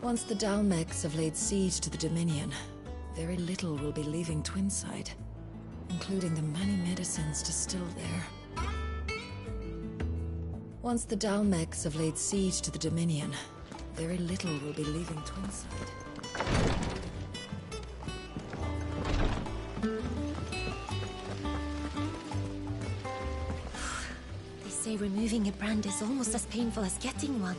Once the Dalmecs have laid siege to the Dominion, very little will be leaving Twinside, including the many medicines distilled there. Once the Dalmecs have laid siege to the Dominion, very little will be leaving Twinside. They say removing a brand is almost as painful as getting one.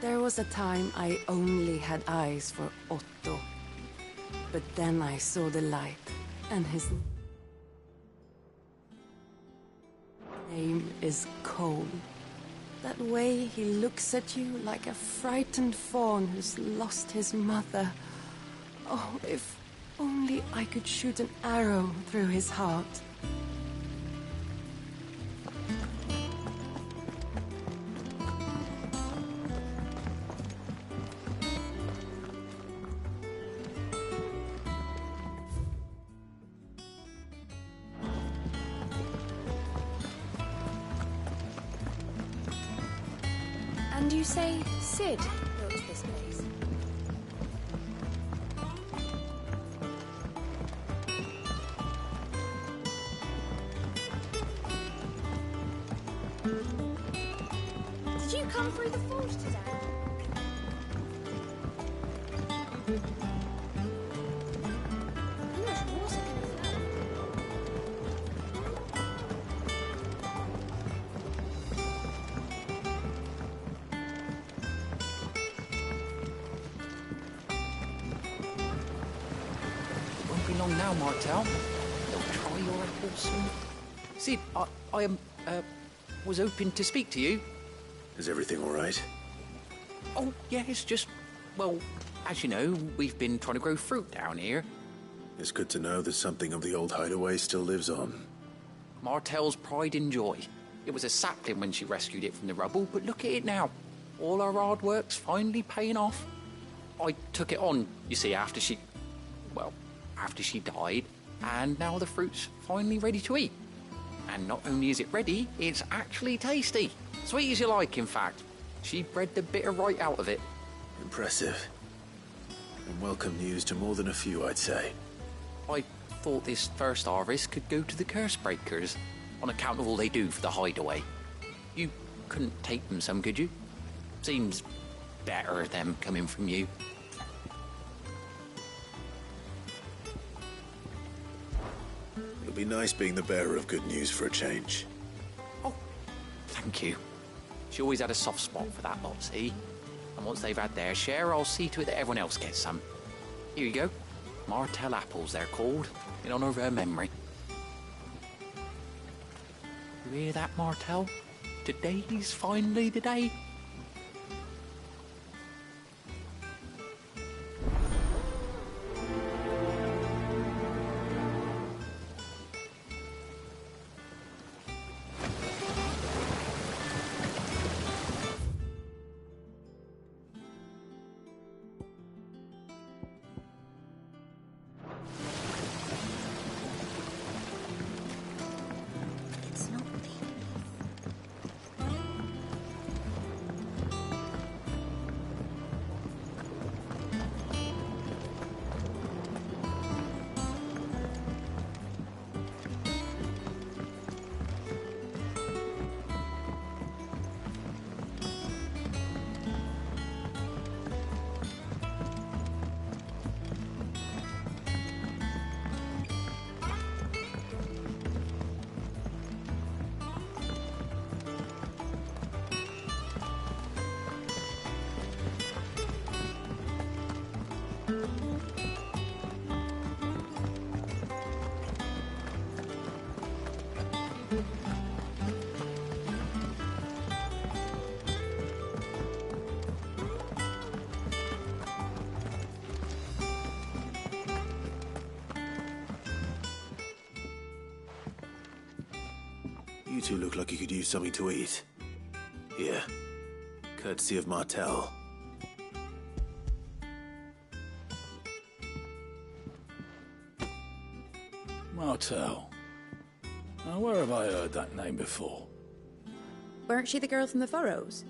There was a time I only had eyes for Otto. But then I saw the light, and his name is Cole. That way he looks at you like a frightened fawn who's lost his mother. Oh, if only I could shoot an arrow through his heart. And you say Sid built this place? Did you come through the forge today? How much water can you flow? Won't be long now, Martel. They'll try your apples soon. Sid, I was hoping to speak to you. Is everything all right? Oh, yeah, it's just, well, as you know, we've been trying to grow fruit down here. It's good to know that something of the old hideaway still lives on. Martel's pride and joy. It was a sapling when she rescued it from the rubble, but look at it now. All our hard work's finally paying off. I took it on, you see, after she died, and now the fruit's finally ready to eat. And not only is it ready, it's actually tasty. Sweet as you like, in fact. She bred the bitter right out of it. Impressive. And welcome news to more than a few, I'd say. I thought this first harvest could go to the curse breakers, on account of all they do for the hideaway. You couldn't take them some, could you? Seems better them coming from you. It'll be nice being the bearer of good news for a change. Oh, thank you. She always had a soft spot for that lot, see? And once they've had their share, I'll see to it that everyone else gets some. Here you go. Martel apples, they're called, in honour of her memory. You hear that, Martel? Today's finally the day. It's not You two look like you could use something to eat. Here. Courtesy of Martel. Martel. Now, where have I heard that name before? Weren't she the girl from the Furrows?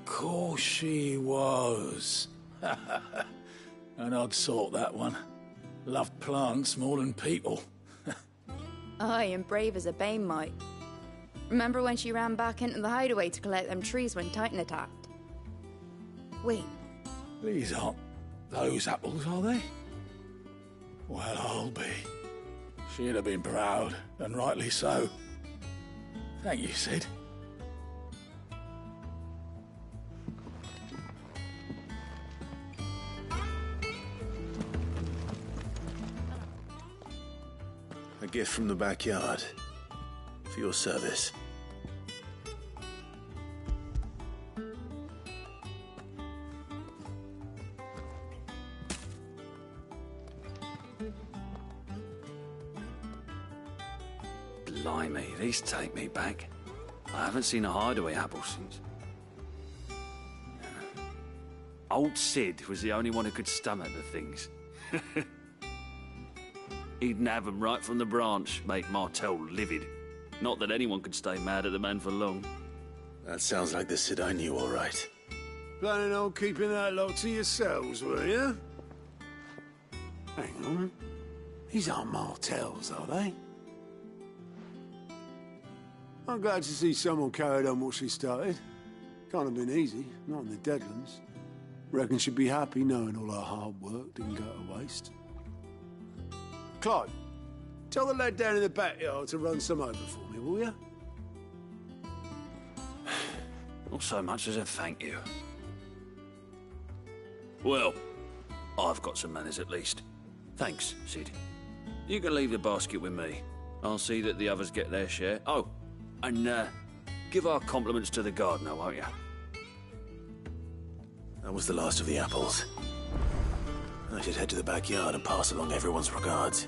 Course she was. An odd sort, that one. Loved plants more than people. Aye, and brave as a bane might. Remember when she ran back into the hideaway to collect them trees when Titan attacked? Wait, These aren't those apples, are they? Well, I'll be. She'd have been proud, and rightly so. Thank you, Sid. A gift from the backyard. For your service. Blimey, these take me back. I haven't seen a hideaway apple since. Old Sid was the only one who could stomach the things. He'd nab 'em right from the branch, make Martel livid. Not that anyone could stay mad at the man for long. That sounds like the Sid I knew, all right. Planning on keeping that lot to yourselves, were you? Hang on. These aren't Martels, are they? I'm glad to see someone carried on what she started. Can't have been easy, not in the Deadlands. Reckon she'd be happy knowing all her hard work didn't go to waste. Clive, tell the lad down in the backyard to run some over for me, will you? Not so much as a thank you. Well, I've got some manners at least. Thanks, Sid. You can leave the basket with me. I'll see that the others get their share. Oh, and give our compliments to the gardener, won't you? That was the last of the apples. I should head to the backyard and pass along everyone's regards.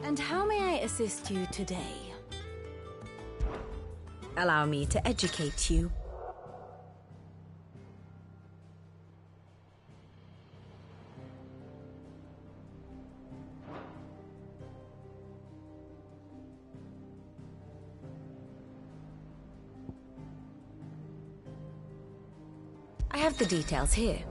And how may I assist you today? Allow me to educate you. I have the details here.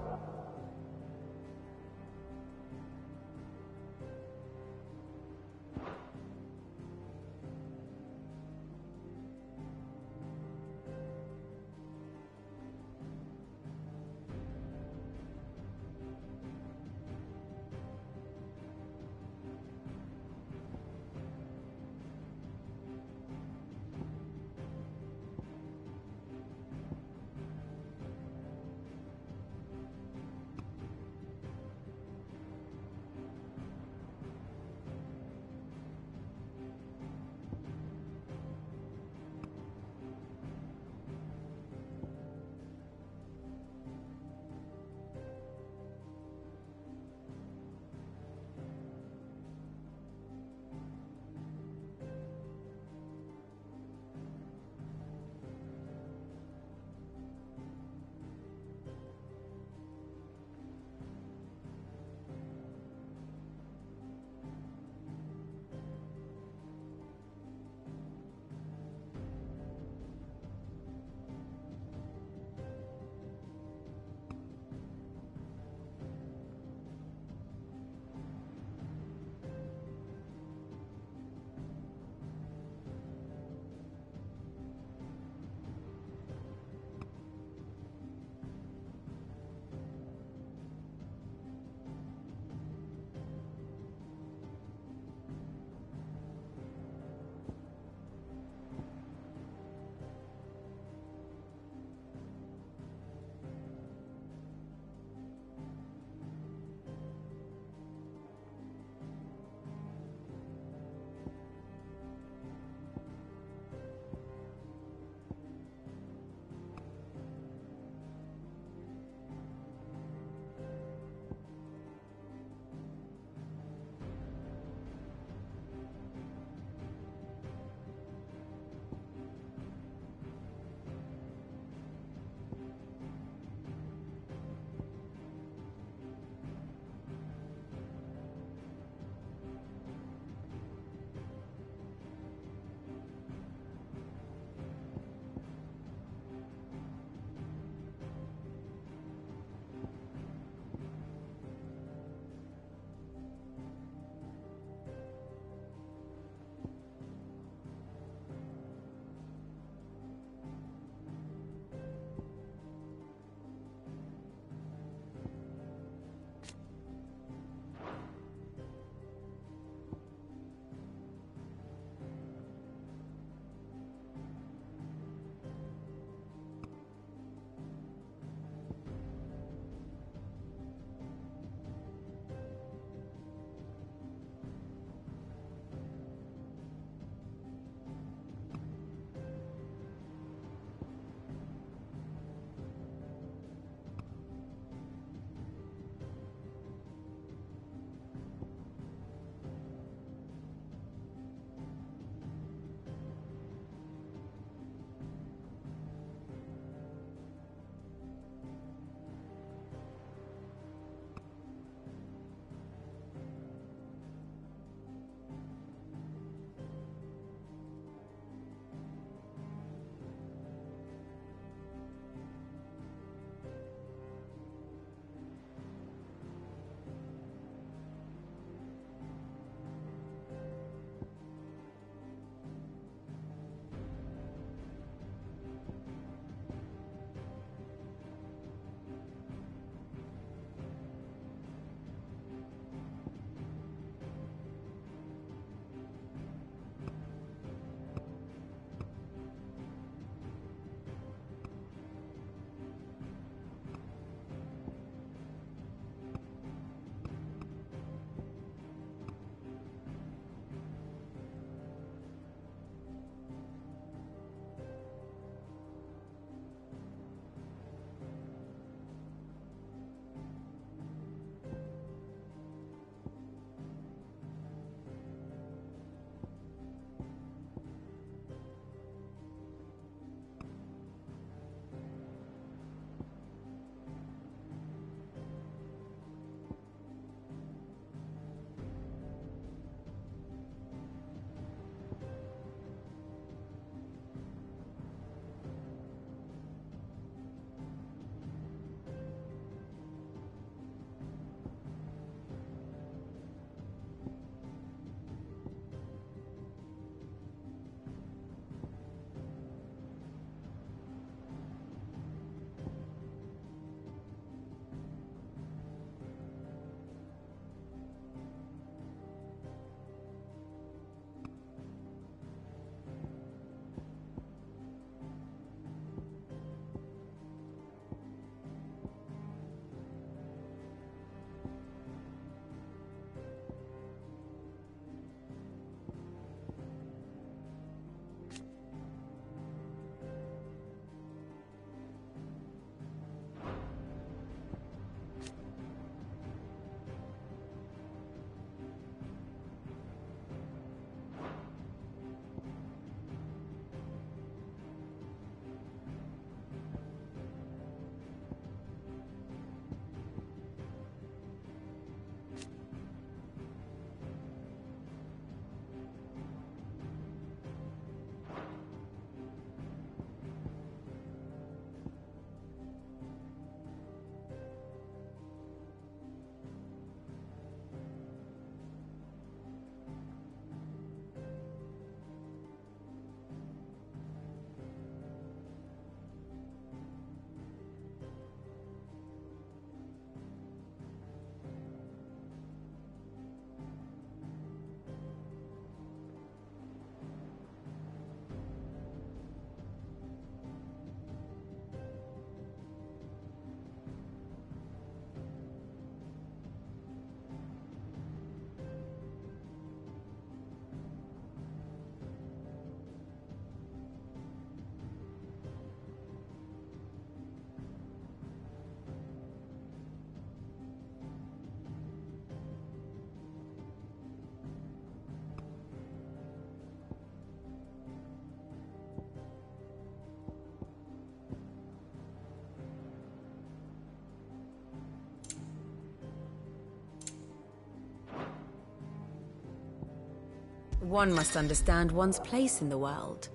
One must understand one's place in the world.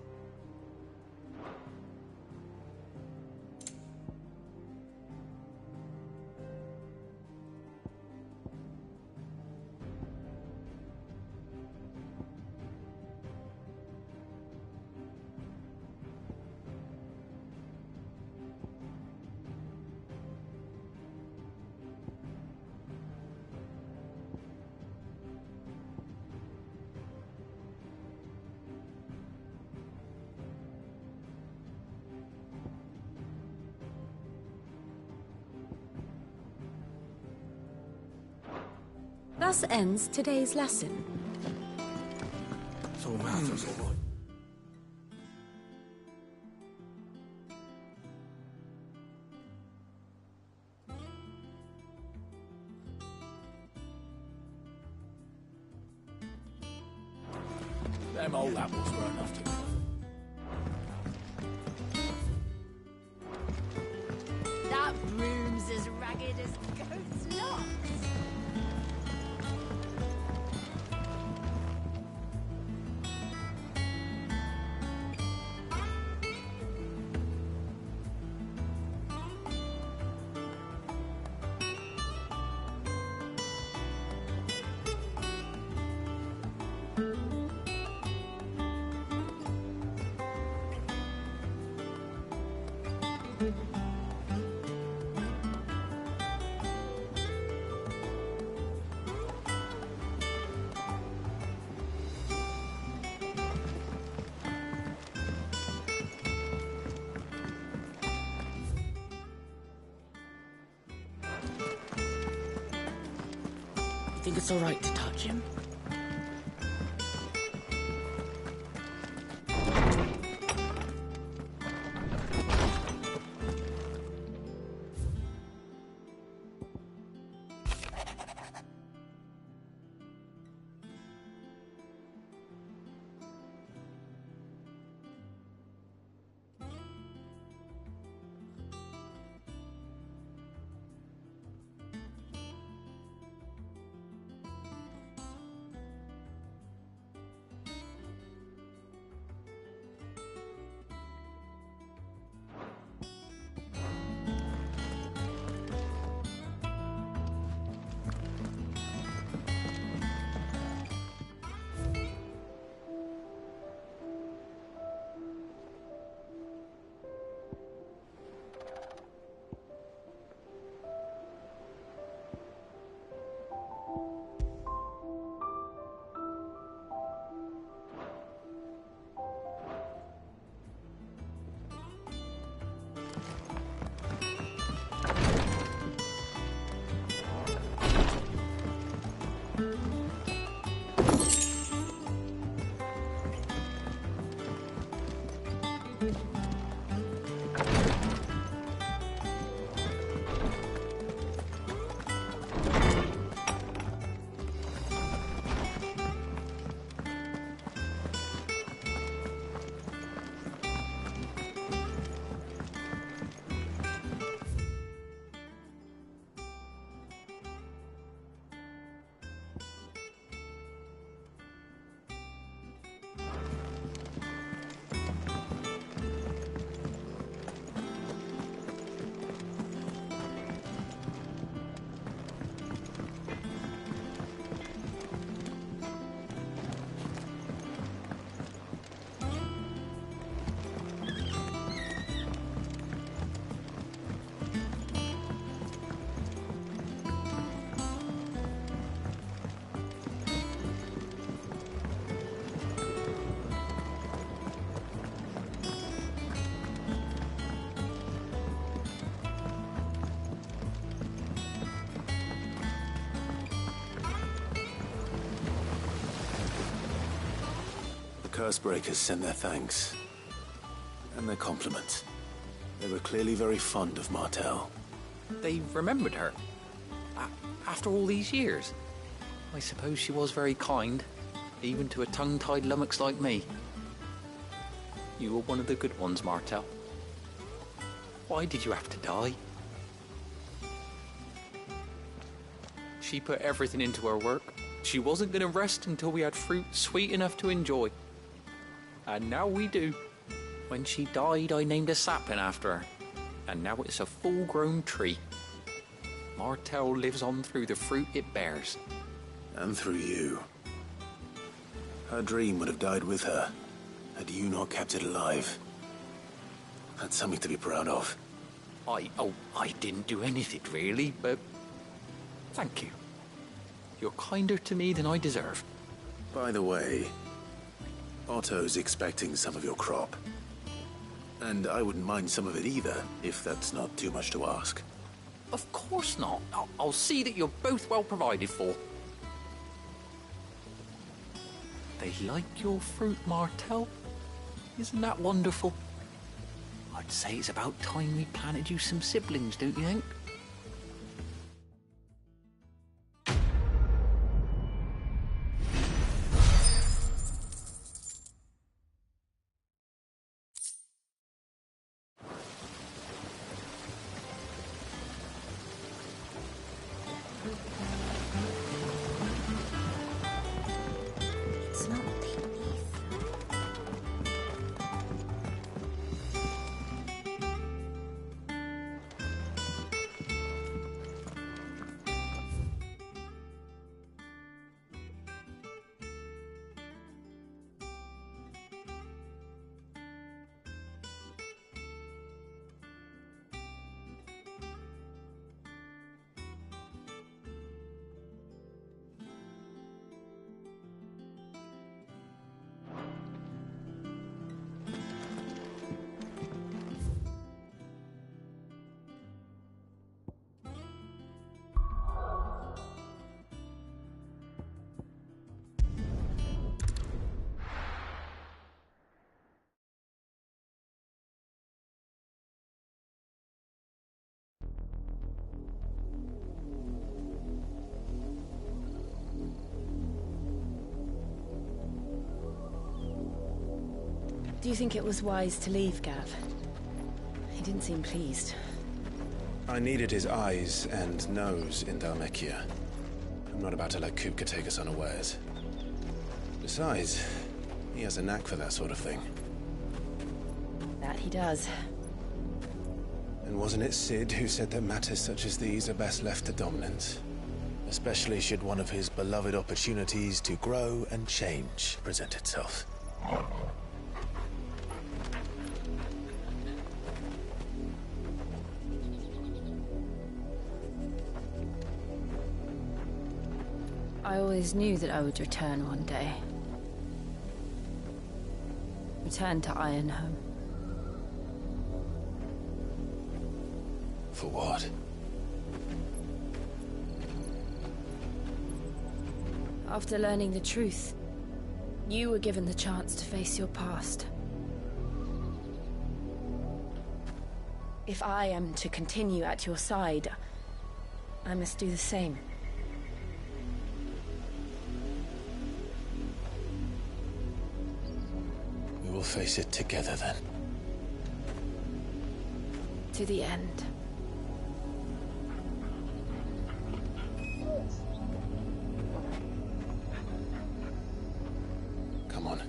Thus ends today's lesson. It's all matters, all right. Them old apples were enough to That room's as ragged as goat's locks. You think it's all right to touch him? Cursebreakers sent their thanks. And their compliments. They were clearly very fond of Martel. They remembered her. After all these years. I suppose she was very kind, even to a tongue-tied lummox like me. You were one of the good ones, Martel. Why did you have to die? She put everything into her work. she wasn't going to rest until we had fruit sweet enough to enjoy. And now we do. When she died, I named a sapling after her, and now it's a full-grown tree. Martell lives on through the fruit it bears. And through you. Her dream would have died with her, had you not kept it alive. That's something to be proud of. I didn't do anything really, but thank you. You're kinder to me than I deserve. By the way, Otto's expecting some of your crop. And I wouldn't mind some of it either, if that's not too much to ask. Of course not. I'll see that you're both well provided for. They like your fruit, Martell. Isn't that wonderful? I'd say it's about time we planted you some siblings, don't you think? It's not beneath. Do you think it was wise to leave, Gav? He didn't seem pleased. I needed his eyes and nose in Dhalmekia. I'm not about to let Kupka take us unawares. Besides, he has a knack for that sort of thing. That he does. And wasn't it Sid who said that matters such as these are best left to dominance? Especially should one of his beloved opportunities to grow and change present itself. I always knew that I would return one day. Return to Ironhome. For what? After learning the truth, you were given the chance to face your past. If I am to continue at your side, I must do the same. We will face it together then. To the end. Come on.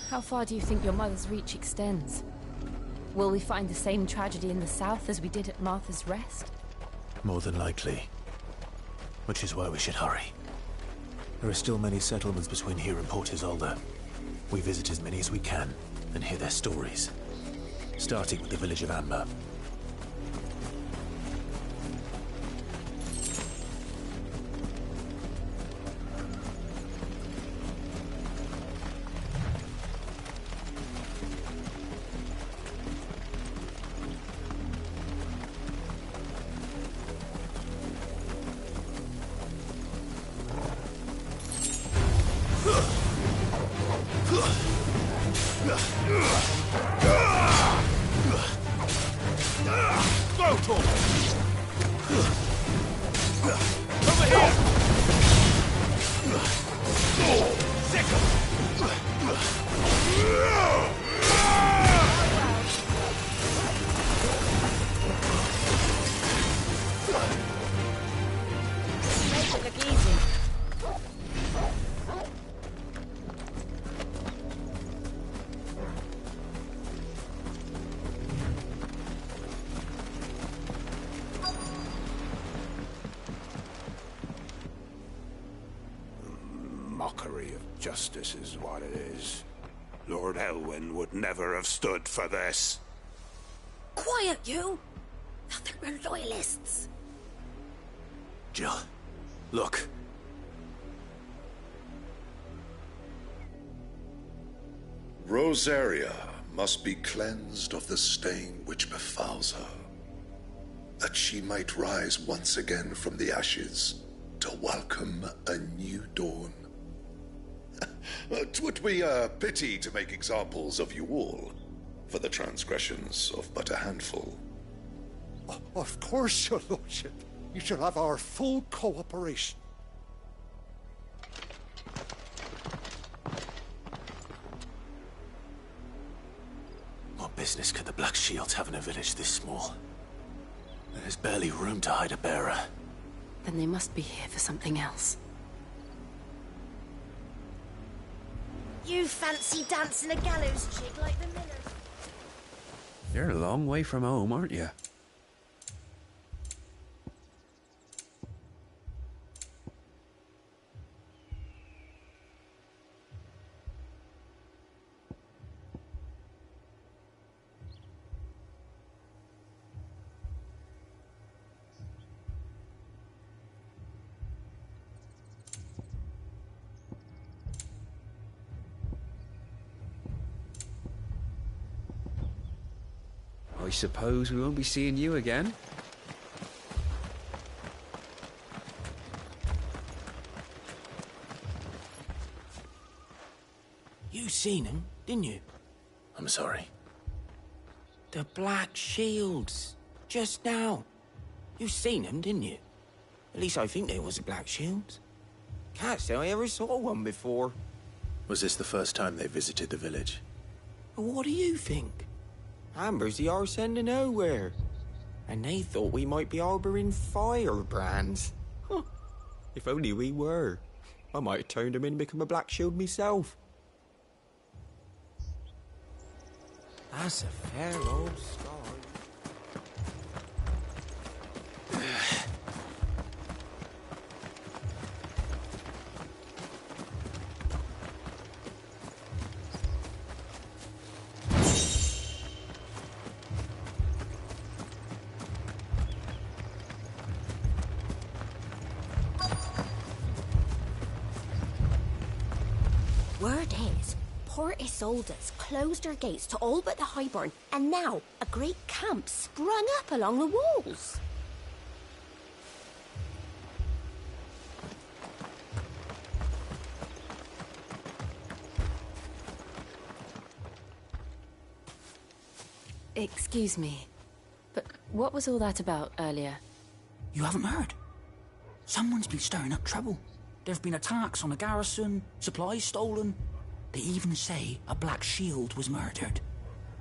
How far do you think your mother's reach extends? Will we find the same tragedy in the south as we did at Martha's Rest? More than likely. Which is why we should hurry. There are still many settlements between here and Port Isolde. We visit as many as we can and hear their stories. Starting with the village of Amber. mockery of justice is what it is. Lord Elwyn would never have stood for this. Quiet, you! Thought they were loyalists. Jill, look. Rosaria must be cleansed of the stain which befouls her, that she might rise once again from the ashes to welcome a new dawn. 'Twould be a pity to make examples of you all, for the transgressions of but a handful. Of course, your lordship. You shall have our full cooperation. What business could the Black Shields have in a village this small? There's barely room to hide a bearer. Then they must be here for something else. You fancy dancing a gallows jig like the Millers? You're a long way from home, aren't you? I suppose we won't be seeing you again. You seen him, didn't you? I'm sorry. The Black Shields. Just now. You seen them, didn't you? At least I think they was the Black Shields. Can't say I ever saw one before. Was this the first time they visited the village? What do you think? Amber's the arse end of nowhere. And they thought we might be harbouring firebrands. Huh. If only we were. I might have turned them in and become a Black Shield myself. That's a fair old start. Word is, Port Isolde's closed her gates to all but the Highborn, and now a great camp sprung up along the walls. Excuse me, but what was all that about earlier? You haven't heard? Someone's been stirring up trouble. There've been attacks on the garrison, supplies stolen. They even say a Black Shield was murdered.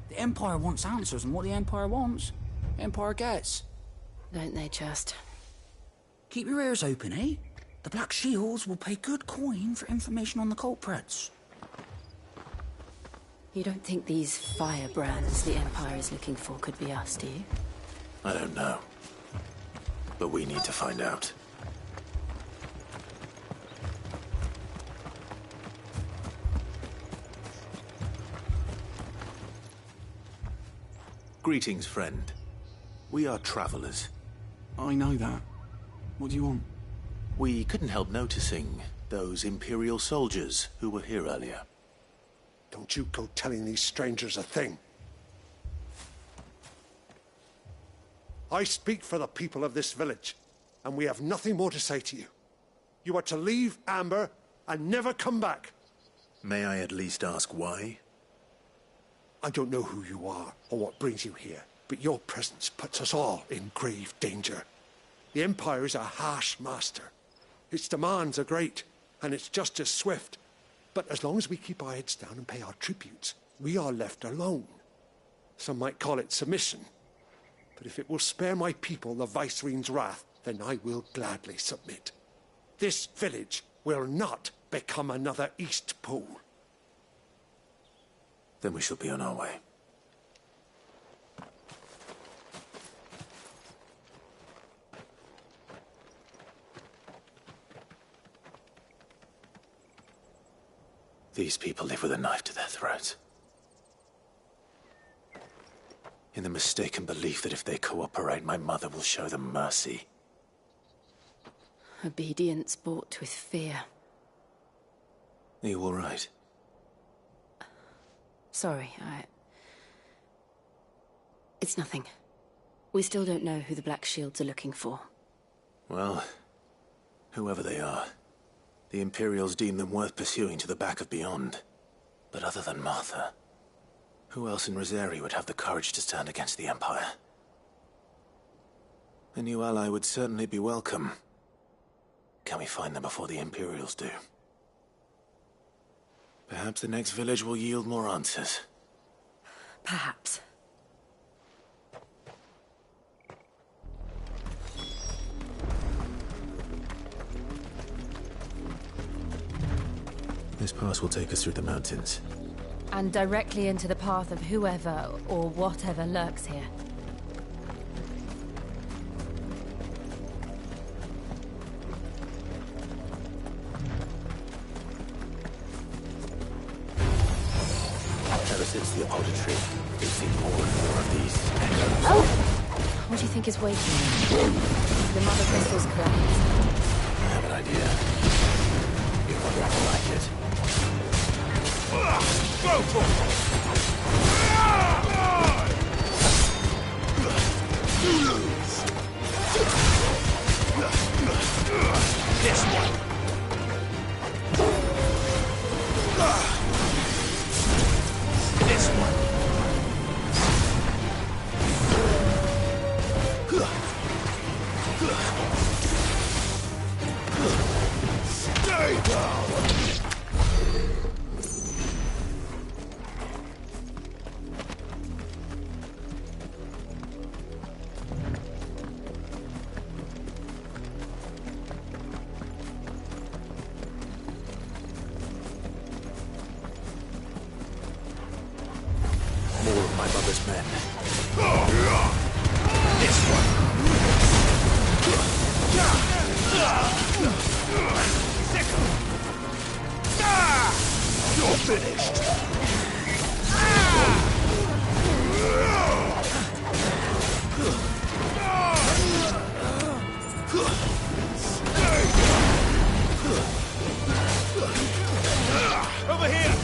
The Empire wants answers, and what the Empire wants, the Empire gets. Don't they just? Keep your ears open, eh? The Black Shields will pay good coin for information on the culprits. You don't think these firebrands the Empire is looking for could be us, do you? I don't know. But we need to find out. Greetings, friend. We are travelers. I know that. What do you want? We couldn't help noticing those Imperial soldiers who were here earlier. Don't you go telling these strangers a thing. I speak for the people of this village, and we have nothing more to say to you. You are to leave Amber and never come back. May I at least ask why? I don't know who you are or what brings you here, but your presence puts us all in grave danger. The Empire is a harsh master. Its demands are great, and its justice swift. But as long as we keep our heads down and pay our tributes, we are left alone. Some might call it submission. But if it will spare my people the Viceroy's wrath, then I will gladly submit. This village will not become another East Pool. Then we shall be on our way. These people live with a knife to their throats. In the mistaken belief that if they cooperate, my mother will show them mercy. Obedience bought with fear. Are you all right? Sorry, It's nothing. We still don't know who the Black Shields are looking for. Well, whoever they are, the Imperials deem them worth pursuing to the back of beyond. But other than Martha, who else in Rosari would have the courage to stand against the Empire? A new ally would certainly be welcome. Can we find them before the Imperials do? Perhaps the next village will yield more answers. Perhaps. This pass will take us through the mountains. And directly into the path of whoever or whatever lurks here. Ever since the apodatory, we've seen more and more of these echoes. What do you think is waking them? The mother crystals collapse. I have an idea. You're not going to like it. Go for it! This one! This one! Stay down! More of my mother's men. This one! You're finished! Over here!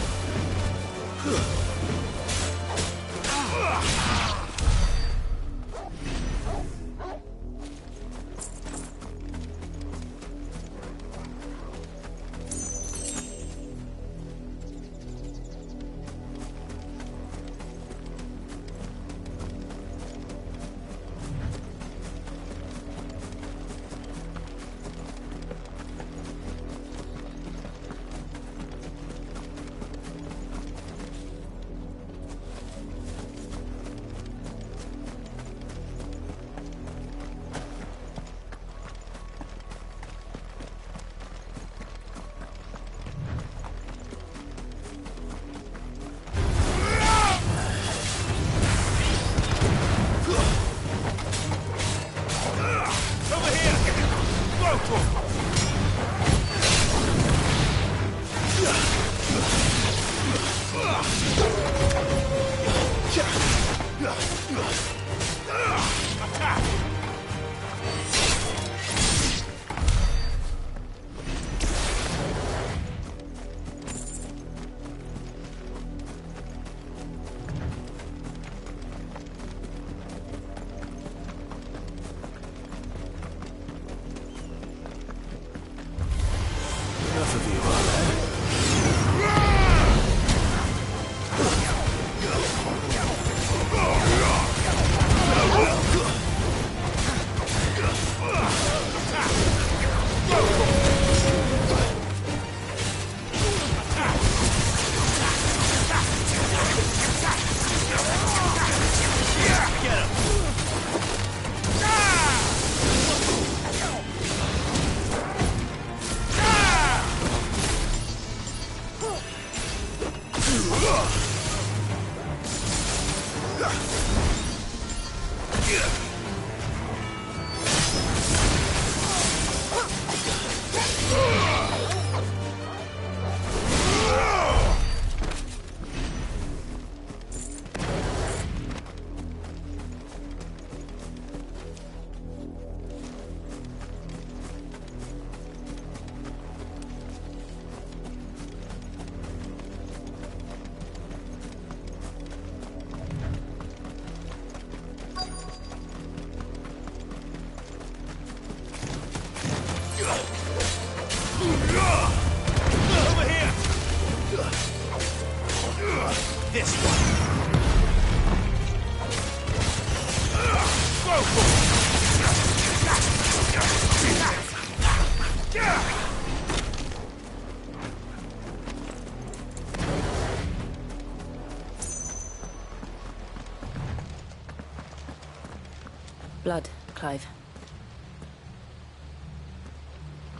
blood, Clive.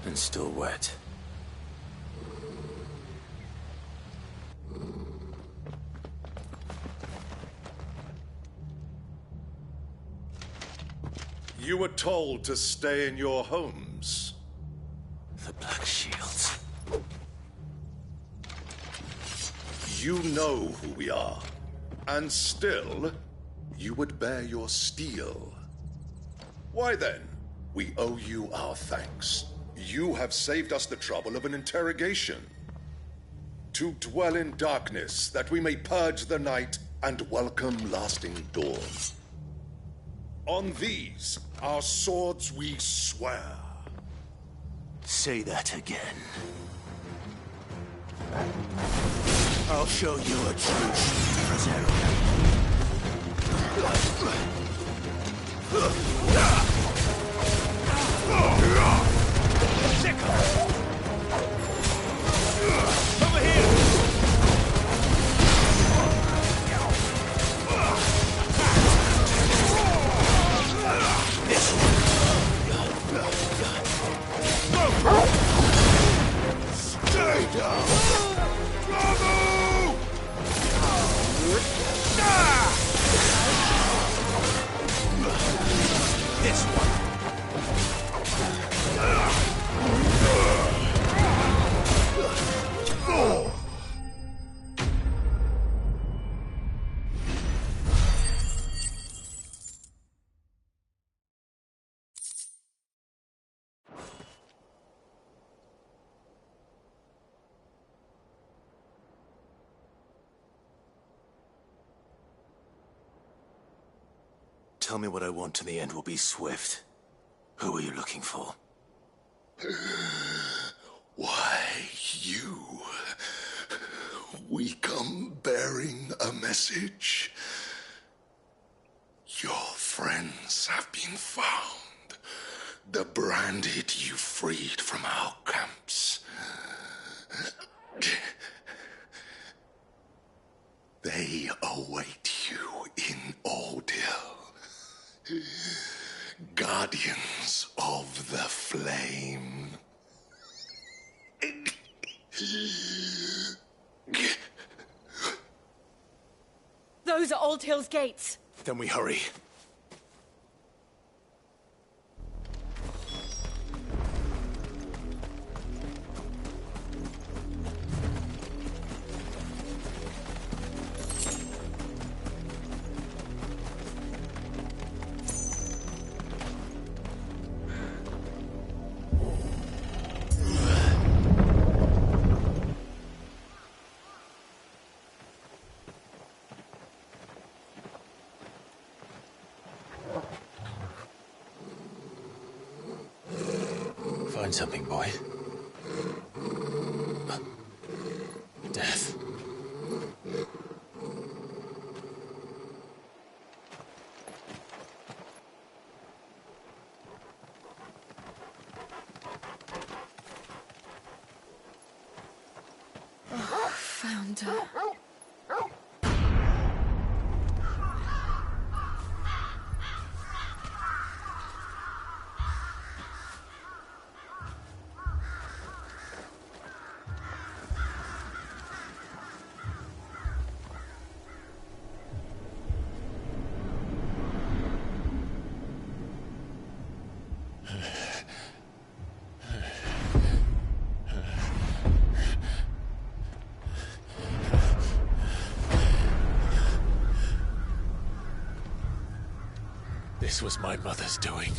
And still wet. You were told to stay in your homes. The Black Shields. You know who we are. And still, you would bear your steel. Why then, we owe you our thanks. You have saved us the trouble of an interrogation. To dwell in darkness, that we may purge the night and welcome lasting dawn. On these, our swords we swear. Say that again. I'll show you a true Over here! Stay down! Bravo! This one. Tell me what I want and the end will be swift. Who are you looking for? Why, you. We come bearing a message. Your friends have been found. The branded you freed from our camps. They await you in Ordeal. Guardians of the Flame. Those are Old Hill's gates. Then we hurry. Find something, boy. Death. Oh, found her. This was my mother's doing.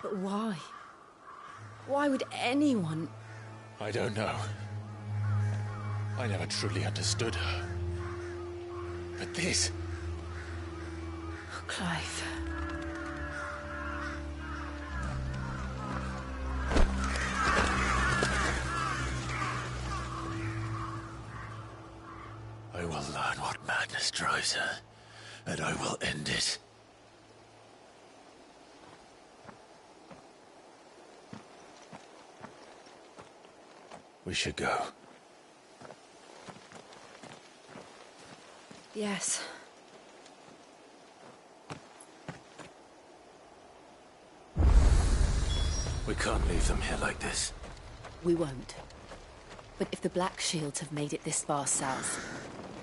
But why? Why would anyone... I don't know. I never truly understood her. But this... Oh, Clive. I will learn what madness drives her, and I will end it. We should go. Yes. We can't leave them here like this. We won't. But if the Black Shields have made it this far south,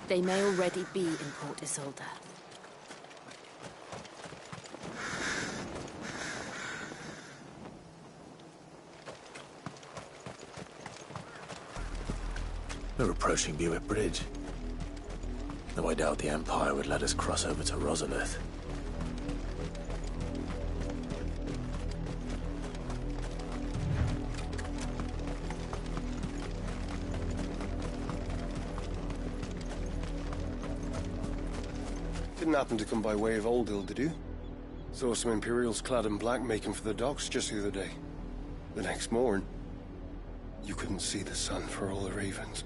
they may already be in Port Isolde. We're approaching Buick Bridge. Though I doubt the Empire would let us cross over to Rosalith. Didn't happen to come by way of Oldhill, did you? Saw some Imperials clad in black making for the docks just the other day. The next morn, you couldn't see the sun for all the ravens.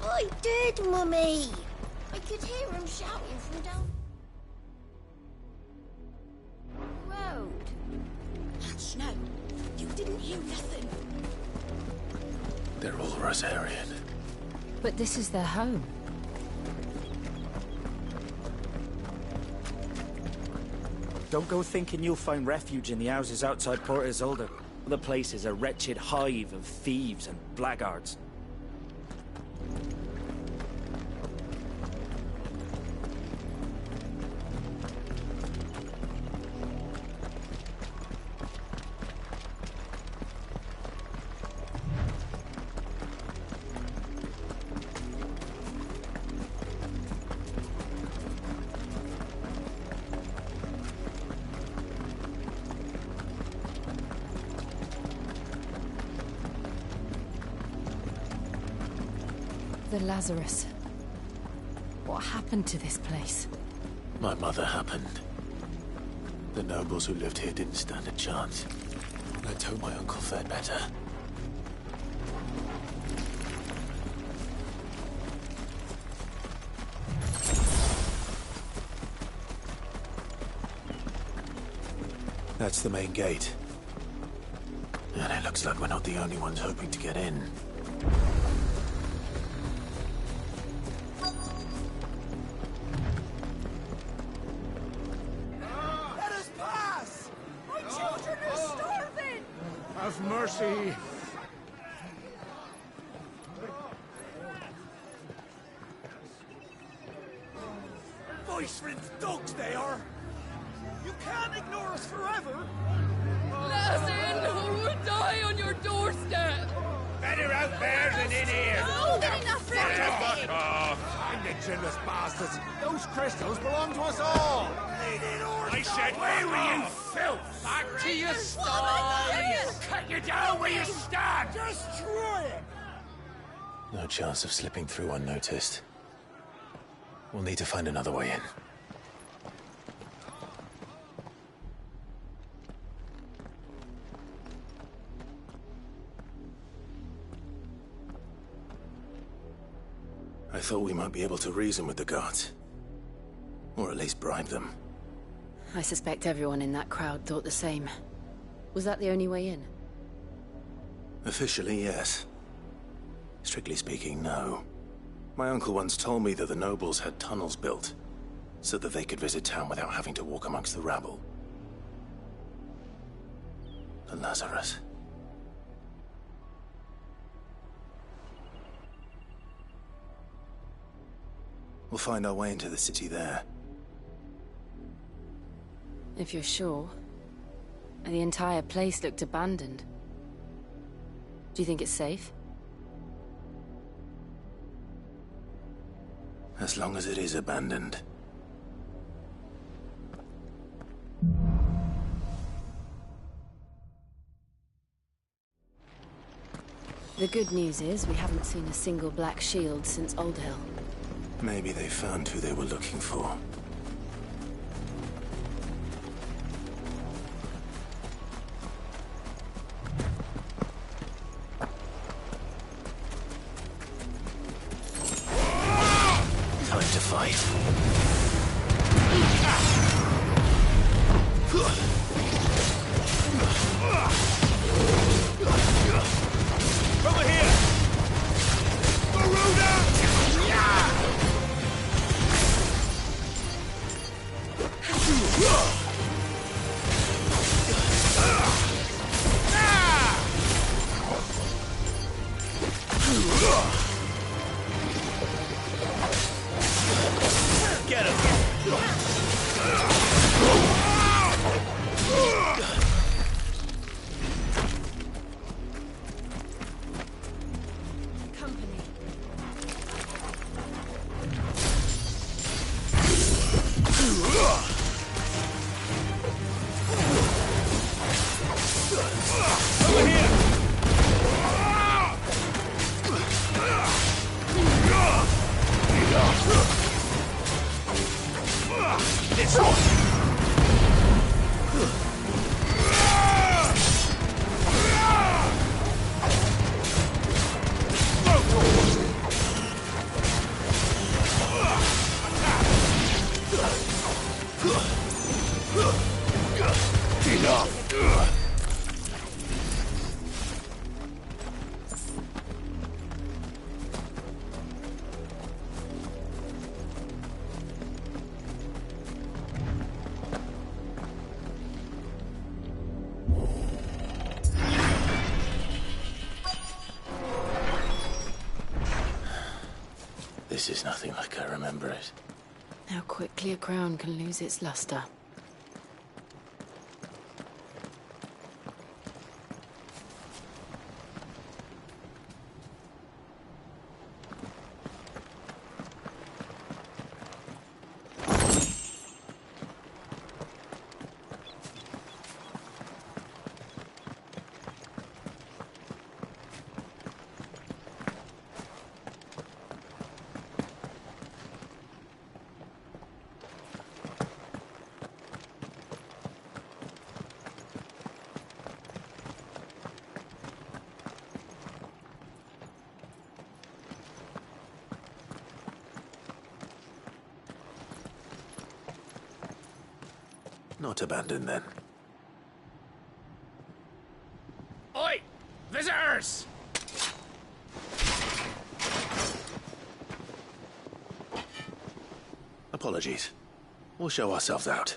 I did, Mummy! I could hear him shouting from down the road. Hush, no. You didn't hear nothing. They're all Rosarian. But this is their home. Don't go thinking you'll find refuge in the houses outside Port Isolde. The place is a wretched hive of thieves and blackguards. The Lazarus. What happened to this place? My mother happened. The nobles who lived here didn't stand a chance. Let's hope my uncle fared better. That's the main gate. And it looks like we're not the only ones hoping to get in. Let us pass! My children are starving! Have mercy! Voice-rinsed dogs they are! You can't ignore us forever! Let us in, or we'll die on your doorstep! Better out there than in here! No, they're enough for Fuck off! And the generous bastards! Those crystals belong to us all! I said, away with you, filth! Back to your stalls! Cut you down where you stand! Destroy it! No chance of slipping through unnoticed. We'll need to find another way in. I thought we might be able to reason with the guards. Or at least bribe them. I suspect everyone in that crowd thought the same. Was that the only way in? Officially, yes. Strictly speaking, no. My uncle once told me that the nobles had tunnels built, so that they could visit town without having to walk amongst the rabble. The Lazarus. We'll find our way into the city there. If you're sure. The entire place looked abandoned. Do you think it's safe? As long as it is abandoned. The good news is we haven't seen a single black shield since Oldhill. Maybe they found who they were looking for. Time to fight. Over here! This one! This is nothing like I remember it. How quickly a crown can lose its luster. Not abandoned, then. Oi! Visitors! Apologies. We'll show ourselves out.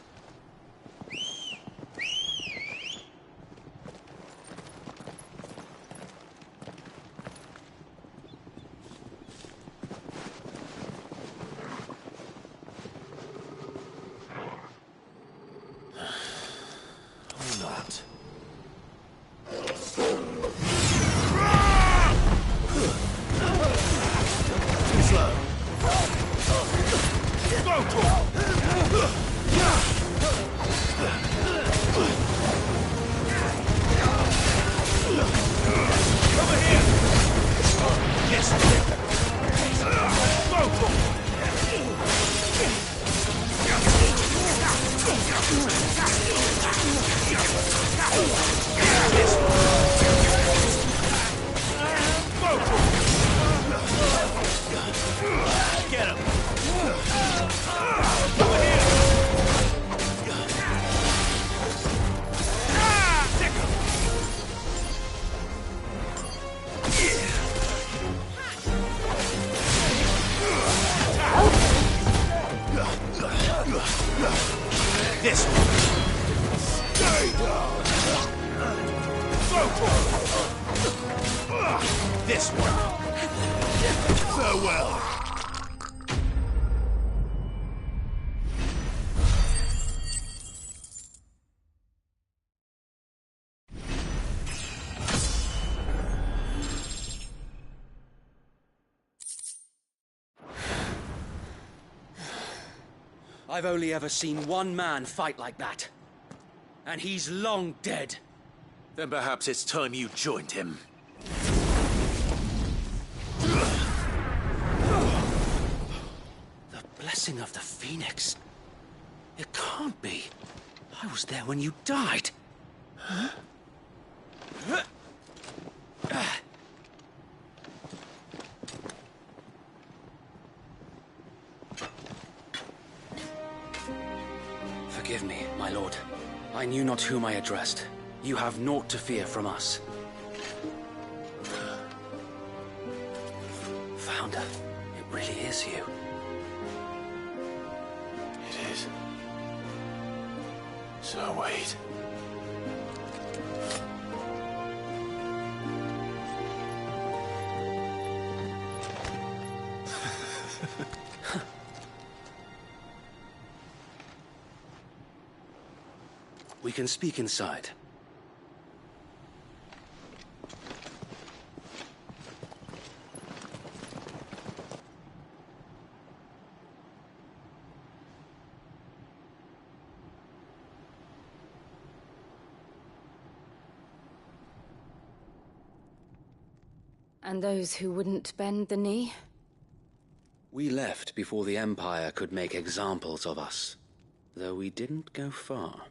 This one. Stay down. This one. Farewell. I've only ever seen one man fight like that. And he's long dead. Then perhaps it's time you joined him. The blessing of the Phoenix. It can't be. I was there when you died. Huh? Forgive me, my lord. I knew not whom I addressed. You have naught to fear from us. Founder, it really is you. It is. So wait. We can speak inside. And those who wouldn't bend the knee? We left before the Empire could make examples of us. though we didn't go far.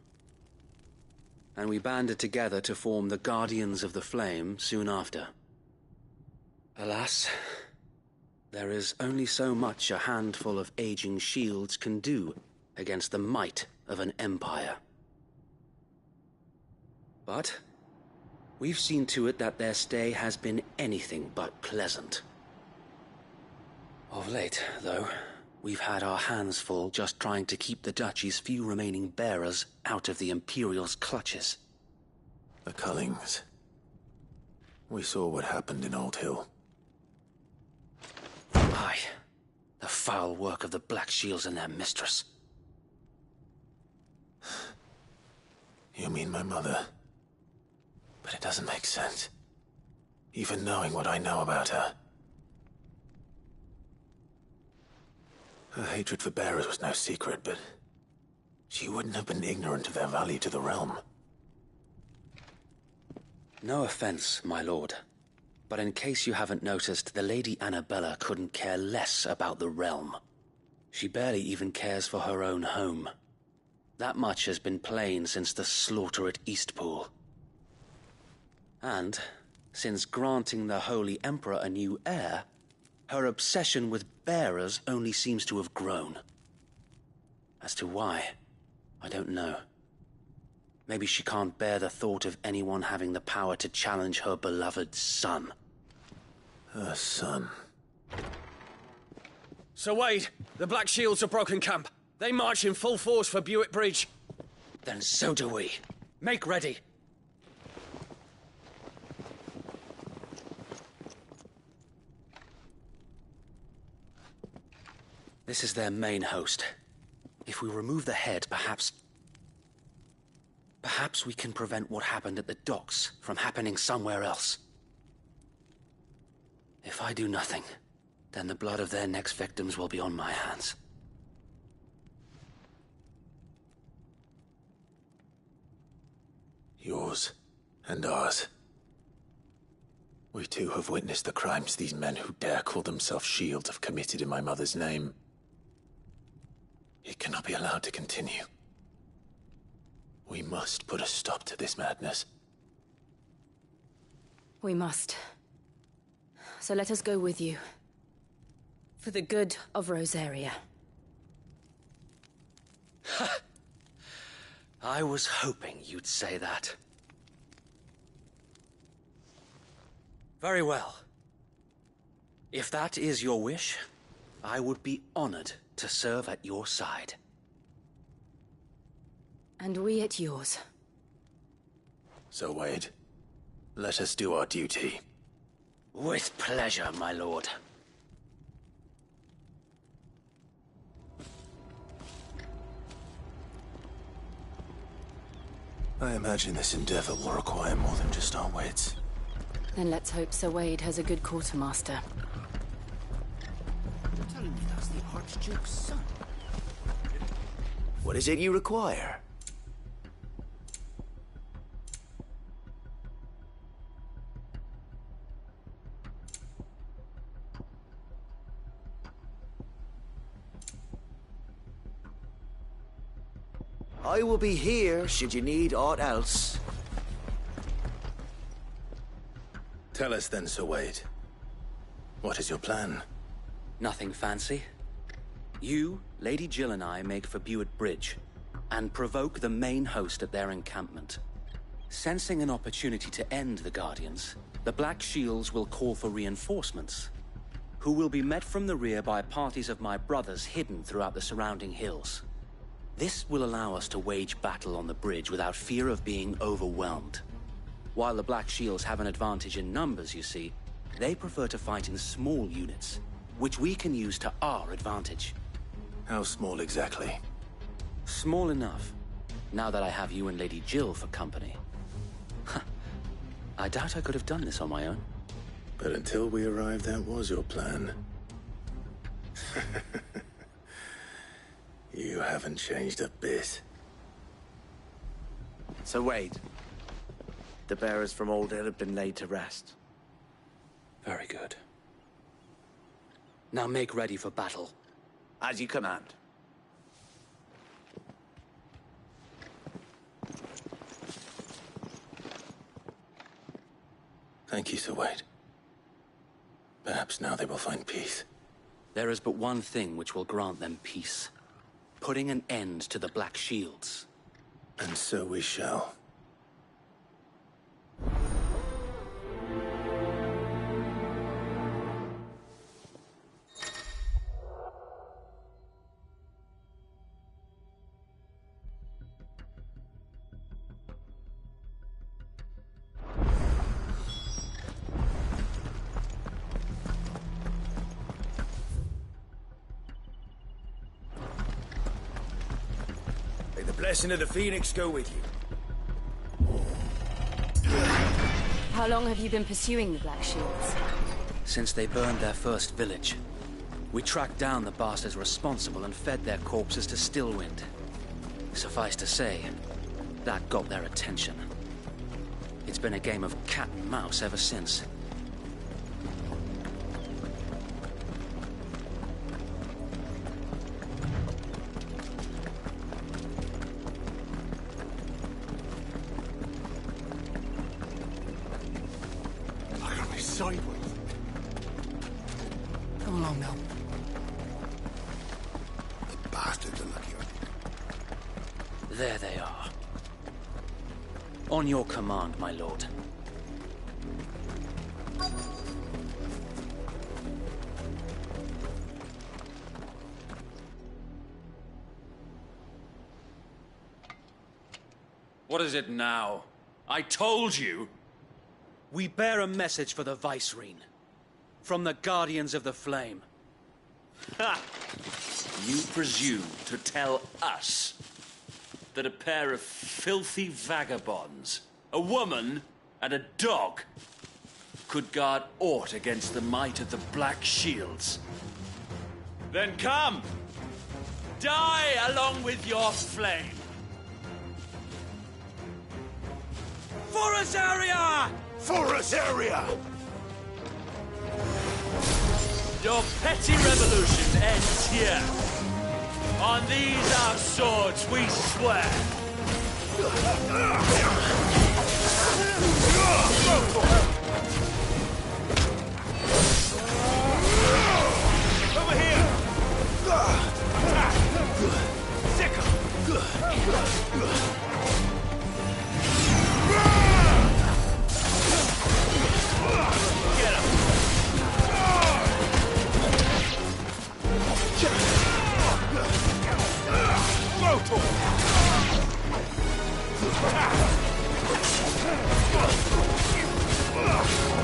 And we banded together to form the Guardians of the Flame soon after. Alas, there is only so much a handful of aging shields can do against the might of an empire. But we've seen to it that their stay has been anything but pleasant. Of late, though, we've had our hands full just trying to keep the Duchy's few remaining bearers out of the Imperial's clutches. The Cullings. We saw what happened in Old Hill. Aye, the foul work of the Black Shields and their mistress. You mean my mother? But it doesn't make sense. Even knowing what I know about her. Her hatred for bearers was no secret, but she wouldn't have been ignorant of their value to the realm. No offense, my lord, but in case you haven't noticed, the Lady Annabella couldn't care less about the realm. She barely even cares for her own home. That much has been plain since the slaughter at Eastpool. And, since granting the Holy Emperor a new heir, her obsession with bearers only seems to have grown. As to why, I don't know. Maybe she can't bear the thought of anyone having the power to challenge her beloved son. Her son. Sir Wade, the Black Shields have broken camp. They march in full force for Buick Bridge. Then so do we. Make ready. This is their main host. If we remove the head, perhaps we can prevent what happened at the docks from happening somewhere else. If I do nothing, then the blood of their next victims will be on my hands. Yours and ours. We too have witnessed the crimes these men who dare call themselves shields have committed in my mother's name. It cannot be allowed to continue. We must put a stop to this madness. We must. So let us go with you. For the good of Rosaria. I was hoping you'd say that. Very well. If that is your wish, I would be honored to serve at your side. And we at yours. So, Wade, let us do our duty. With pleasure, my lord. I imagine this endeavor will require more than just our wits. Then let's hope Sir Wade has a good quartermaster. You're telling me that's the Archduke's son? What is it you require? I will be here should you need aught else. Tell us then, Sir Wade. What is your plan? Nothing fancy. You, Lady Jill and I make for Buick Bridge, and provoke the main host at their encampment. Sensing an opportunity to end the Guardians, the Black Shields will call for reinforcements, who will be met from the rear by parties of my brothers hidden throughout the surrounding hills. This will allow us to wage battle on the bridge without fear of being overwhelmed. While the Black Shields have an advantage in numbers, you see, they prefer to fight in small units, which we can use to our advantage. How small exactly? Small enough, now that I have you and Lady Jill for company. I doubt I could have done this on my own. But until we arrived, that was your plan. You haven't changed a bit. So Wade, the bearers from Old Hill have been laid to rest. Very good. Now make ready for battle. As you command. Thank you, Sir Wade. Perhaps now they will find peace. There is but one thing which will grant them peace. Putting an end to the Black Shields. And so we shall. May the blessing of the Phoenix go with you. How long have you been pursuing the Black Shields? Since they burned their first village. We tracked down the bastards responsible and fed their corpses to Stillwind. Suffice to say, that got their attention. It's been a game of cat and mouse ever since. Look at me sideways. Come along now. The bastards are lucky. There they are. On your command, my lord. What is it now? I told you! We bear a message for the Vicereine. From the Guardians of the Flame. Ha! You presume to tell us that a pair of filthy vagabonds, a woman and a dog, could guard aught against the might of the Black Shields? Then come! Die along with your flame! For Azaria! For Azaria! Your petty revolution ends here. On these our swords we swear. Over here! Sickle! Get him!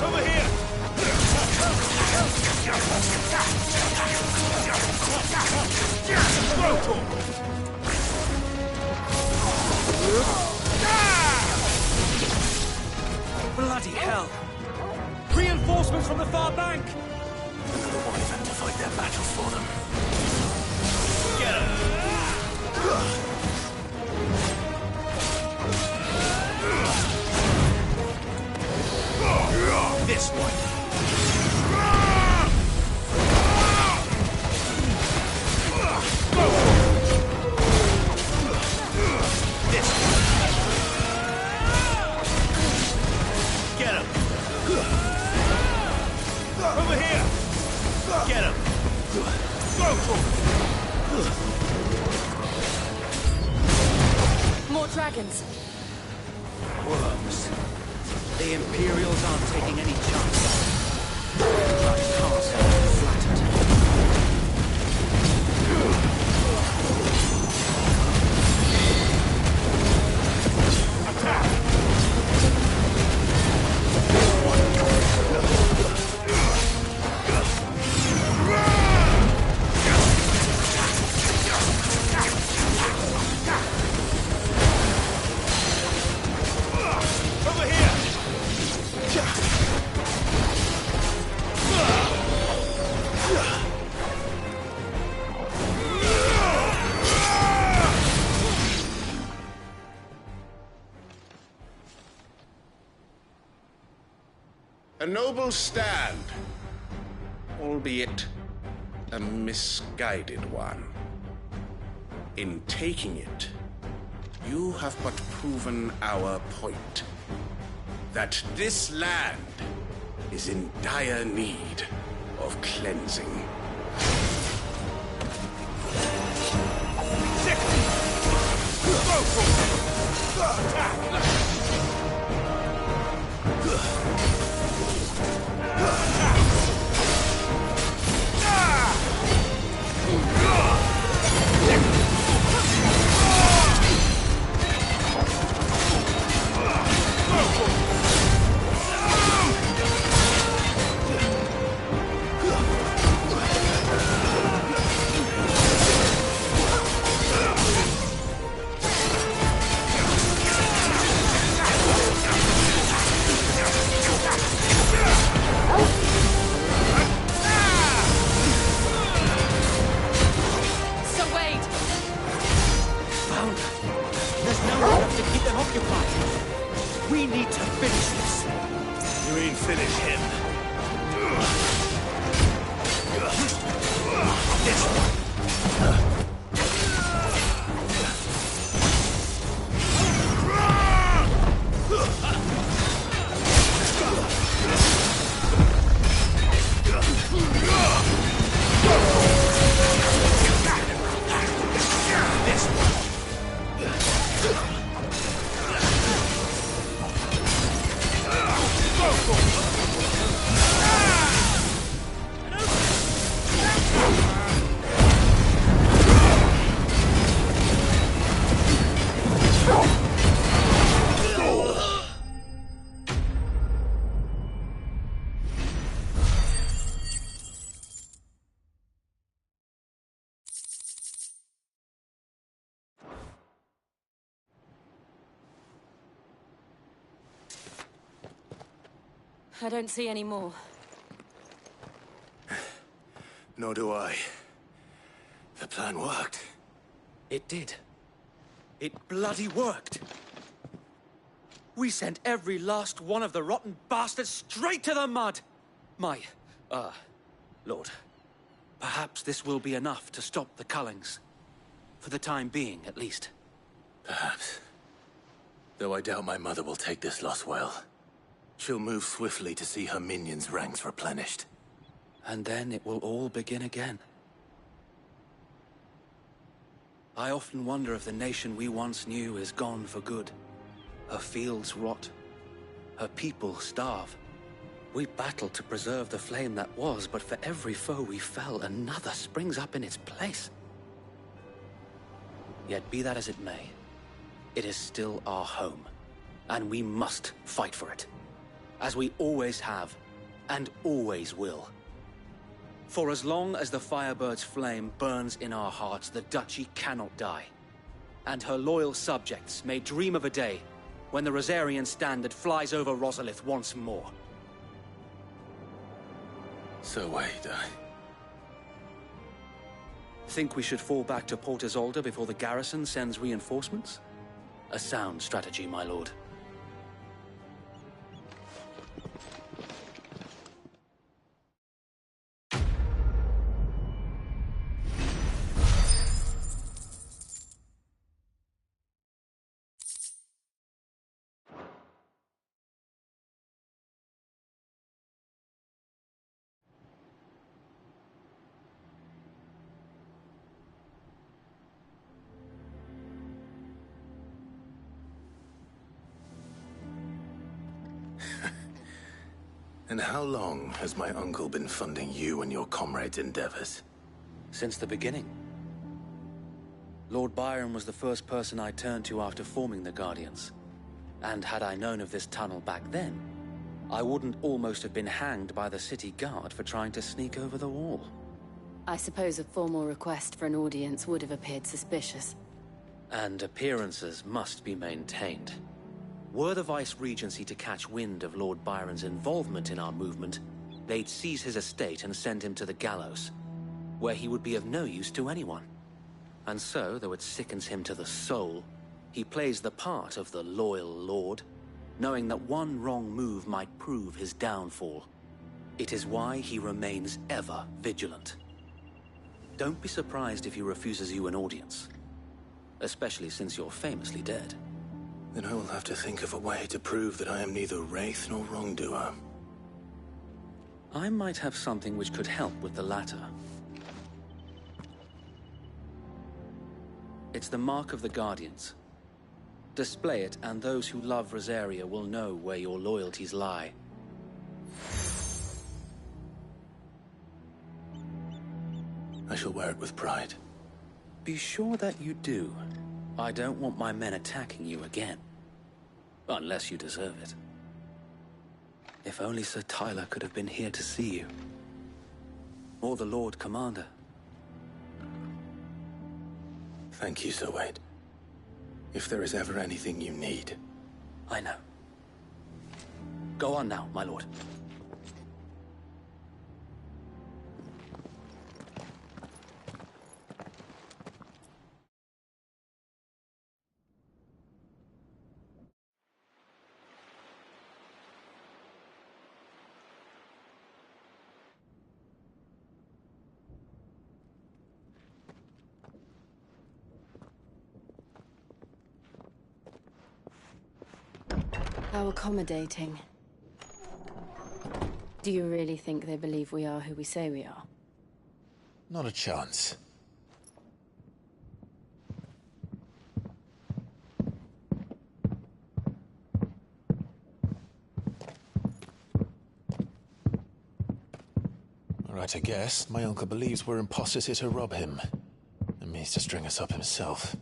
Over here! Bloody hell! Reinforcements from the far bank! Another one of them to fight their battle for them. Get him! This one! Get him! Over here! Get him! More dragons! Worms. The Imperials aren't taking any chances. I can't say I'm flattered. Over here! A noble stand, albeit a misguided one. In taking it, you have but proven our point. That this land is in dire need of cleansing. I don't see any more. Nor do I. The plan worked. It did. It bloody worked. We sent every last one of the rotten bastards straight to the mud! Lord, perhaps this will be enough to stop the Cullings. For the time being, at least. Perhaps. Though I doubt my mother will take this loss well. She'll move swiftly to see her minions' ranks replenished. And then it will all begin again. I often wonder if the nation we once knew is gone for good. Her fields rot. Her people starve. We battle to preserve the flame that was, but for every foe we fell, another springs up in its place. Yet be that as it may, it is still our home, and we must fight for it. As we always have, and always will. For as long as the Firebird's flame burns in our hearts, the Duchy cannot die. And her loyal subjects may dream of a day when the Rosarian standard flies over Rosalith once more. So wait, Think we should fall back to Port Isolde before the garrison sends reinforcements? A sound strategy, my lord. And how long has my uncle been funding you and your comrades' endeavors? Since the beginning. Lord Byron was the first person I turned to after forming the Guardians. And had I known of this tunnel back then, I wouldn't almost have been hanged by the city guard for trying to sneak over the wall. I suppose a formal request for an audience would have appeared suspicious. And appearances must be maintained. Were the Vice-Regency to catch wind of Lord Byron's involvement in our movement, they'd seize his estate and send him to the gallows, where he would be of no use to anyone. And so, though it sickens him to the soul, he plays the part of the loyal lord, knowing that one wrong move might prove his downfall. It is why he remains ever vigilant. Don't be surprised if he refuses you an audience, especially since you're famously dead. Then I will have to think of a way to prove that I am neither wraith nor wrongdoer. I might have something which could help with the latter. It's the Mark of the Guardians. Display it, and those who love Rosaria will know where your loyalties lie. I shall wear it with pride. Be sure that you do. I don't want my men attacking you again. Unless you deserve it. If only Sir Tyler could have been here to see you. Or the Lord Commander. Thank you, Sir Wade. If there is ever anything you need. I know. Go on now, my lord. How accommodating. Do you really think they believe we are who we say we are? Not a chance. Right, I guess. My uncle believes we're imposters here to rob him. And means to string us up himself.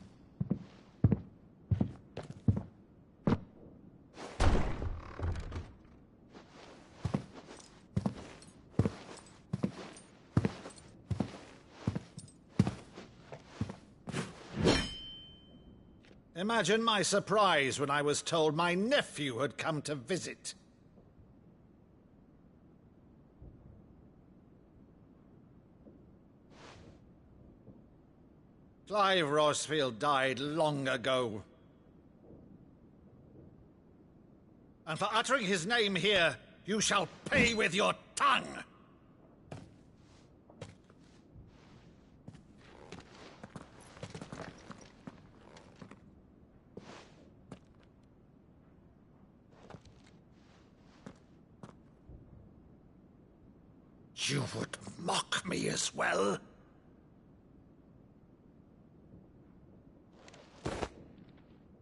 Imagine my surprise when I was told my nephew had come to visit. Clive Rosfield died long ago. And for uttering his name here, you shall pay with your tongue! You would mock me as well?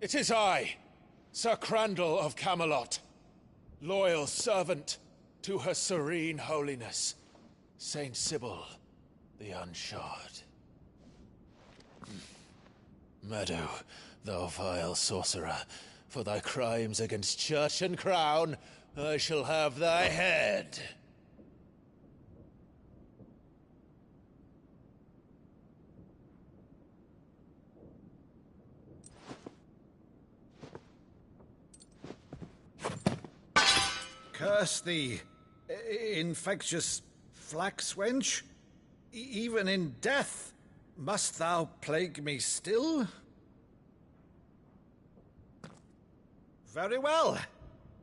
It is I, Sir Crandall of Camelot, loyal servant to Her Serene Holiness, Saint Sybil the Unshod. Meadow, thou vile sorcerer, for thy crimes against church and crown, I shall have thy head. Curse thee, infectious flax wench. Even in death, must thou plague me still? Very well.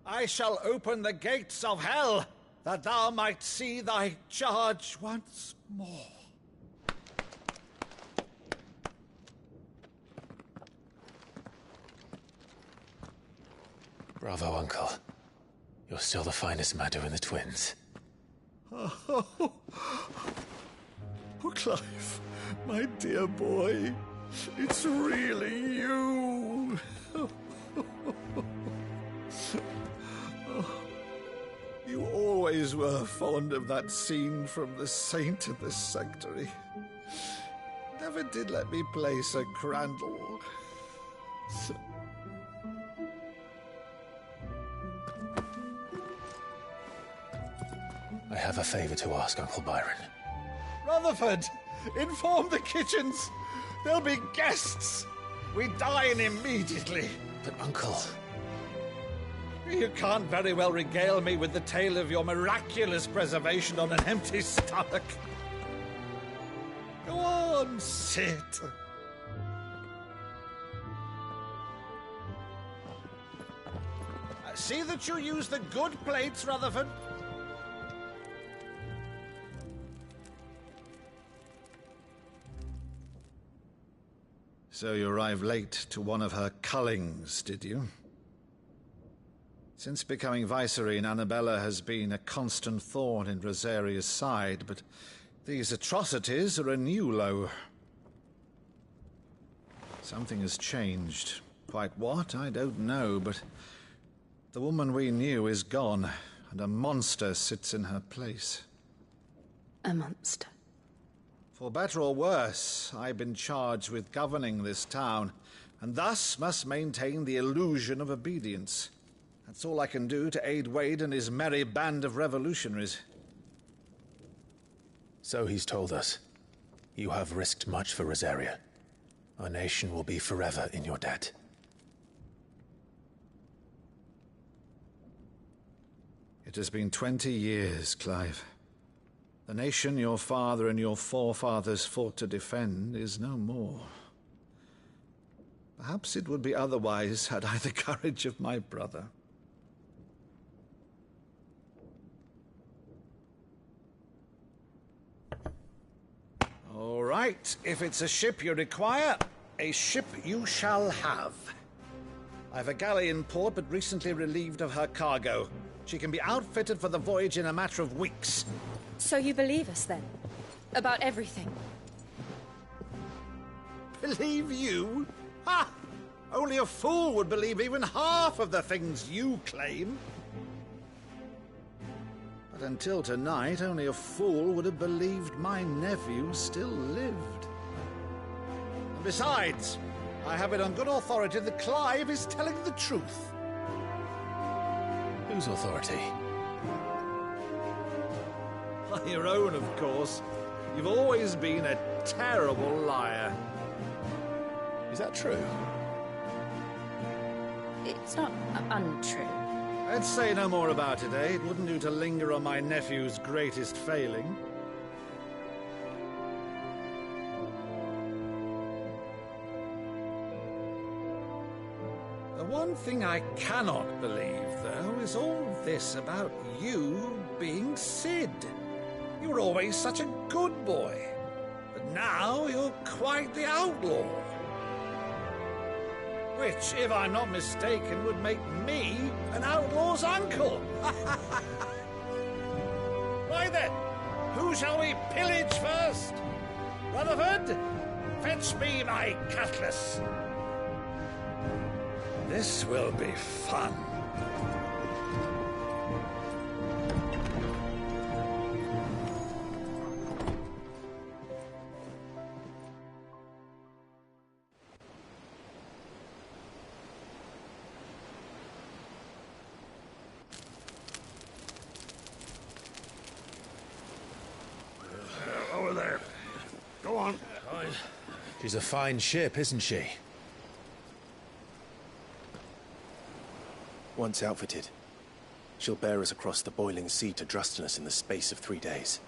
I shall open the gates of hell, that thou might see thy charge once more. Bravo, Uncle. You're still the finest Meadow in the twins. Oh, Clive, my dear boy, it's really you. You always were fond of that scene from The Saint in the Sanctuary. Never did let me play Sir Crandall. I have a favor to ask, Uncle Byron. Rutherford, inform the kitchens. There'll be guests. We dine immediately. But, Uncle... You can't very well regale me with the tale of your miraculous preservation on an empty stomach. Go on, sit. See that you use the good plates, Rutherford. So you arrived late to one of her cullings, did you? Since becoming Vicereine, Annabella has been a constant thorn in Rosaria's side, but these atrocities are a new low. Something has changed. Quite what, I don't know, but the woman we knew is gone, and a monster sits in her place. A monster? For better or worse, I've been charged with governing this town, and thus must maintain the illusion of obedience. That's all I can do to aid Wade and his merry band of revolutionaries. So he's told us. You have risked much for Rosaria. Our nation will be forever in your debt. It has been 20 years, Clive. The nation your father and your forefathers fought to defend is no more. Perhaps it would be otherwise had I the courage of my brother. All right, if it's a ship you require, a ship you shall have. I've a galley in port, but recently relieved of her cargo. She can be outfitted for the voyage in a matter of weeks. So you believe us, then? About everything? Believe you? Ha! Only a fool would believe even half of the things you claim. But until tonight, only a fool would have believed my nephew still lived. And besides, I have it on good authority that Clive is telling the truth. Whose authority? Your own, of course. You've always been a terrible liar. Is that true? It's not untrue. Let's say no more about it, eh? It wouldn't do to linger on my nephew's greatest failing. The one thing I cannot believe, though, is all this about you being Sid. You were always such a good boy, but now you're quite the outlaw. Which, if I'm not mistaken, would make me an outlaw's uncle. Why then, who shall we pillage first? Rutherford, fetch me my cutlass. This will be fun. Over there. Go on. She's a fine ship, isn't she? Once outfitted, she'll bear us across the boiling sea to Drustinus in the space of 3 days.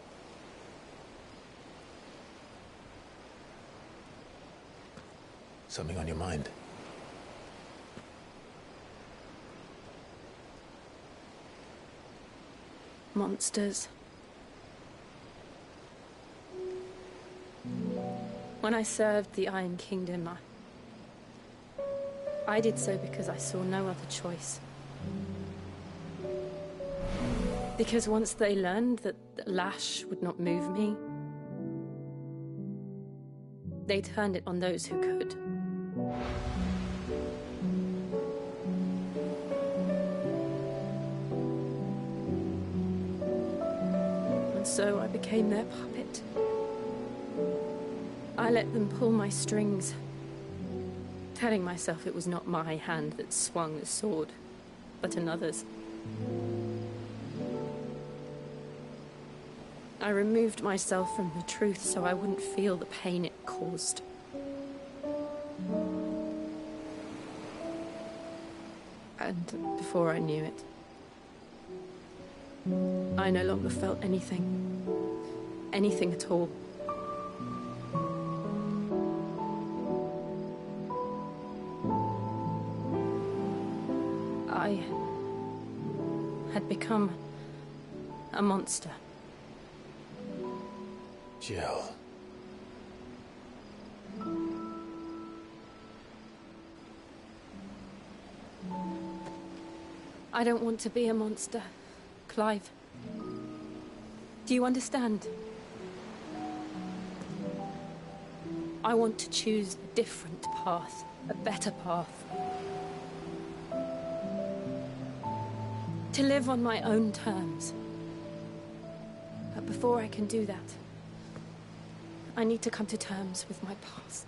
Something on your mind? Monsters. When I served the Iron Kingdom, I did so because I saw no other choice. Because once they learned that the lash would not move me, they turned it on those who could. And so I became their puppet. I let them pull my strings, telling myself it was not my hand that swung the sword, but another's. I removed myself from the truth so I wouldn't feel the pain it caused. And before I knew it, I no longer felt anything. Anything at all. I had become a monster. Jill. I don't want to be a monster, Clive. Do you understand? I want to choose a different path, a better path. To live on my own terms. But before I can do that, I need to come to terms with my past.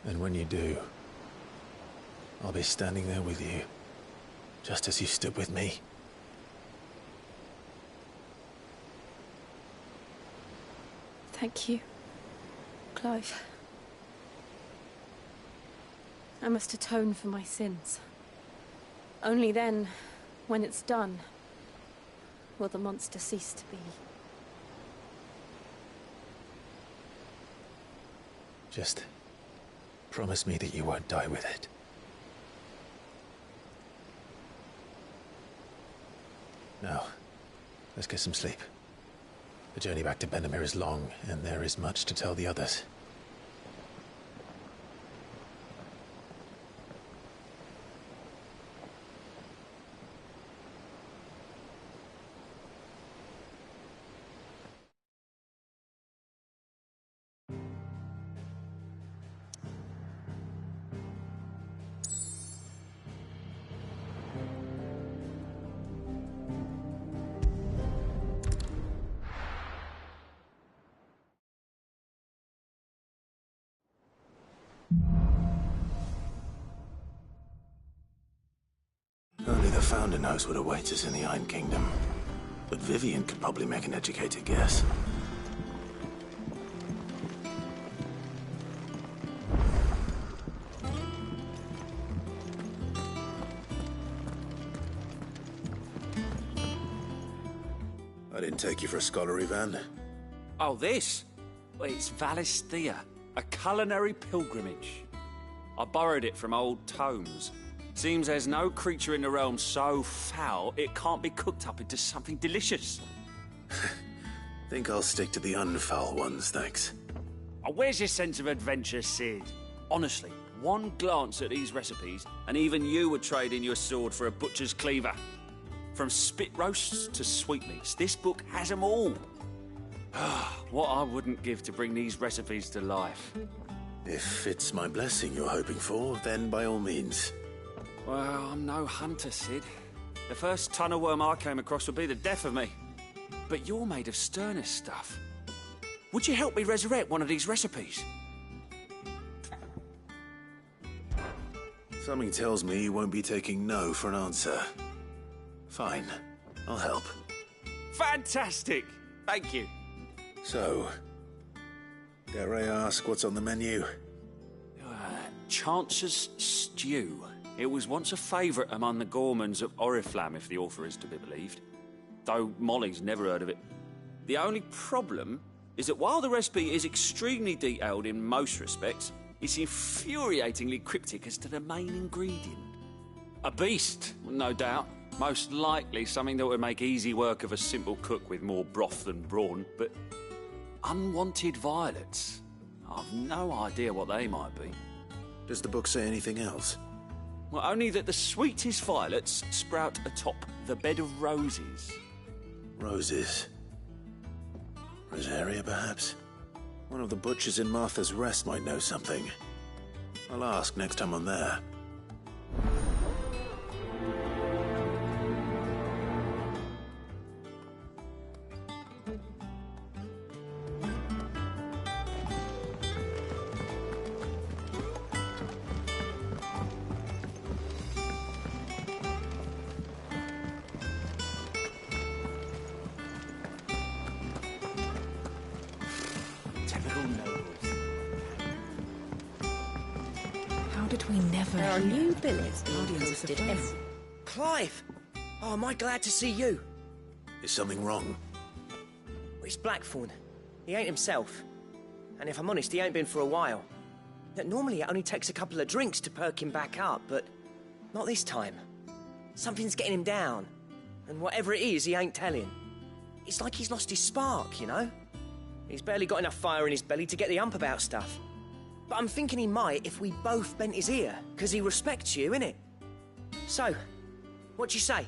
And when you do, I'll be standing there with you, just as you stood with me. Thank you, Clive. I must atone for my sins. Only then, when it's done, will the monster cease to be. Just promise me that you won't die with it. Now, let's get some sleep. The journey back to Benamir is long, and there is much to tell the others. Only the Founder knows what awaits us in the Iron Kingdom. But Vivian could probably make an educated guess. I didn't take you for a scholar, Ivan. Oh, this? Well, it's Valisthea, a culinary pilgrimage. I borrowed it from old tomes. Seems there's no creature in the realm so foul it can't be cooked up into something delicious. Think I'll stick to the unfoul ones, thanks. Oh, where's your sense of adventure, Sid? Honestly, one glance at these recipes, and even you would trade in your sword for a butcher's cleaver. From spit roasts to sweetmeats, this book has them all. What I wouldn't give to bring these recipes to life. If it's my blessing you're hoping for, then by all means. Well, I'm no hunter, Sid. The first ton of worm I came across would be the death of me. But you're made of sterner stuff. Would you help me resurrect one of these recipes? Something tells me you won't be taking no for an answer. Fine, I'll help. Fantastic! Thank you. So, dare I ask what's on the menu? Chance's Stew. It was once a favourite among the gourmands of Oriflamme, if the author is to be believed. Though Molly's never heard of it. The only problem is that while the recipe is extremely detailed in most respects, it's infuriatingly cryptic as to the main ingredient. A beast, no doubt. Most likely something that would make easy work of a simple cook with more broth than brawn, but unwanted violets. I've no idea what they might be. Does the book say anything else? Well, only that the sweetest violets sprout atop the bed of roses. Roses? Rosaria, perhaps? One of the butchers in Martha's Rest might know something. I'll ask next time I'm there. There are new billets being posted every... Clive! Oh, am I glad to see you? Is something wrong? It's Blackthorn. He ain't himself. And if I'm honest, he ain't been for a while. Normally it only takes a couple of drinks to perk him back up, but not this time. Something's getting him down. And whatever it is, he ain't telling. It's like he's lost his spark, you know? He's barely got enough fire in his belly to get the ump about stuff. But I'm thinking he might if we both bent his ear, because he respects you, innit? So, what you say?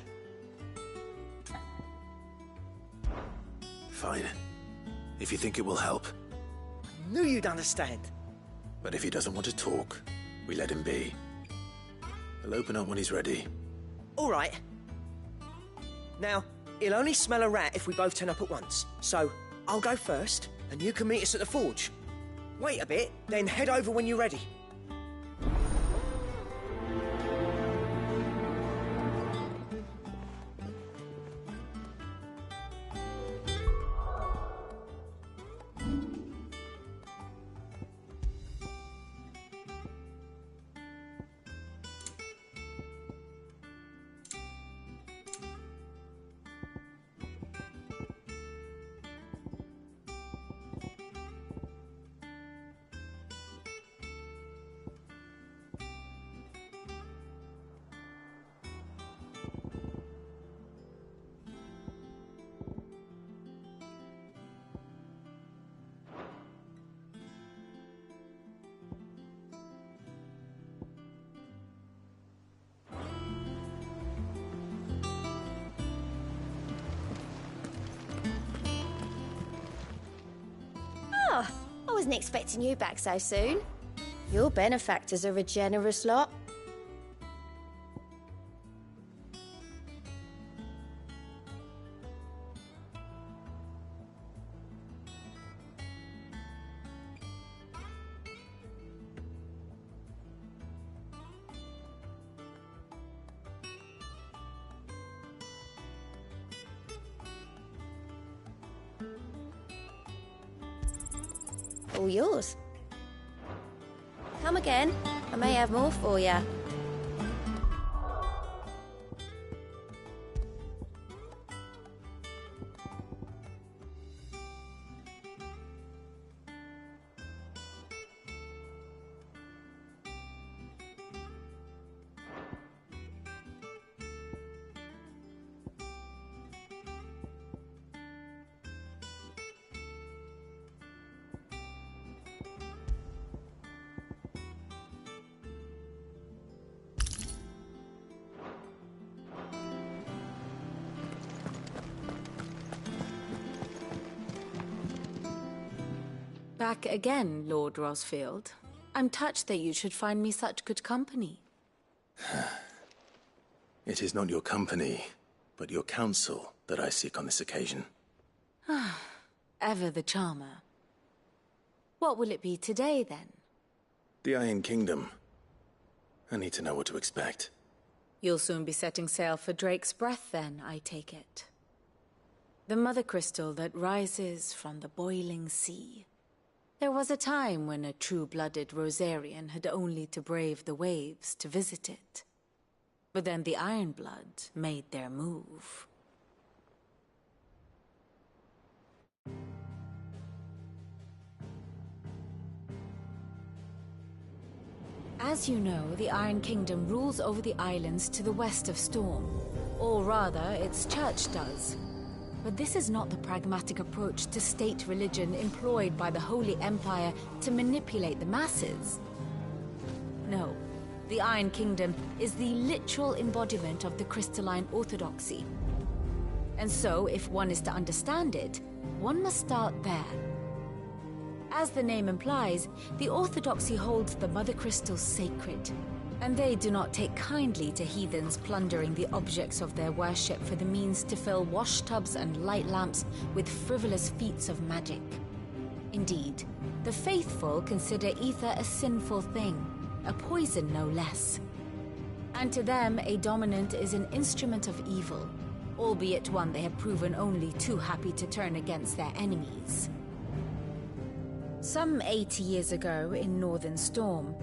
Fine. If you think it will help. Knew you'd understand. But if he doesn't want to talk, we let him be. He'll open up when he's ready. All right. Now, he'll only smell a rat if we both turn up at once. So, I'll go first, and you can meet us at the forge. Wait a bit, then head over when you're ready. Oh, I wasn't expecting you back so soon. Your benefactors are a generous lot. All yours. Come again. I may have more for you. Back again, Lord Rosfield. I'm touched that you should find me such good company. It is not your company, but your counsel that I seek on this occasion. Ever the charmer. What will it be today, then? The Iron Kingdom. I need to know what to expect. You'll soon be setting sail for Drake's Breath, then, I take it. The mother crystal that rises from the boiling sea. There was a time when a true-blooded Rosarian had only to brave the waves to visit it. But then the Ironblood made their move. As you know, the Iron Kingdom rules over the islands to the west of Storm. Or rather, its church does. But this is not the pragmatic approach to state religion employed by the Holy Empire to manipulate the masses. No, the Iron Kingdom is the literal embodiment of the crystalline orthodoxy. And so, if one is to understand it, one must start there. As the name implies, the orthodoxy holds the Mother Crystals sacred, and they do not take kindly to heathens plundering the objects of their worship for the means to fill washtubs and light lamps with frivolous feats of magic. Indeed, the faithful consider ether a sinful thing, a poison no less. And to them, a dominant is an instrument of evil, albeit one they have proven only too happy to turn against their enemies. Some 80 years ago in Northern Storm,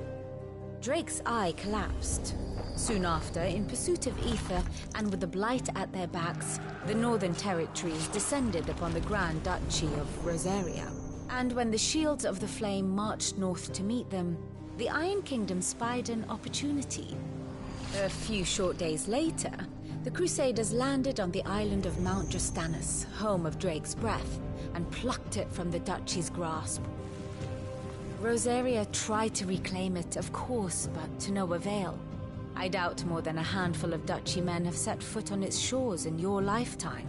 Drake's eye collapsed. Soon after, in pursuit of ether and with the blight at their backs, the Northern Territories descended upon the Grand Duchy of Rosaria. And when the Shields of the Flame marched north to meet them, the Iron Kingdom spied an opportunity. A few short days later, the Crusaders landed on the island of Mount Justanus, home of Drake's Breath, and plucked it from the Duchy's grasp. Rosaria tried to reclaim it, of course, but to no avail. I doubt more than a handful of duchy men have set foot on its shores in your lifetime.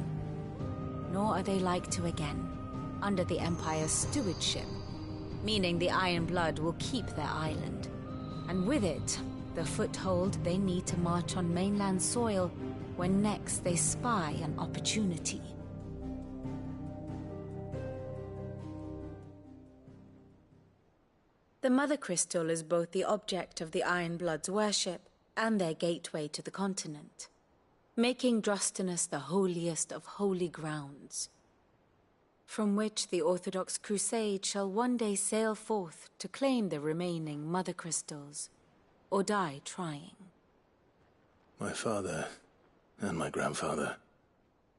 Nor are they like to again, under the Empire's stewardship, meaning the Iron Blood will keep their island. And with it, the foothold they need to march on mainland soil when next they spy an opportunity. The Mother Crystal is both the object of the Iron Blood's worship and their gateway to the continent, making Drostanus the holiest of holy grounds, from which the Orthodox Crusade shall one day sail forth to claim the remaining Mother Crystals, or die trying. My father and my grandfather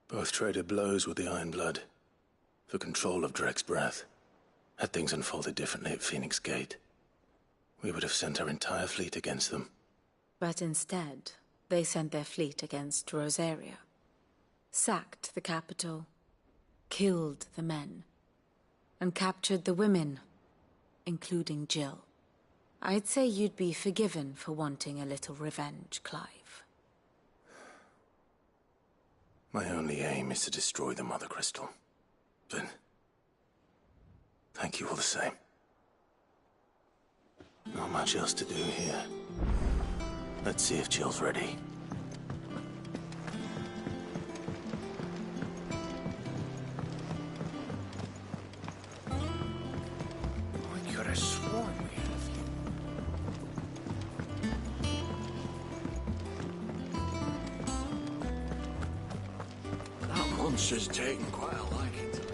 both traded blows with the Iron Blood for control of Drek's breath. Had things unfolded differently at Phoenix Gate, we would have sent our entire fleet against them. But instead, they sent their fleet against Rosaria, sacked the capital, killed the men, and captured the women, including Jill. I'd say you'd be forgiven for wanting a little revenge, Clive. My only aim is to destroy the Mother Crystal. But thank you all the same. Not much else to do here. Let's see if Jill's ready. I could have sworn we had a few. That monster's taking quite a liking to me.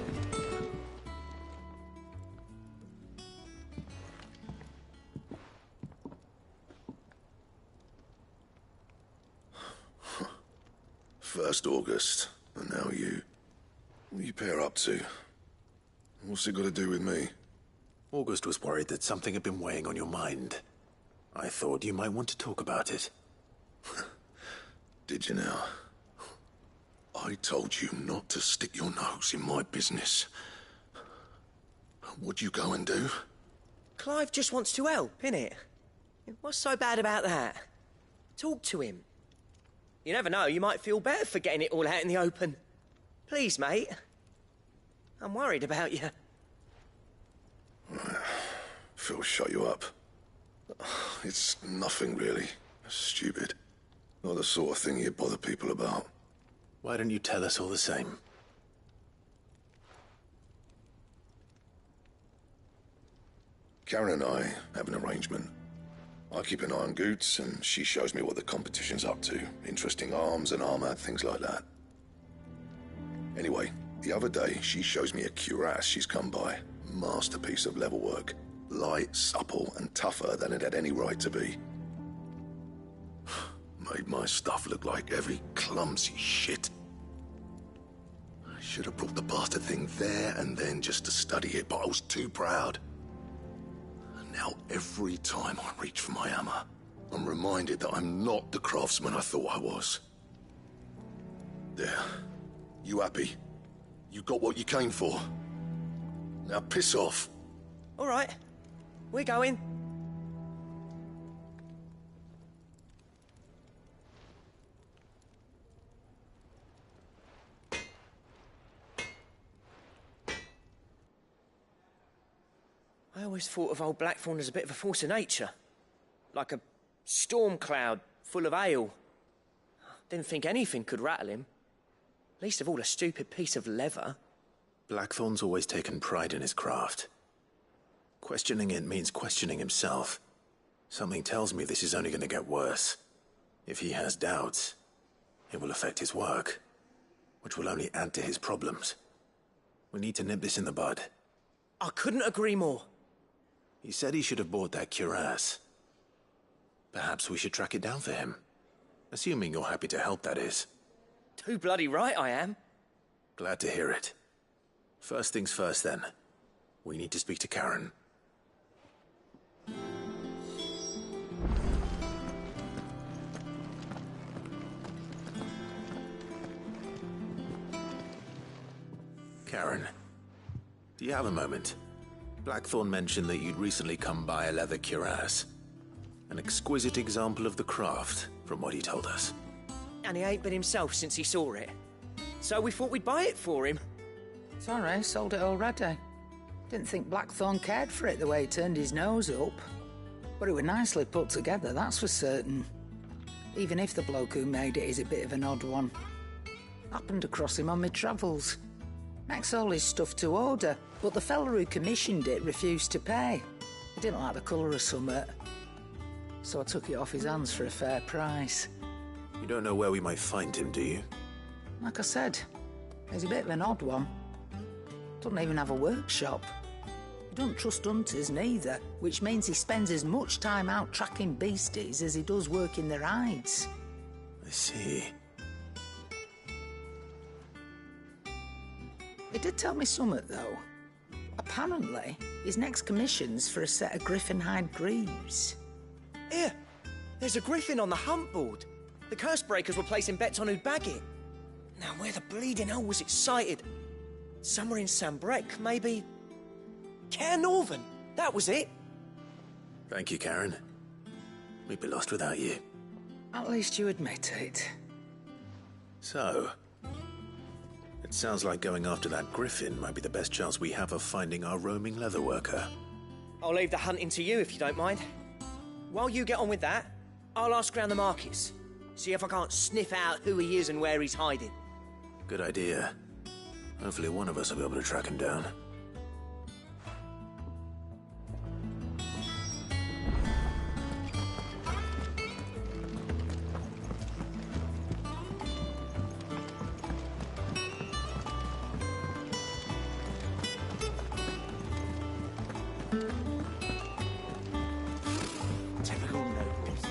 First August, and now you. What are you pair up to? What's it got to do with me? August was worried that something had been weighing on your mind. I thought you might want to talk about it. Did you now? I told you not to stick your nose in my business. What'd you go and do? Clive just wants to help, innit? What's so bad about that? Talk to him. You never know, you might feel better for getting it all out in the open. Please, mate. I'm worried about you. Phil shut you up. It's nothing really. Stupid. Not the sort of thing you bother people about. Why don't you tell us all the same? Karen and I have an arrangement. I keep an eye on Goots, and she shows me what the competition's up to. Interesting arms and armor, things like that. Anyway, the other day, she shows me a cuirass she's come by. Masterpiece of level work. Light, supple, and tougher than it had any right to be. Made my stuff look like heavy, clumsy shit. I should have brought the bastard thing there and then just to study it, but I was too proud. Now, every time I reach for my hammer, I'm reminded that I'm not the craftsman I thought I was. There. You happy? You got what you came for? Now piss off. All right. We're going. I always thought of old Blackthorn as a bit of a force of nature. Like a storm cloud full of hail. Didn't think anything could rattle him. Least of all a stupid piece of leather. Blackthorn's always taken pride in his craft. Questioning it means questioning himself. Something tells me this is only going to get worse. If he has doubts, it will affect his work, which will only add to his problems. We need to nip this in the bud. I couldn't agree more. He said he should have bought that cuirass. Perhaps we should track it down for him. Assuming you're happy to help, that is. Too bloody right I am. Glad to hear it. First things first, then. We need to speak to Karen. Karen, do you have a moment? Blackthorn mentioned that you'd recently come by a leather cuirass. An exquisite example of the craft, from what he told us. And he ain't been himself since he saw it. So we thought we'd buy it for him. Sorry, sold it already. Didn't think Blackthorn cared for it the way he turned his nose up. But it was nicely put together, that's for certain. Even if the bloke who made it is a bit of an odd one. Happened across him on my travels. Makes all his stuff to order, but the fella who commissioned it refused to pay. He didn't like the colour of summit. So I took it off his hands for a fair price. You don't know where we might find him, do you? Like I said, he's a bit of an odd one. Doesn't even have a workshop. He don't trust hunters neither, which means he spends as much time out tracking beasties as he does working their hides. I see. He did tell me something, though. Apparently, his next commission's for a set of griffin hide greaves. Here, there's a griffin on the hunt board. The curse breakers were placing bets on who'd bag it. Now, where the bleeding hell was it sighted? Somewhere in Sambrec, maybe... Cairnorvin, that was it. Thank you, Karen. We'd be lost without you. At least you admit it. So, it sounds like going after that griffin might be the best chance we have of finding our roaming leatherworker. I'll leave the hunting to you if you don't mind. While you get on with that, I'll ask around the markets. See if I can't sniff out who he is and where he's hiding. Good idea. Hopefully one of us will be able to track him down. Typical nobles.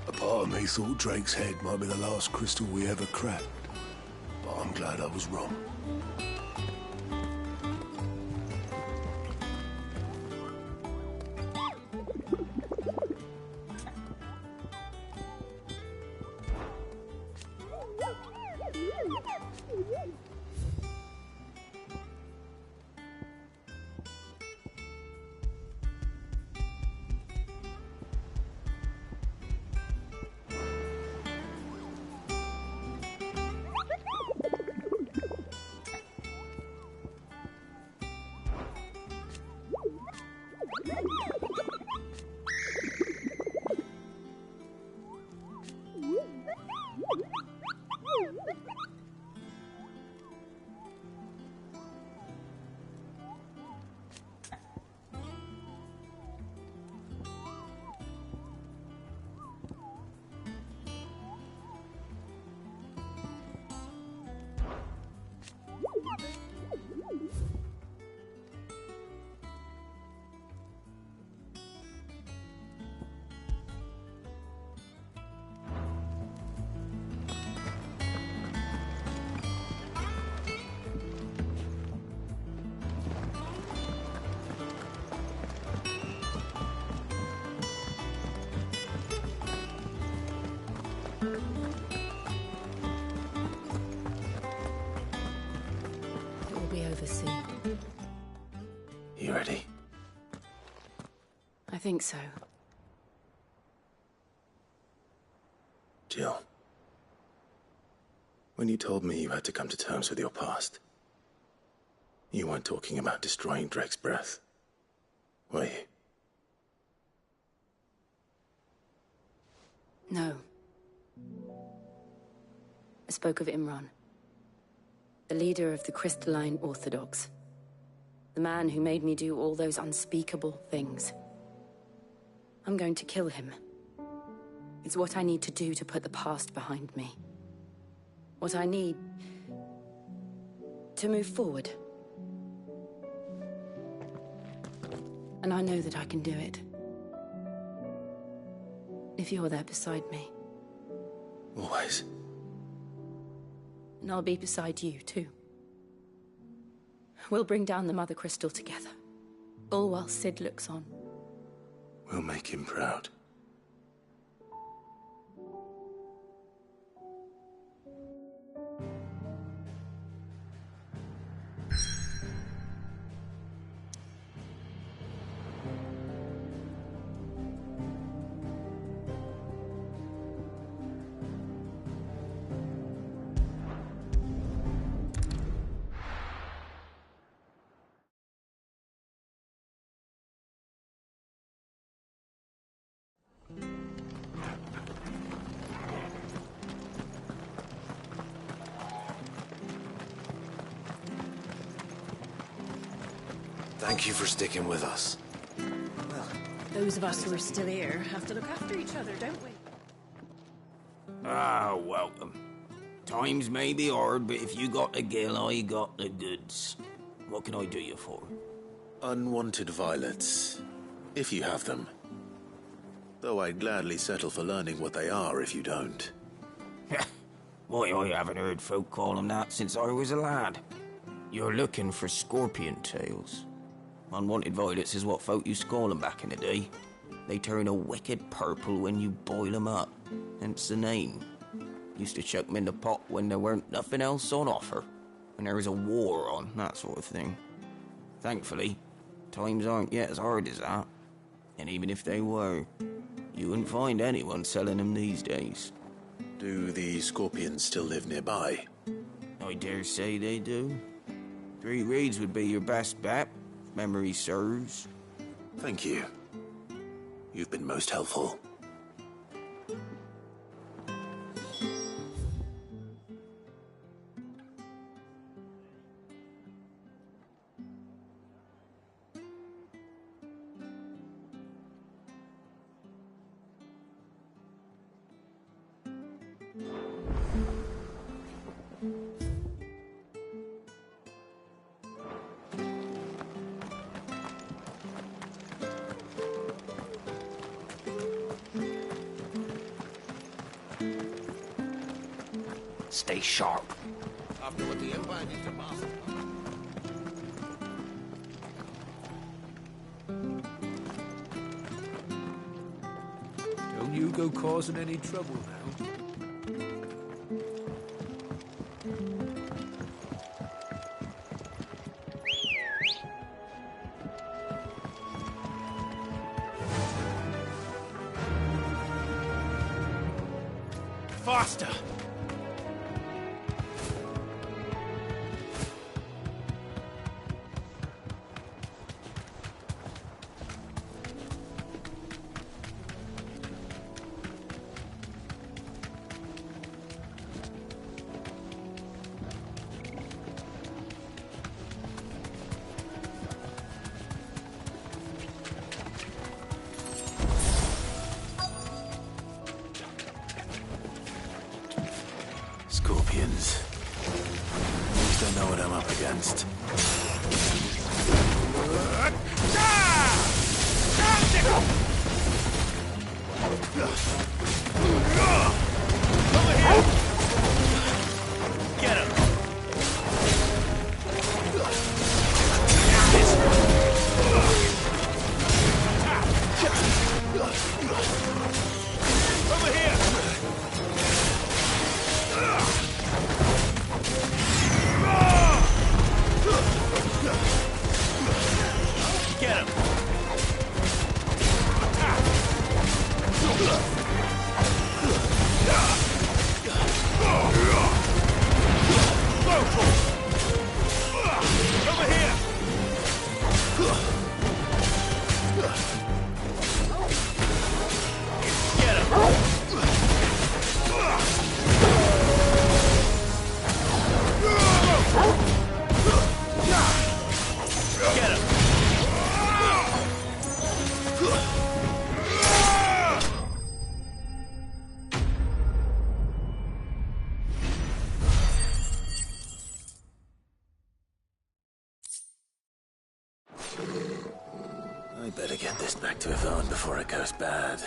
A part of me thought Drake's head might be the last crystal we ever cracked, but I'm glad I was wrong. It will be over soon. You ready? I think so. Jill, when you told me you had to come to terms with your past, you weren't talking about destroying Drake's breath, were you? No. I spoke of Imran, the leader of the Crystalline Orthodox. The man who made me do all those unspeakable things. I'm going to kill him. It's what I need to do to put the past behind me. What I need to move forward. And I know that I can do it. If you're there beside me. Always. And I'll be beside you, too. We'll bring down the Mother Crystal together. All while Sid looks on. We'll make him proud. Thank you for sticking with us. Well, those of us who are still here have to look after each other, don't we? Ah, welcome. Times may be hard, but if you got the gill, I got the goods. What can I do you for? Unwanted violets, if you have them. Though I'd gladly settle for learning what they are if you don't. Why, I haven't heard folk call them that since I was a lad. You're looking for scorpion tails. Unwanted violets is what folk used to call them back in the day. They turn a wicked purple when you boil them up, hence the name. Used to chuck them in the pot when there weren't nothing else on offer, when there was a war on, that sort of thing. Thankfully, times aren't yet as hard as that. And even if they were, you wouldn't find anyone selling them these days. Do the scorpions still live nearby? I dare say they do. 3 Reeds would be your best bet, if memory serves. Thank you. You've been most helpful. Stay sharp. After what the Empire did to Boston. Don't you go causing any trouble now. Faster! Scorpions. At least I know what I'm up against. Get him! Over here! I better get this back to Yvonne before it goes bad.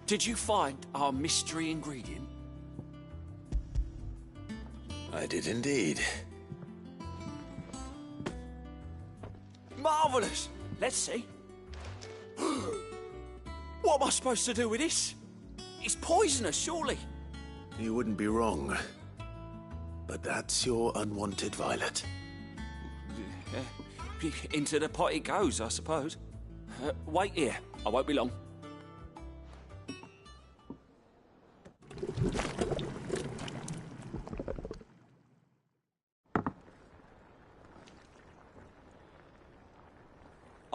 Did you find our mystery ingredient? I did indeed. Marvellous! Let's see. What am I supposed to do with this? It's poisonous, surely. You wouldn't be wrong. But that's your unwanted violet. Into the pot it goes, I suppose. Wait here. I won't be long.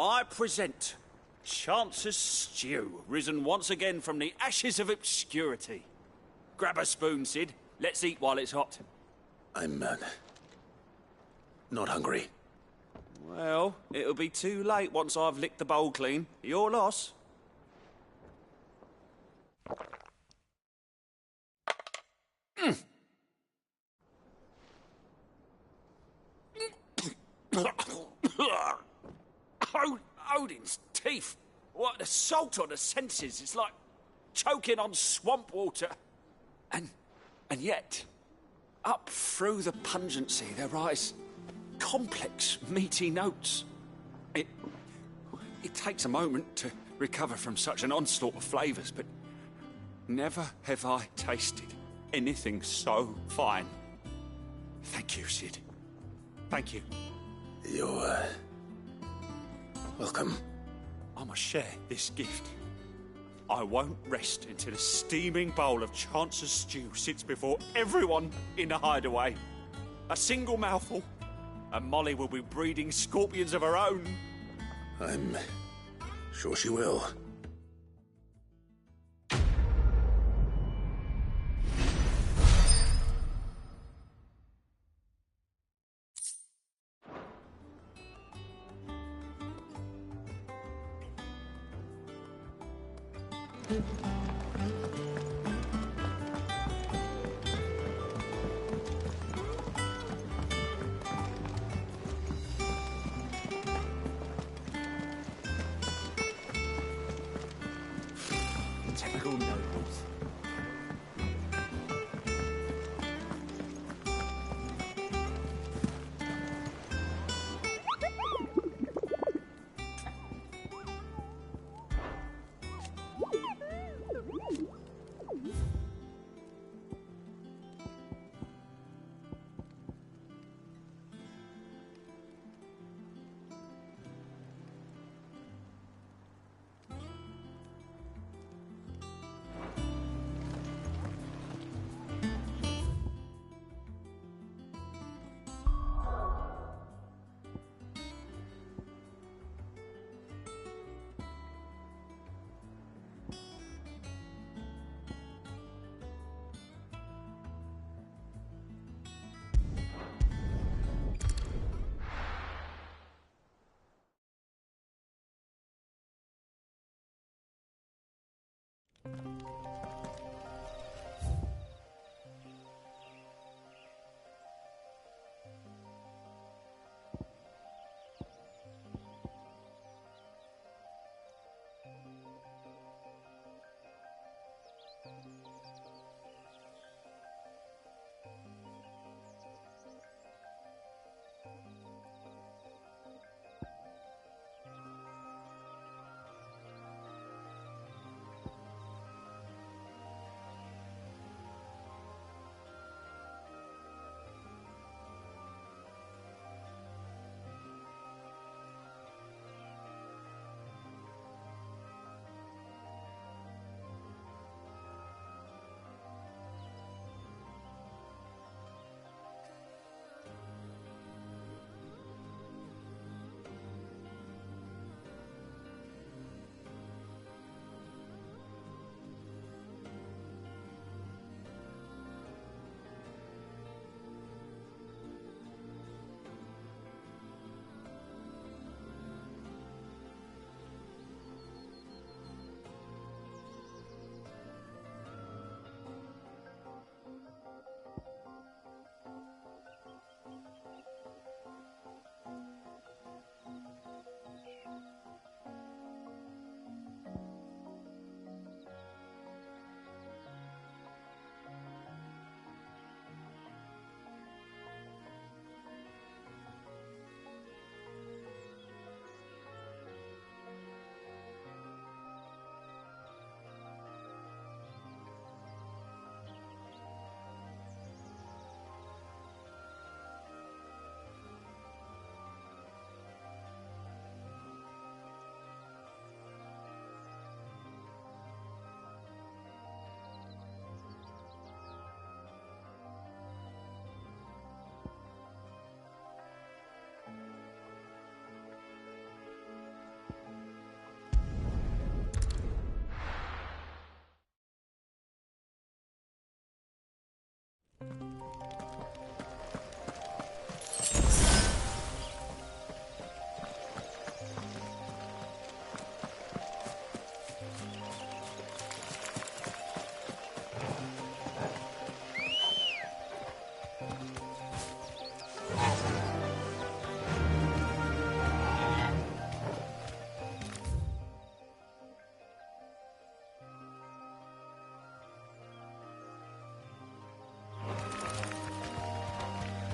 I present Chance's Stew, risen once again from the ashes of obscurity. Grab a spoon, Sid. Let's eat while it's hot. I'm, not hungry. Well, it'll be too late once I've licked the bowl clean. Your loss. Odin's teeth. What, the salt on the senses. It's like choking on swamp water. And yet, up through the pungency, there rise complex, meaty notes. It takes a moment to recover from such an onslaught of flavours, but never have I tasted anything so fine. Thank you, Sid. Thank you. You're, welcome. I must share this gift. I won't rest until a steaming bowl of Chance's stew sits before everyone in the hideaway. A single mouthful, and Molly will be breeding scorpions of her own. I'm sure she will. Typical nobles.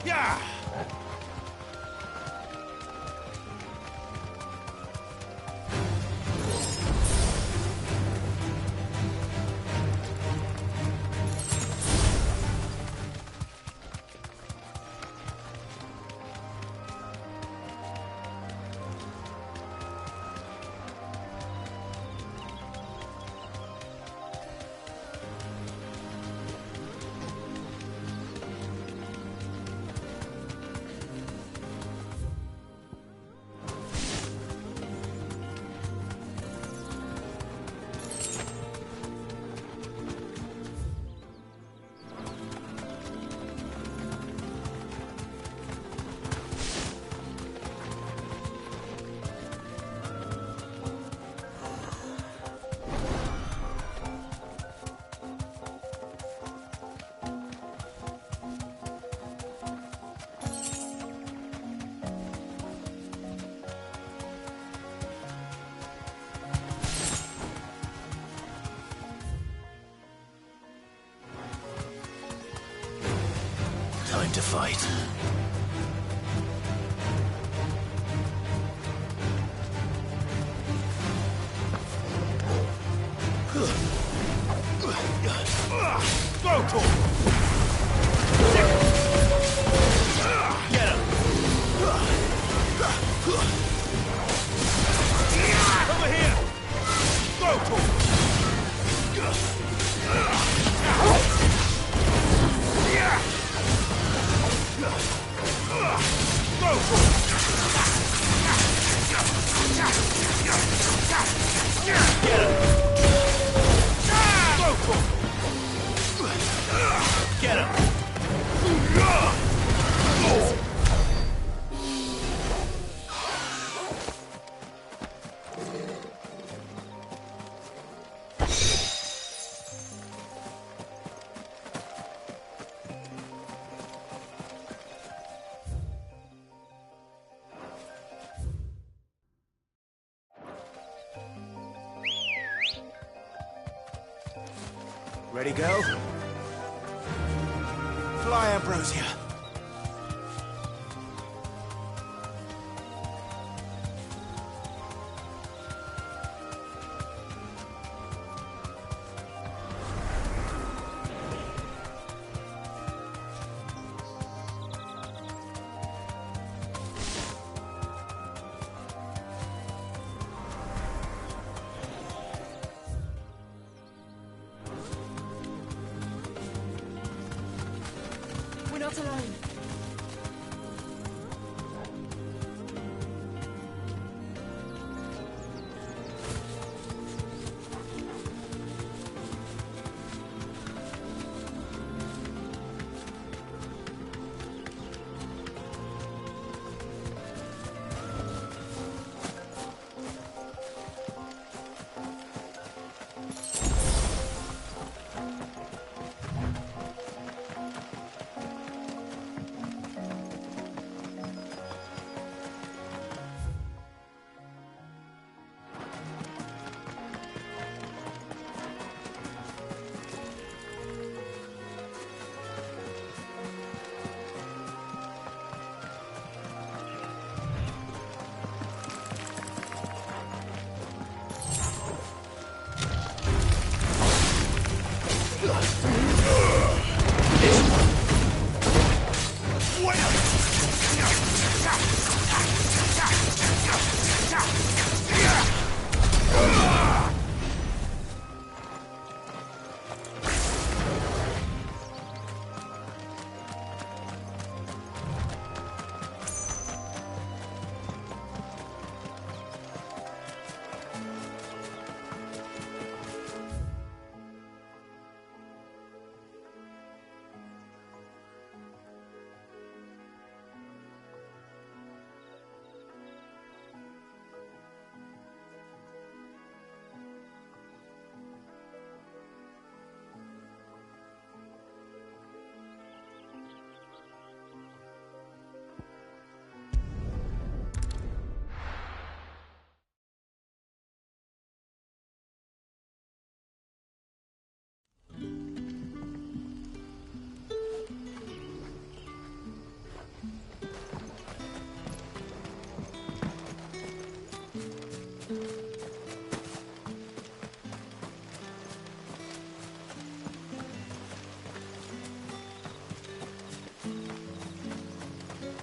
Yeah! Time to fight. Go, Tor! Get him! Over here! Go, Tor! Go, Tor! Get him! Go, Tor! Get him! Ready, go? Fly, Ambrosia. We're not alone.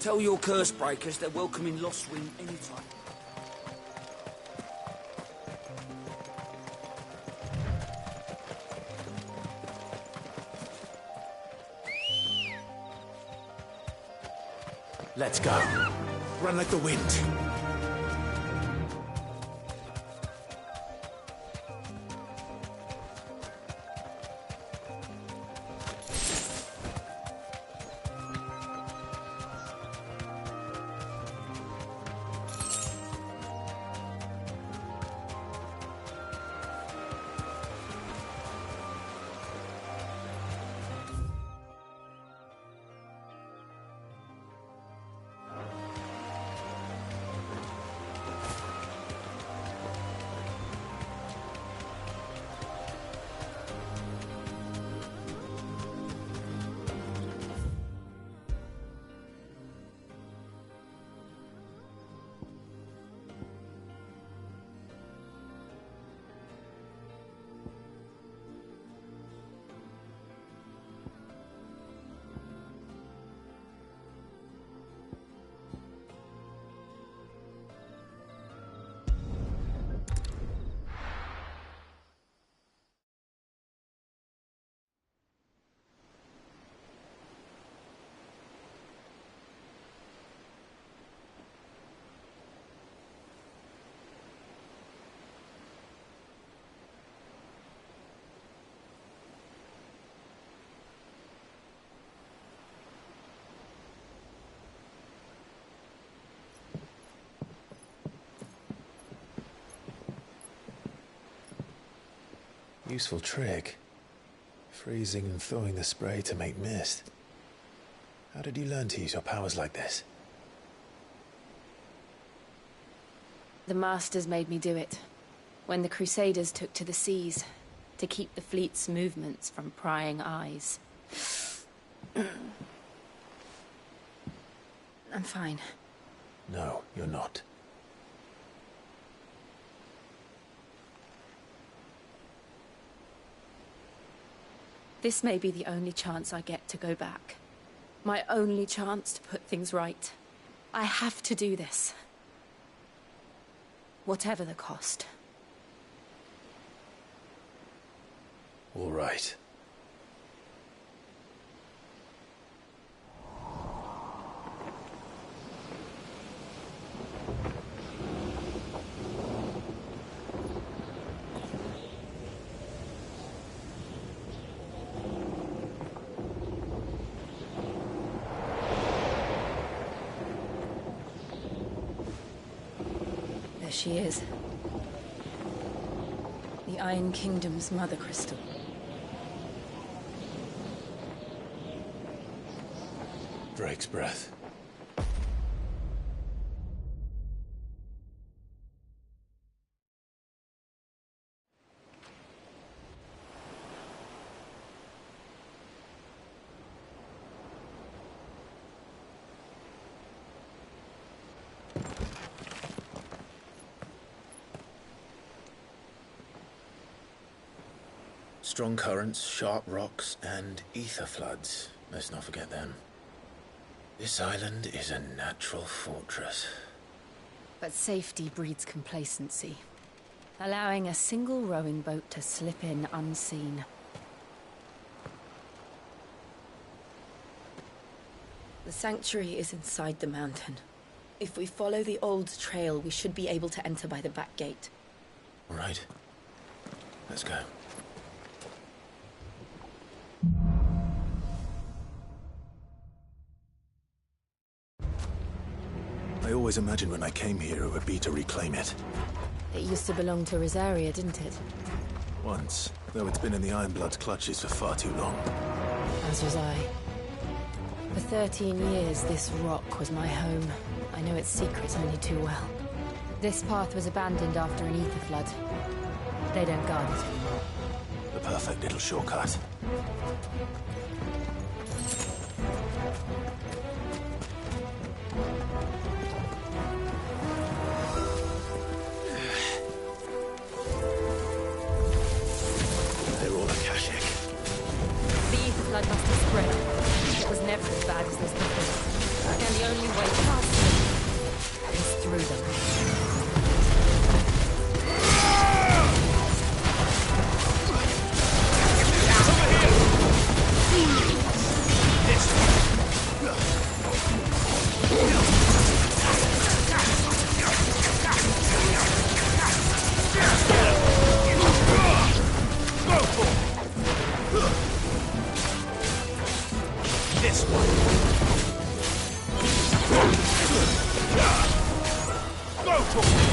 Tell your curse breakers they're welcome in Lost Wind anytime. Let's go. Run like the wind. Useful trick. Freezing and thawing the spray to make mist. How did you learn to use your powers like this? The Masters made me do it. When the Crusaders took to the seas, to keep the fleet's movements from prying eyes. I'm fine. No, you're not. This may be the only chance I get to go back. My only chance to put things right. I have to do this. Whatever the cost. All right. She is. The Iron Kingdom's mother crystal. Drake's breath. Strong currents, sharp rocks, and ether floods. Let's not forget them. This island is a natural fortress. But safety breeds complacency. Allowing a single rowing boat to slip in unseen. The sanctuary is inside the mountain. If we follow the old trail, we should be able to enter by the back gate. All right. Let's go. I always imagined when I came here it would be to reclaim it. It used to belong to Rosaria, didn't it? Once, though it's been in the Ironblood's clutches for far too long. As was I. For 13 years, this rock was my home. I know its secrets only too well. This path was abandoned after an ether flood. They don't guard it anymore. The perfect little shortcut. Flood must have spread. It was never as bad as this before. And the only way past them is through them. This one. Go for it.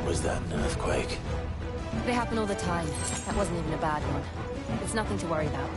Was that an earthquake? They happen all the time. That wasn't even a bad one. It's nothing to worry about.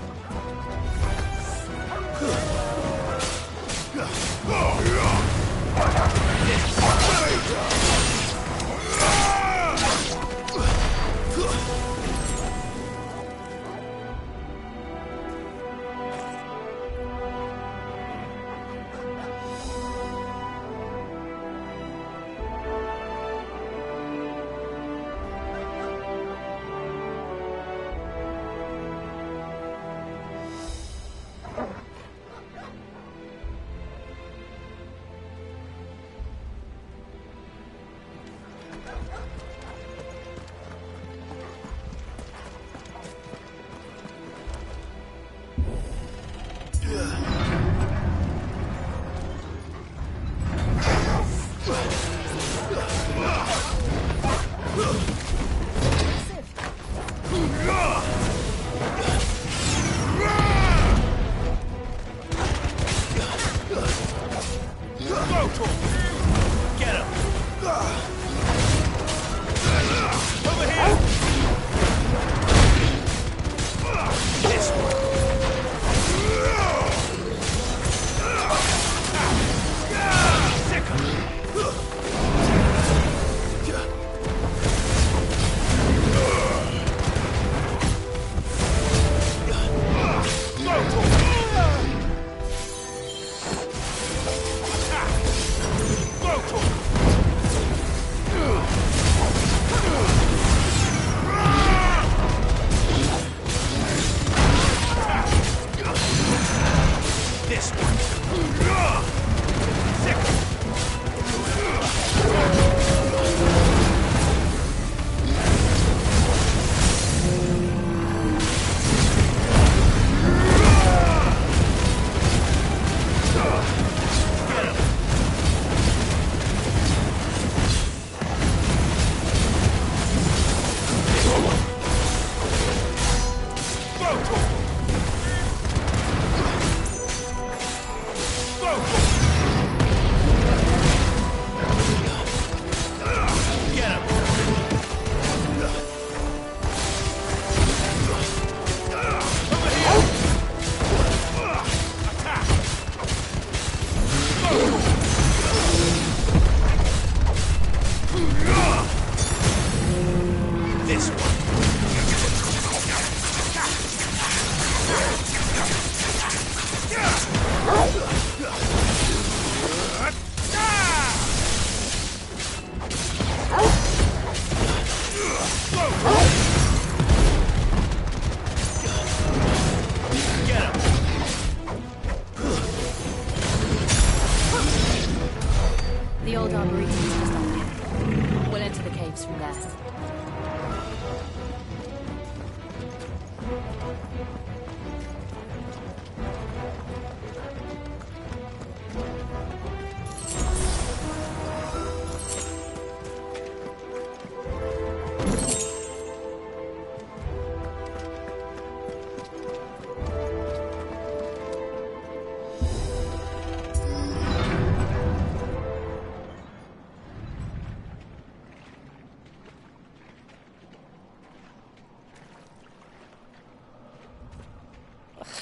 moves from there.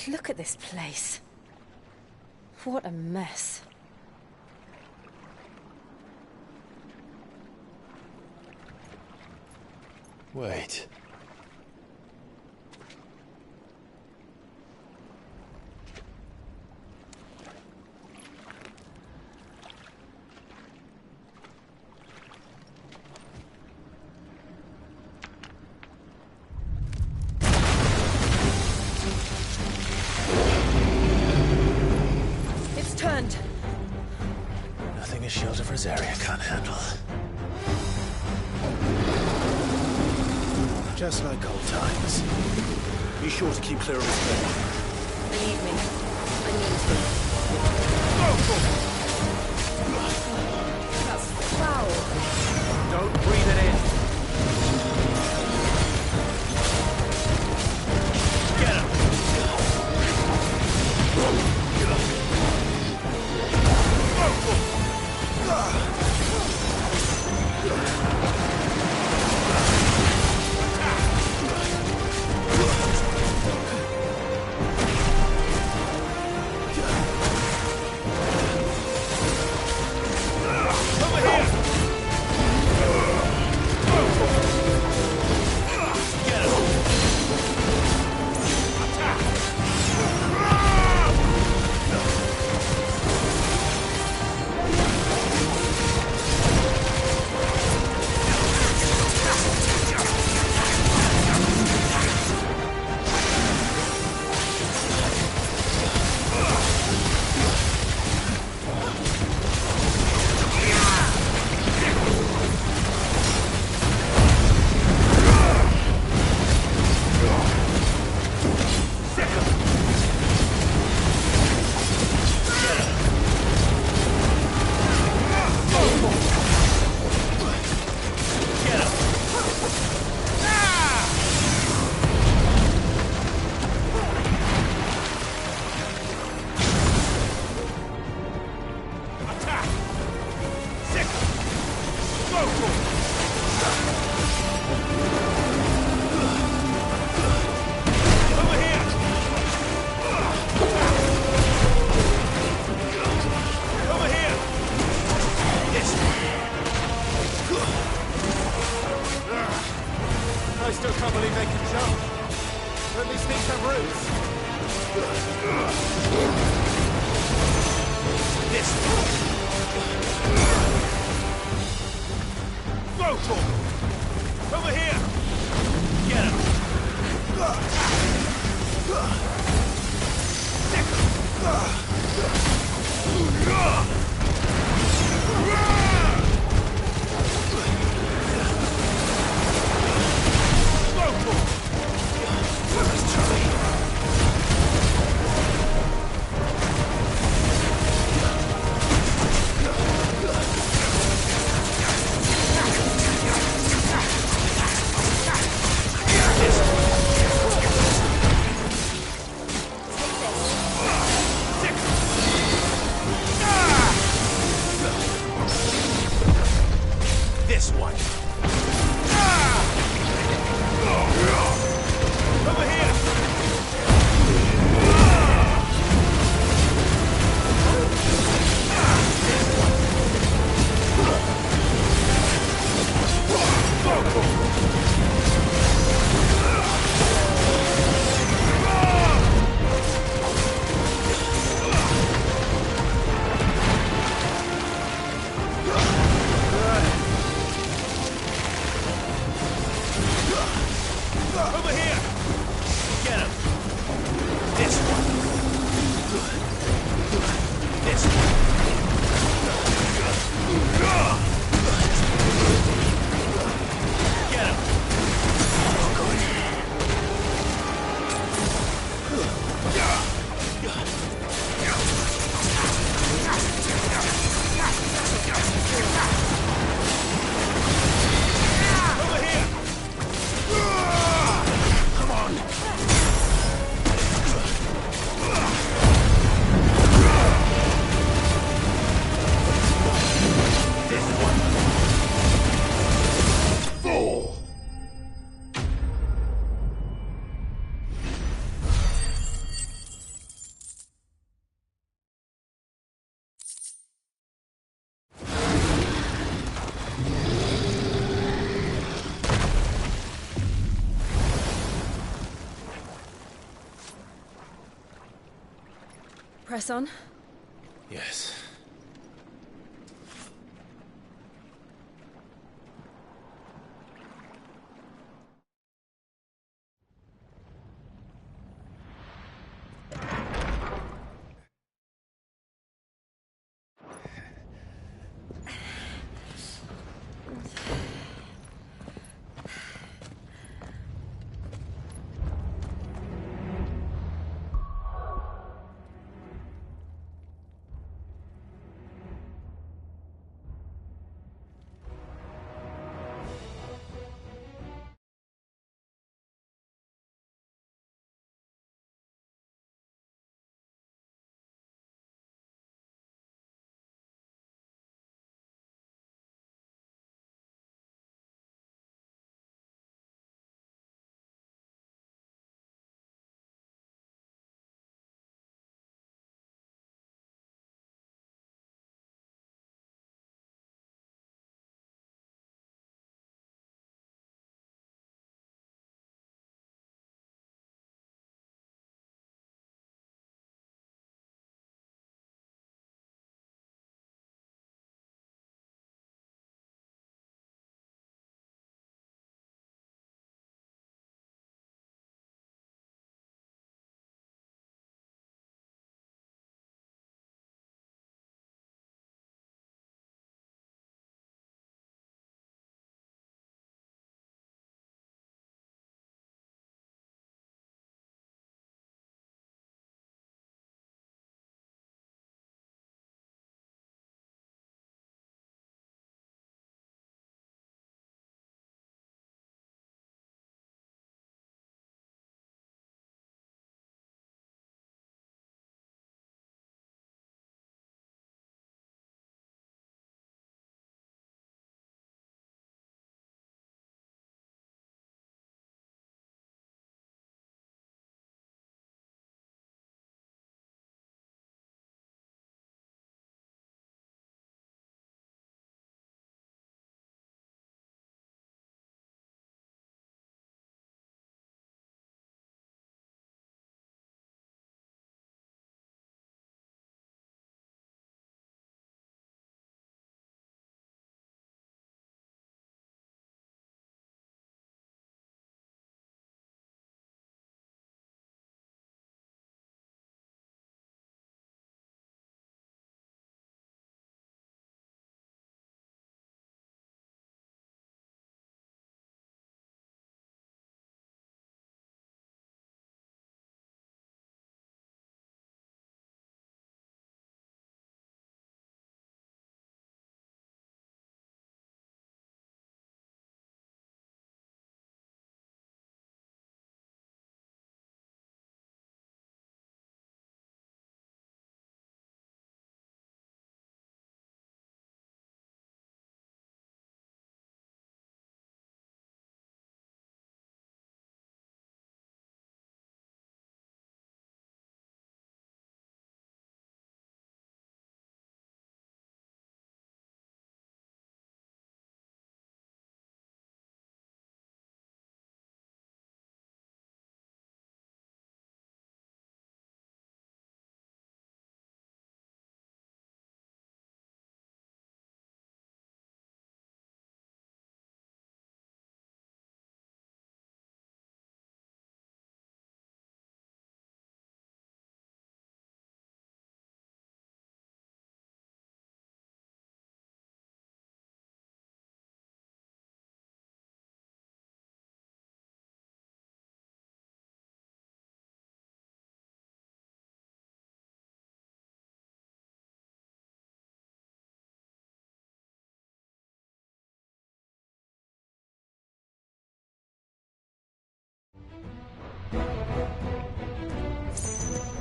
Look at this place. What a mess. Wait. It's turned. Nothing a shelter for Zaria can't handle. Just like old times. Be sure to keep clear of his bed. Believe me, I need to. That's foul. Don't breathe it in. Get him! I still can't believe they can jump. Or at least things have roots. This. Rotor! Over here! Get him! This one. Over here. Over here! Press on? Yes.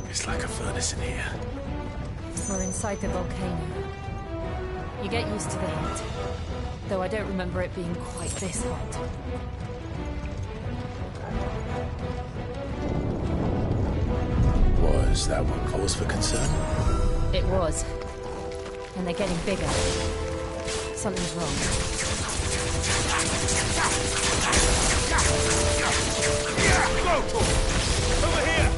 It's like a furnace in here. We're inside the volcano. You get used to the heat, though I don't remember it being quite this hot. Was that one cause for concern? It was. And they're getting bigger. Something's wrong. Over here!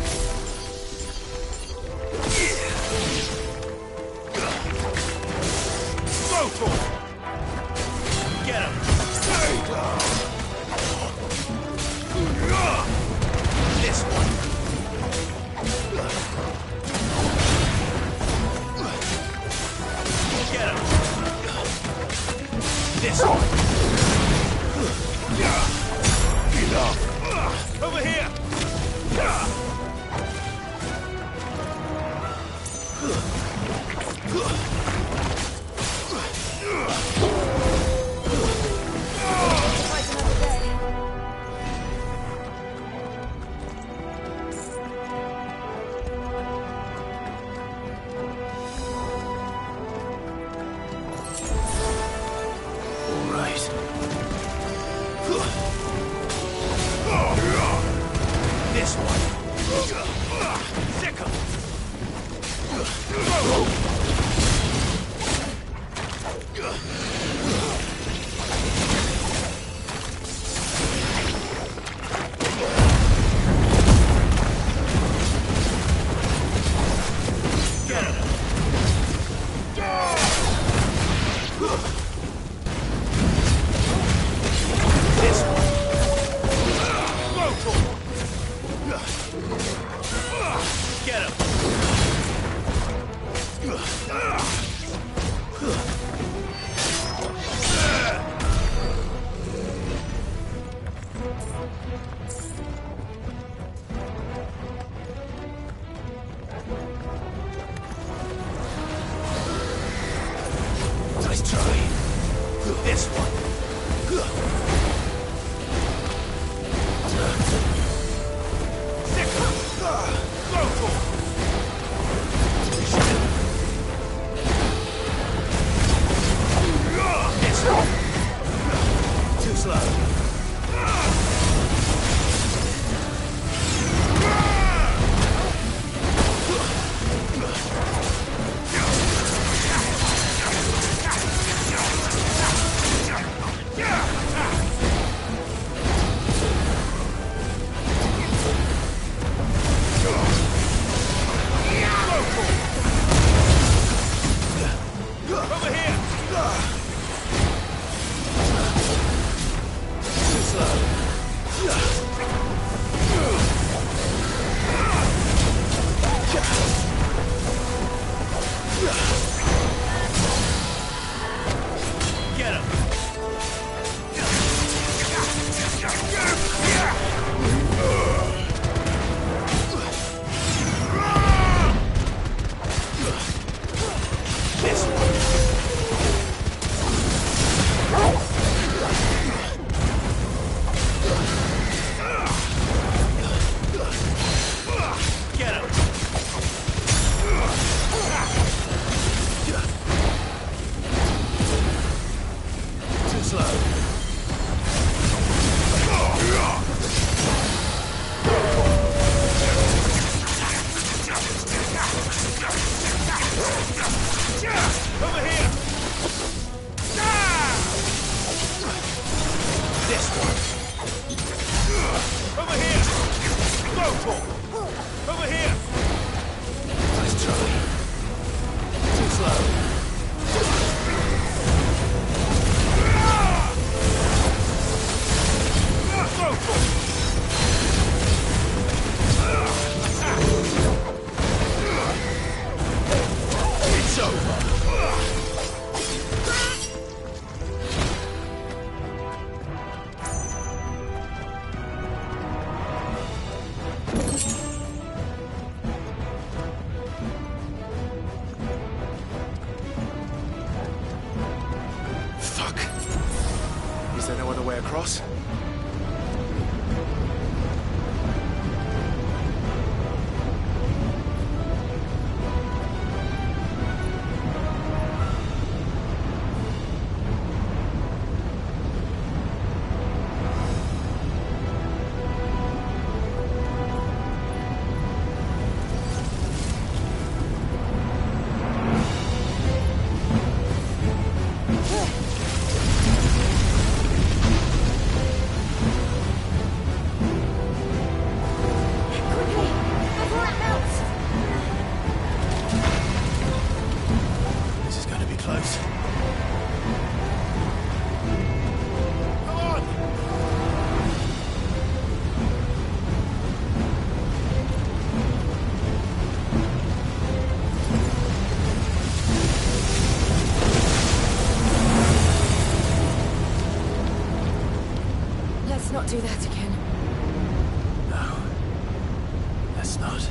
This one. Sickle. Nice try. This one. Too slow. Is there no other way across? Not do that again. No. Let's not.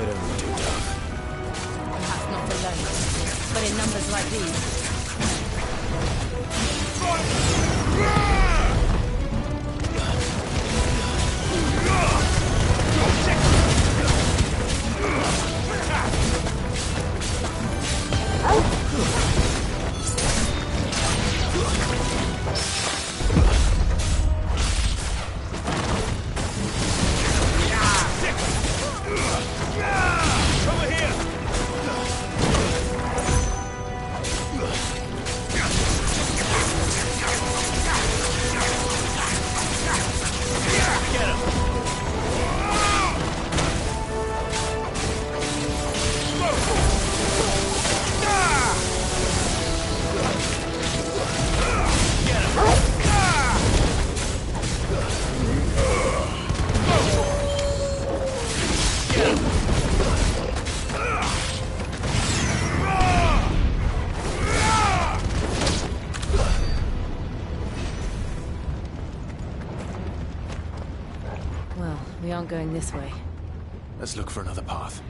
They don't look too tough. Perhaps not alone, but in numbers like these. Well, we aren't going this way. Let's look for another path.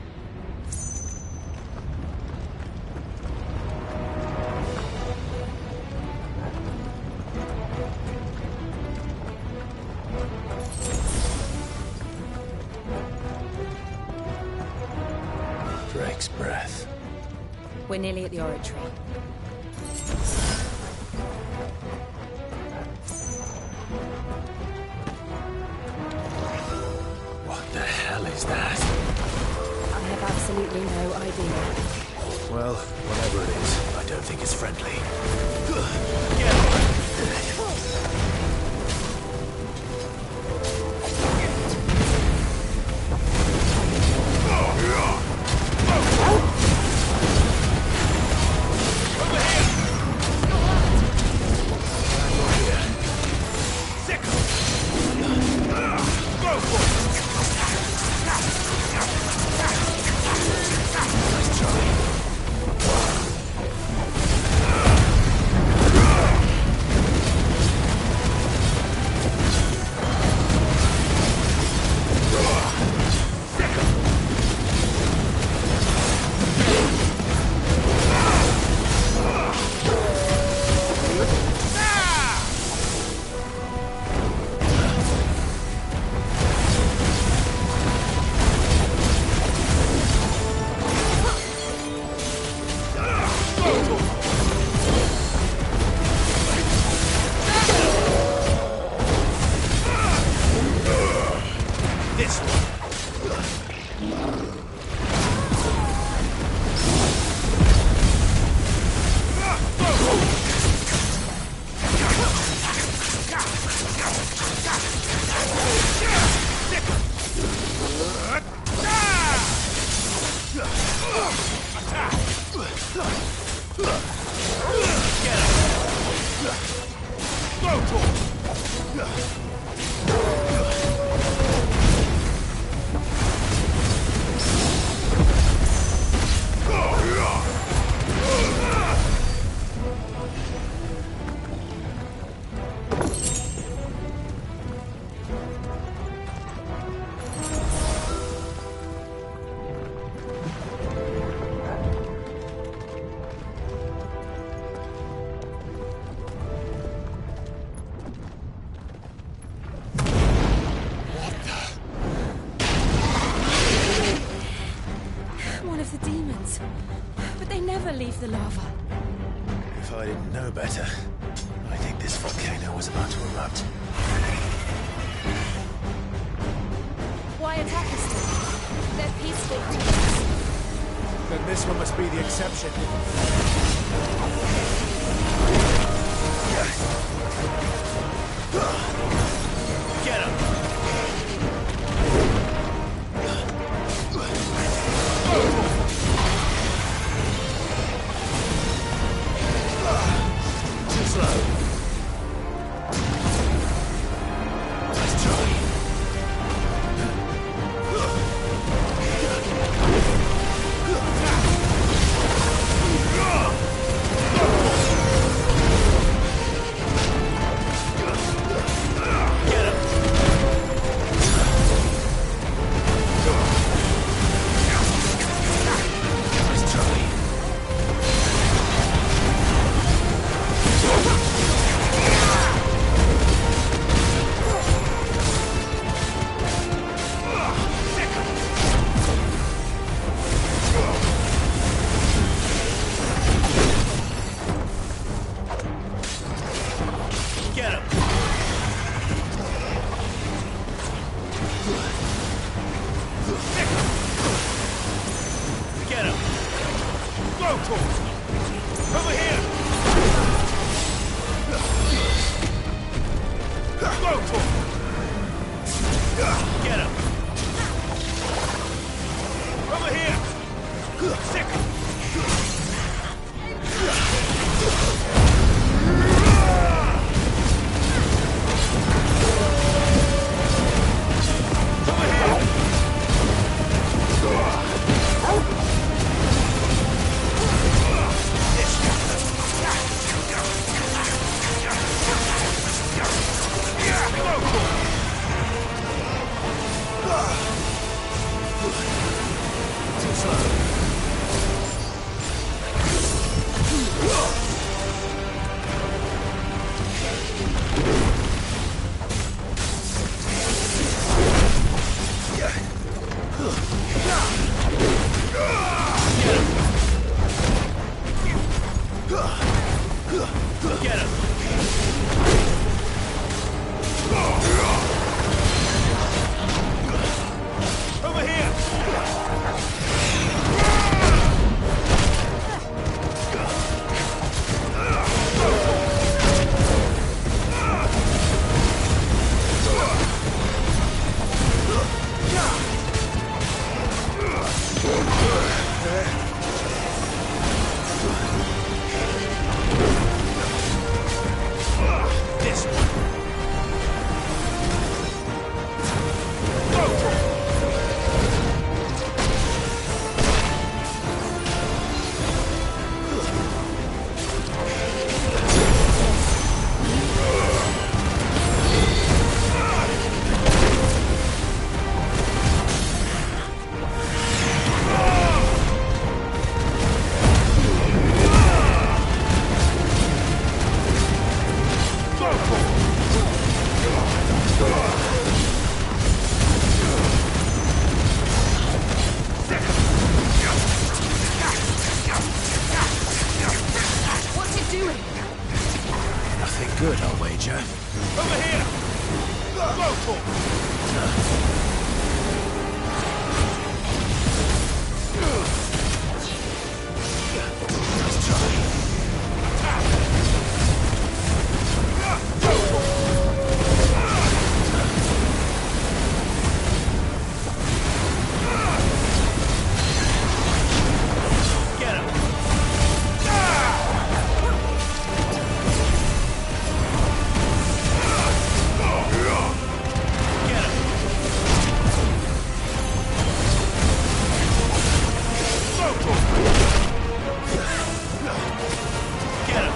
Drake's breath. We're nearly at the oratory. What the hell is that? I have absolutely no idea. Well, whatever it is, I don't think it's friendly. Leave the lava. If I didn't know better, I think this volcano was about to erupt. Why attack us then? They're peaceful. Then this one must be the exception. Get him! Let's try. Over here! Go for it! Get him! Over here! Sick! Get him! Over here! This one. What's it doing? Nothing good, I'll wager. Over here! Go for it! Nice try. Get him! Get him! Go for it! Get him!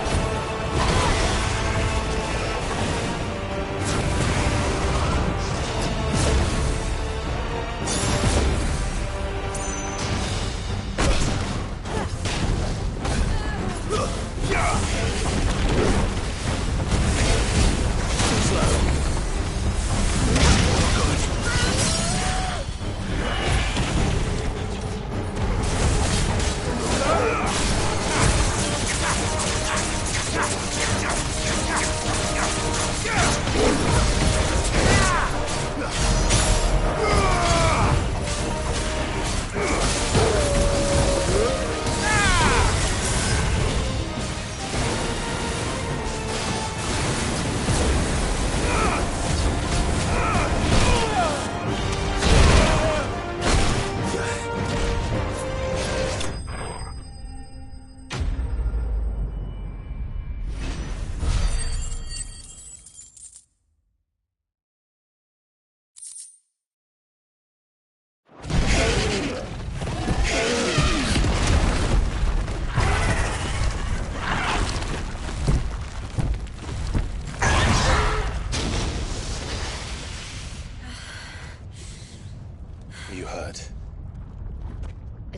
Are you hurt?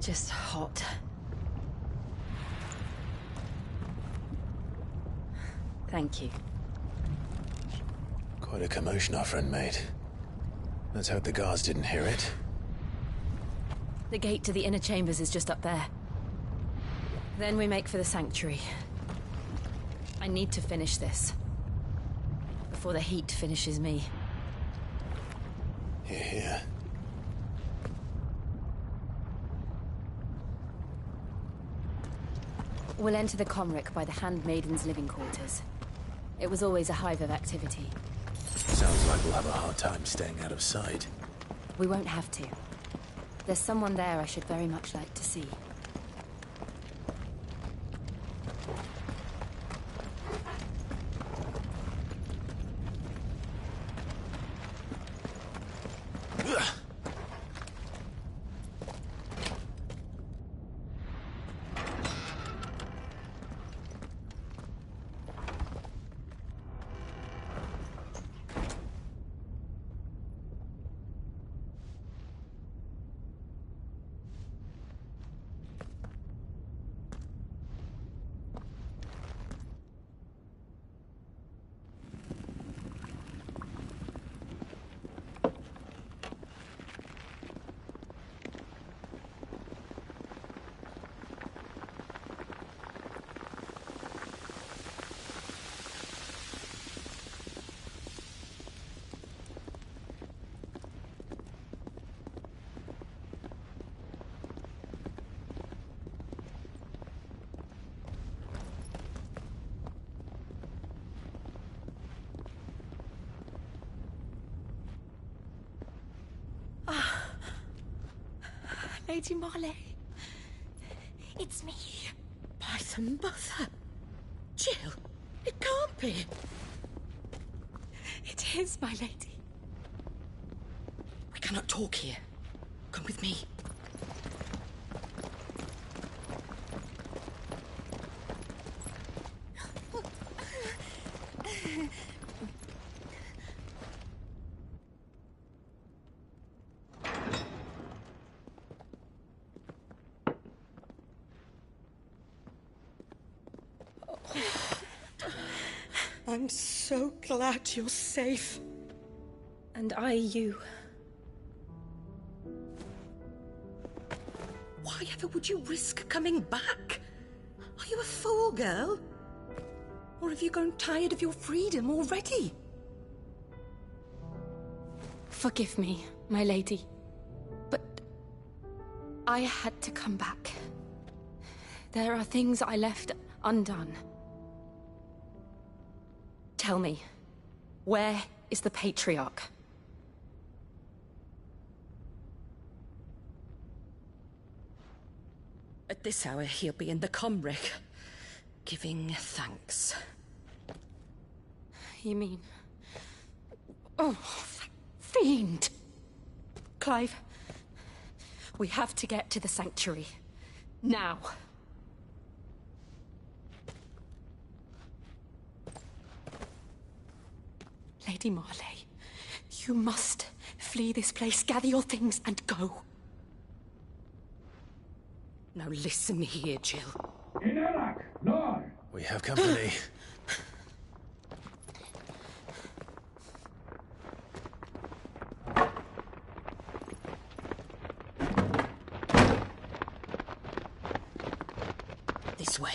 Just hot. Thank you. Quite a commotion our friend made. Let's hope the guards didn't hear it. The gate to the inner chambers is just up there. Then we make for the sanctuary. I need to finish this. Before the heat finishes me. Hear, hear. We'll enter the Comric by the Handmaiden's living quarters. It was always a hive of activity. Sounds like we'll have a hard time staying out of sight. We won't have to. There's someone there I should very much like to see. Lady Marley. It's me. By the mother. Jill, it can't be. It is, my lady. We cannot talk here. Come with me. I'm so glad you're safe. And you. Why ever would you risk coming back? Are you a fool, girl? Or have you grown tired of your freedom already? Forgive me, my lady. But I had to come back. There are things I left undone. Tell me, where is the Patriarch? At this hour, he'll be in the Comric, giving thanks. You mean... Oh, that fiend! Clive, we have to get to the Sanctuary. Now. Lady Marley, you must flee this place, gather your things, and go. Now listen here, Jill. We have company. This way.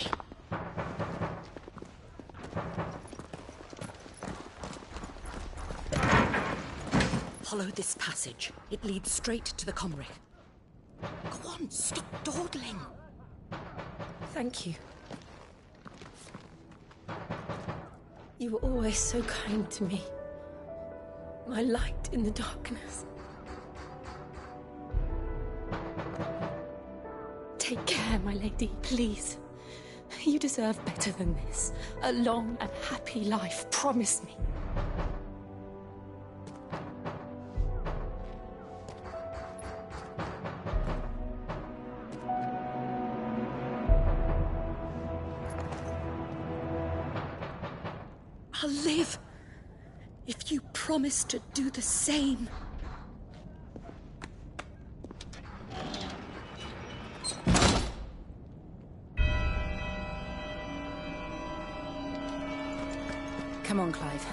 Follow this passage. It leads straight to the Comric. Go on, stop dawdling. Thank you. You were always so kind to me. My light in the darkness. Take care, my lady, please. You deserve better than this. A long and happy life, promise me. I'll live if you promise to do the same. Come on, Clive.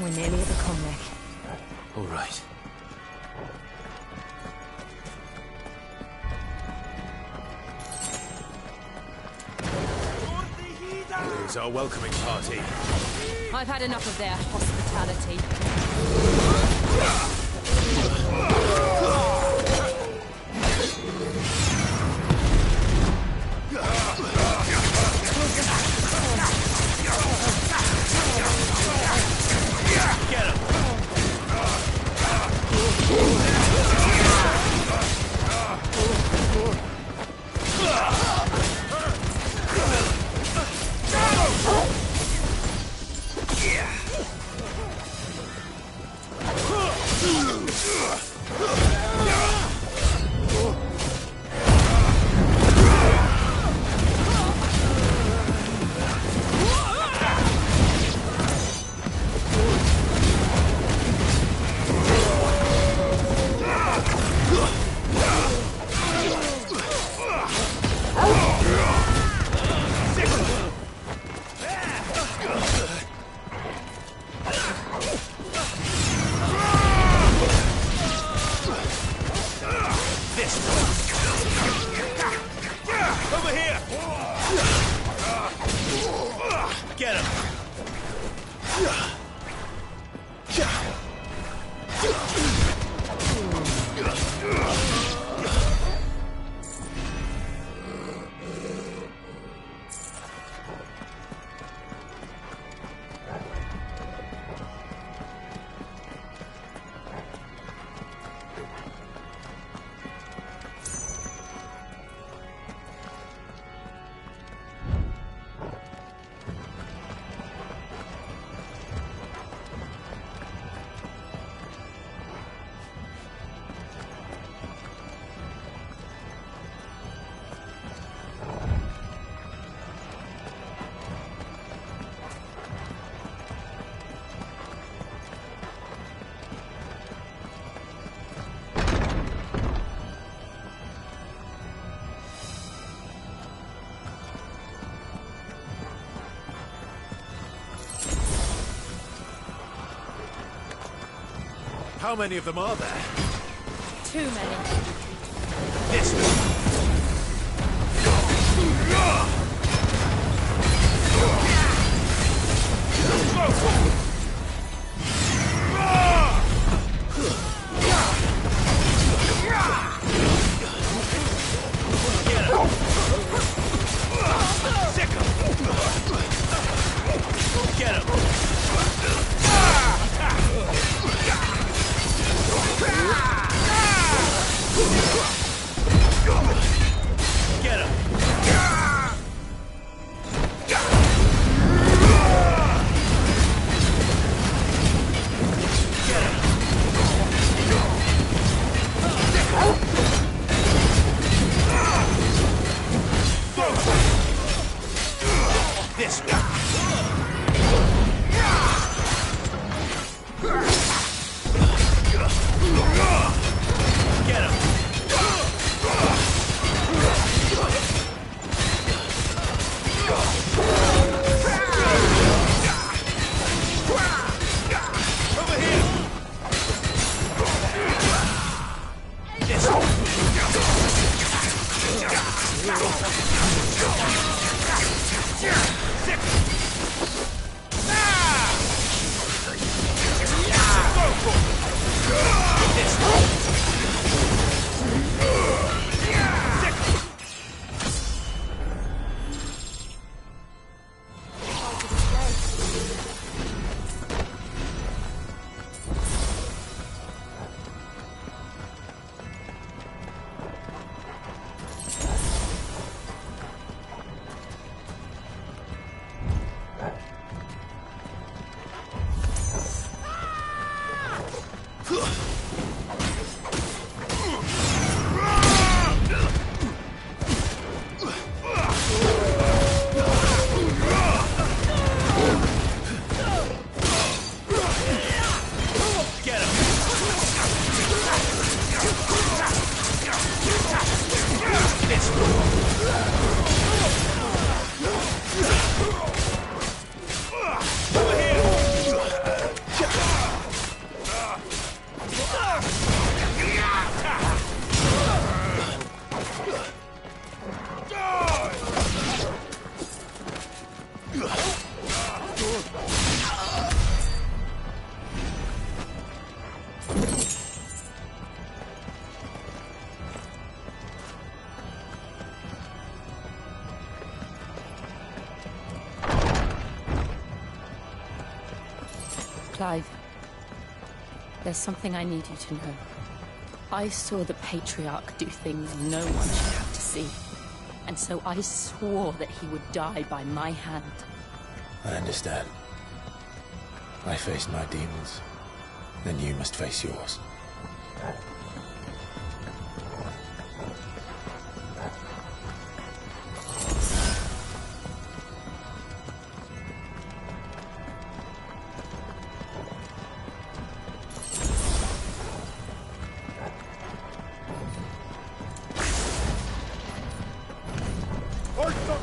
We're nearly at the Comric. All right. Here's our welcoming party. I've had enough of their hospitality. Get him! How many of them are there? Too many. This way. Get him! Get him! This way. Get him! Over here! This way. Clive, there's something I need you to know. I saw the Patriarch do things no one should have to see. And so I swore that he would die by my hand. I understand. I faced my demons. Then you must face yours.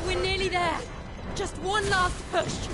We're nearly there. Just one last push.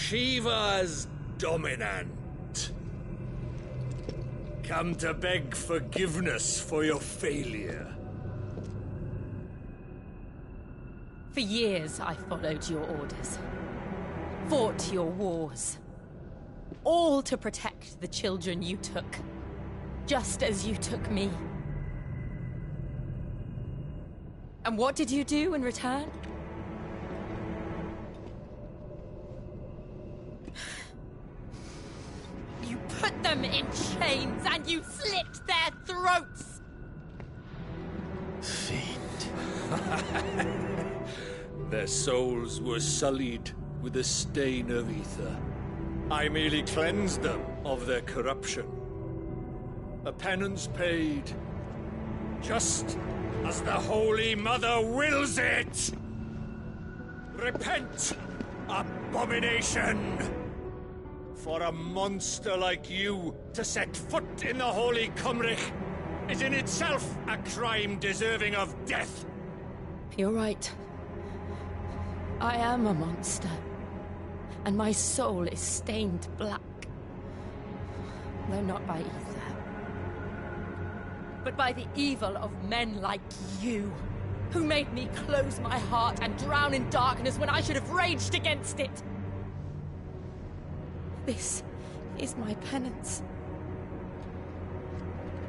Shiva's dominant. Come to beg forgiveness for your failure. For years I followed your orders. Fought your wars. All to protect the children you took. Just as you took me. And what did you do in return? You put them in chains and you slit their throats! Fiend. Their souls were sullied with a stain of ether. I merely cleansed them of their corruption. A penance paid, just as the Holy Mother wills it! Repent, abomination! For a monster like you to set foot in the Holy Cymric is in itself a crime deserving of death. You're right. I am a monster. And my soul is stained black. Though not by ether. But by the evil of men like you, who made me close my heart and drown in darkness when I should have raged against it. This is my penance.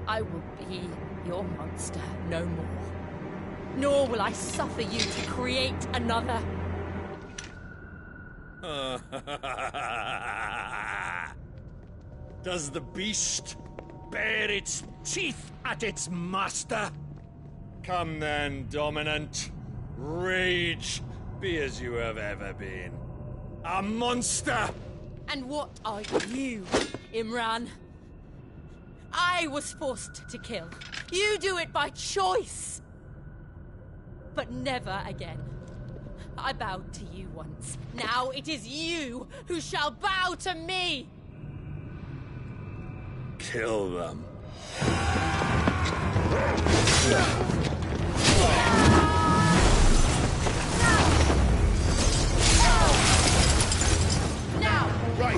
I will be your monster no more. Nor will I suffer you to create another. Does the beast bare its teeth at its master? Come then, dominant. Rage, be as you have ever been. A monster! And what are you, Imran? I was forced to kill. You do it by choice. But never again. I bowed to you once. Now it is you who shall bow to me! Kill them. Now! Right!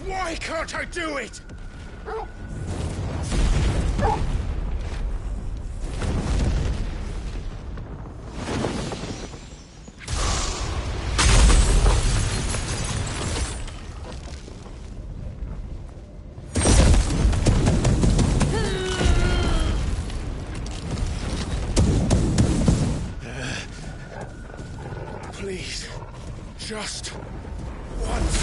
Why can't I do it? Please, just once.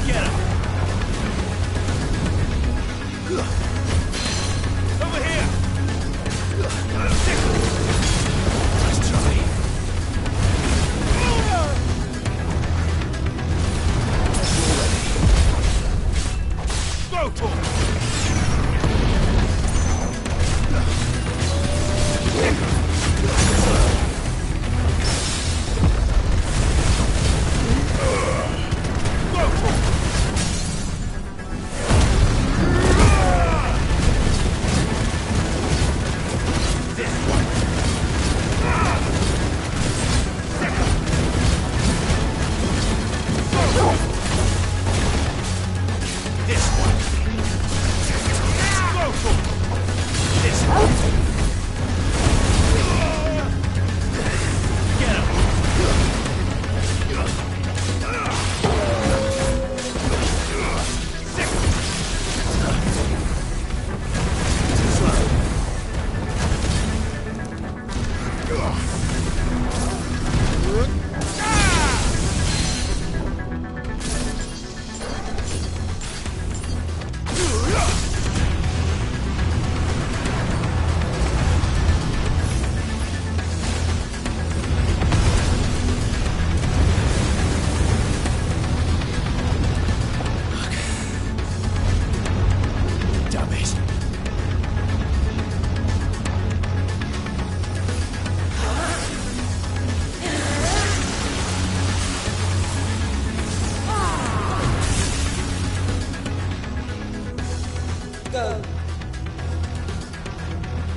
Get him! Over here! Nice try. Go for it!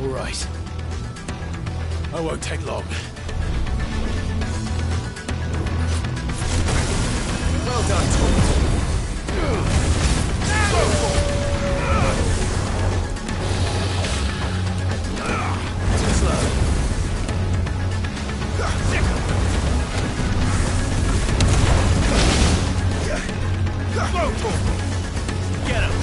All right. I won't take long. Well done, Tom. Too slow. Get him!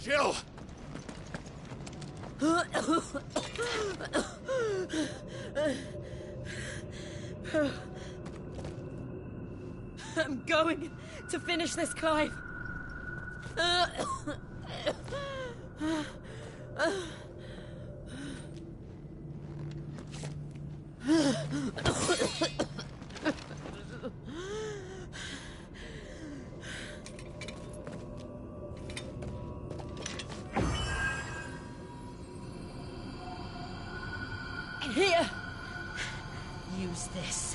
Jill! I'm going to finish this, Clive. Here! Use this.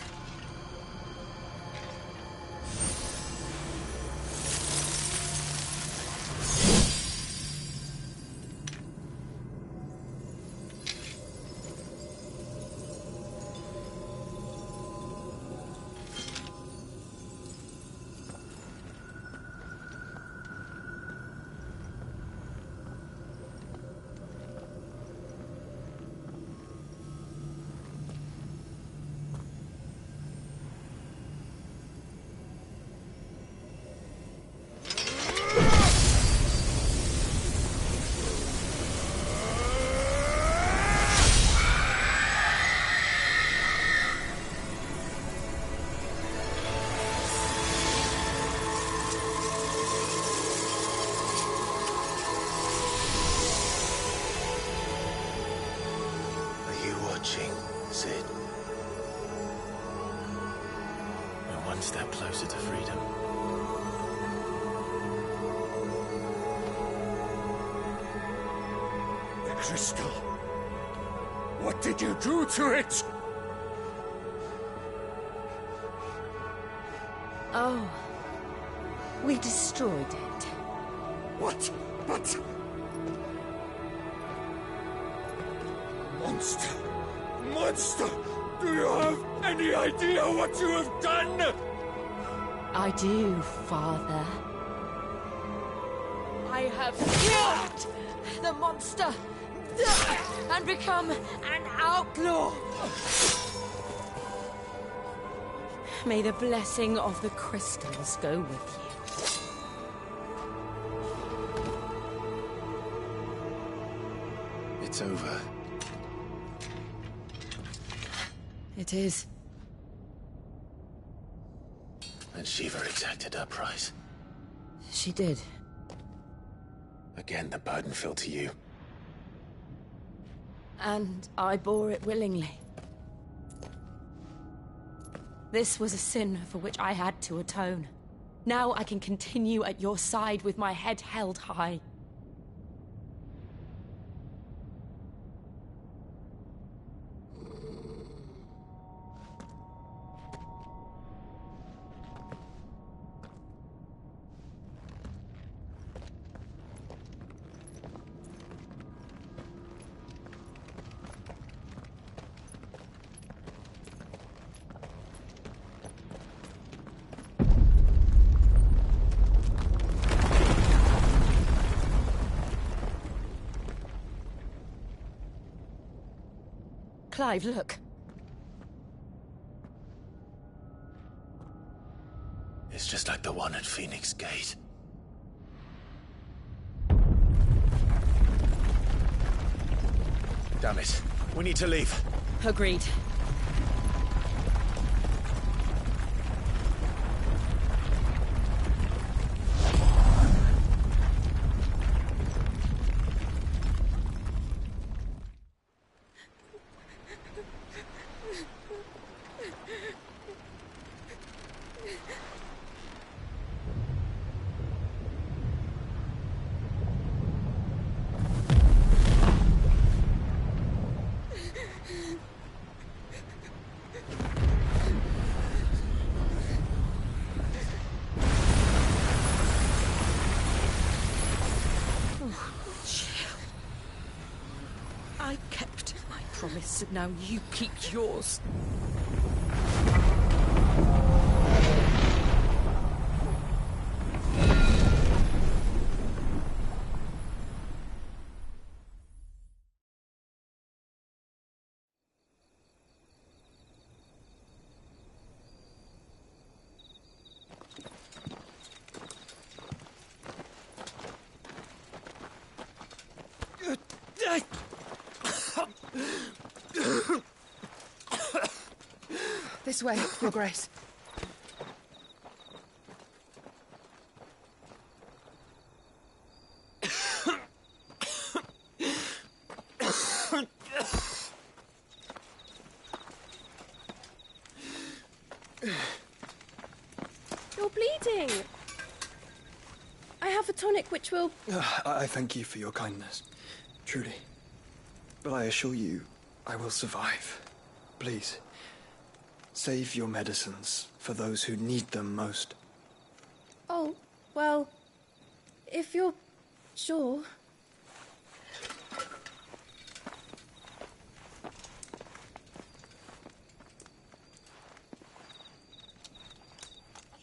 Sid. We're one step closer to freedom. The crystal. What did you do to it? Oh. We destroyed it. What? But... Monster! Monster! Do you have any idea what you have done? I do, Father. I have killed the monster and become an outlaw. May the blessing of the crystals go with you. It's over. It is. And Shiva exacted her price. She did. Again, the burden fell to you. And I bore it willingly. This was a sin for which I had to atone. Now I can continue at your side with my head held high. Clive, look. It's just like the one at Phoenix Gate. Damn it. We need to leave. Agreed. I kept my promise, and now you keep yours. This way, Your Grace. You're bleeding. I have a tonic which will... I thank you for your kindness, truly. But I assure you, I will survive. Please, save your medicines for those who need them most. Oh, well, if you're sure...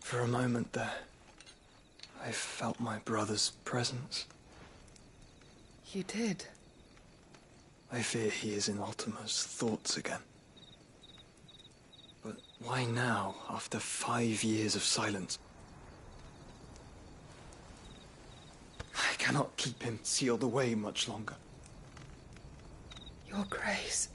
For a moment there, I felt my brother's presence. You did? I fear he is in Ultima's thoughts again. But why now, after 5 years of silence? I cannot keep him sealed away much longer. Your Grace.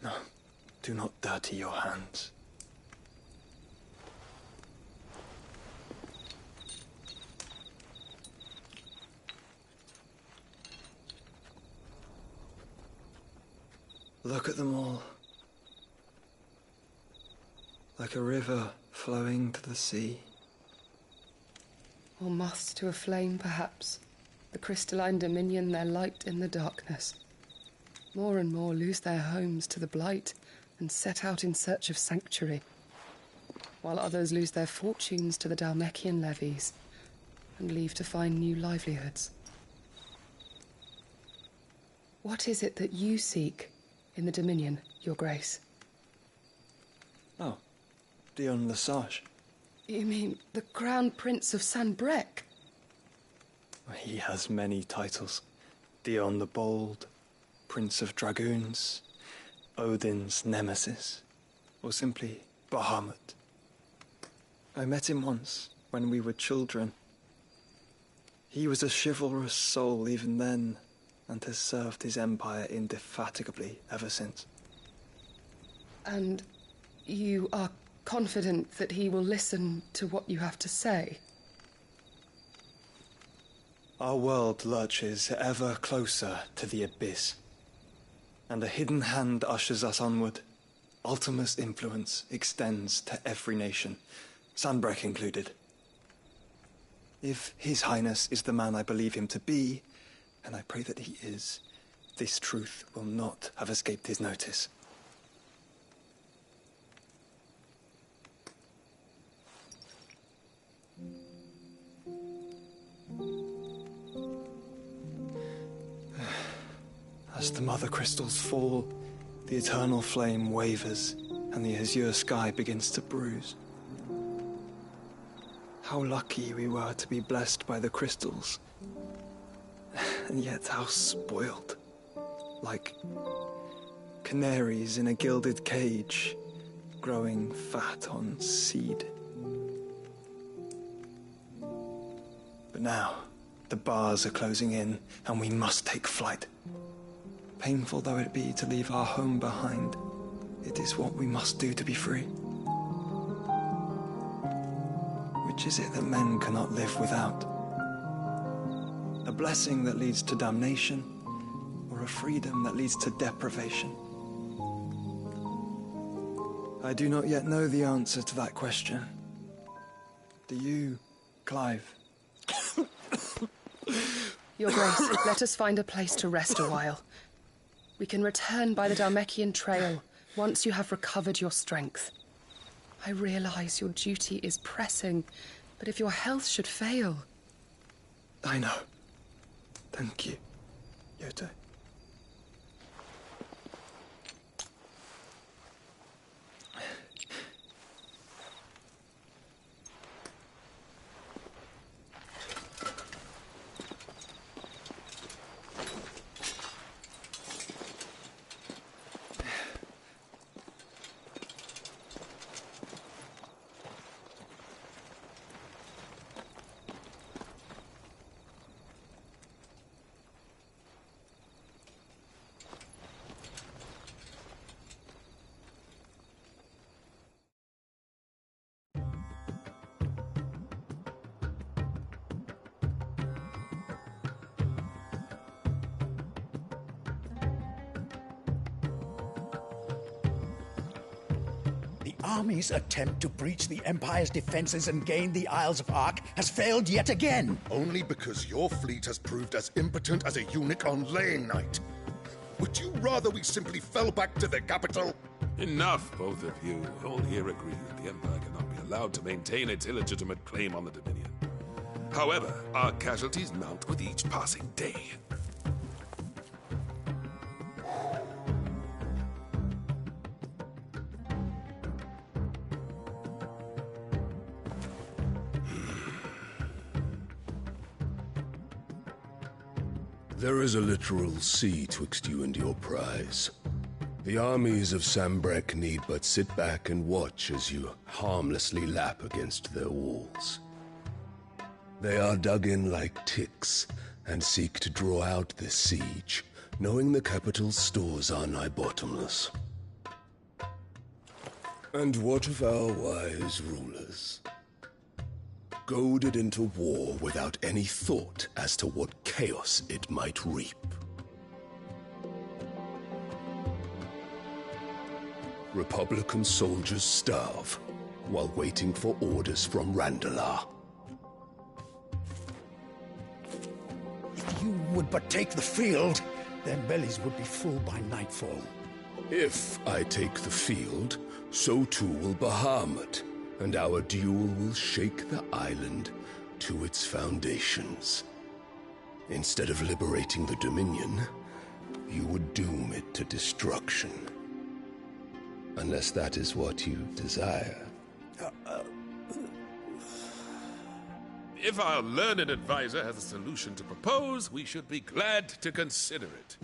No, do not dirty your hands. Look at them all. Like a river flowing to the sea. Or moths to a flame, perhaps. The crystalline dominion their light in the darkness. More and more lose their homes to the blight and set out in search of sanctuary, while others lose their fortunes to the Dalmekian levies and leave to find new livelihoods. What is it that you seek in the Dominion, Your Grace? Oh, Dion Lesage. You mean the Crown Prince of Sanbrec? He has many titles. Dion the Bold, Prince of Dragoons, Odin's Nemesis, or simply Bahamut. I met him once, when we were children. He was a chivalrous soul even then, and has served his empire indefatigably ever since. And you are confident that he will listen to what you have to say? Our world lurches ever closer to the abyss, and a hidden hand ushers us onward. Ultima's influence extends to every nation, Sanbrec included. If His Highness is the man I believe him to be, and I pray that he is, this truth will not have escaped his notice. As the mother crystals fall, the eternal flame wavers, and the azure sky begins to bruise. How lucky we were to be blessed by the crystals And yet how spoiled. Like canaries in a gilded cage, growing fat on seed. But now, the bars are closing in, and we must take flight. Painful though it be to leave our home behind, it is what we must do to be free. Which is it that men cannot live without? A blessing that leads to damnation, or a freedom that leads to deprivation? I do not yet know the answer to that question. Do you, Clive? Your Grace, let us find a place to rest a while. We can return by the Dalmekian trail once you have recovered your strength. I realize your duty is pressing, but if your health should fail... I know. Thank you, Yote. Army's attempt to breach the Empire's defenses and gain the Isles of Ark has failed yet again. Only because your fleet has proved as impotent as a eunuch on laying night. Would you rather we simply fell back to the capital? Enough, both of you. All here agree that the Empire cannot be allowed to maintain its illegitimate claim on the Dominion. However, our casualties mount with each passing day. There is a literal sea twixt you and your prize. The armies of Sambrek need but sit back and watch as you harmlessly lap against their walls. They are dug in like ticks and seek to draw out this siege, knowing the capital's stores are nigh bottomless. And what of our wise rulers? Goaded into war without any thought as to what chaos it might reap. Republican soldiers starve while waiting for orders from Randalar. If you would but take the field, their bellies would be full by nightfall. If I take the field, so too will Bahamut, and our duel will shake the island to its foundations. Instead of liberating the Dominion, you would doom it to destruction. Unless that is what you desire. If our learned advisor has a solution to propose, we should be glad to consider it.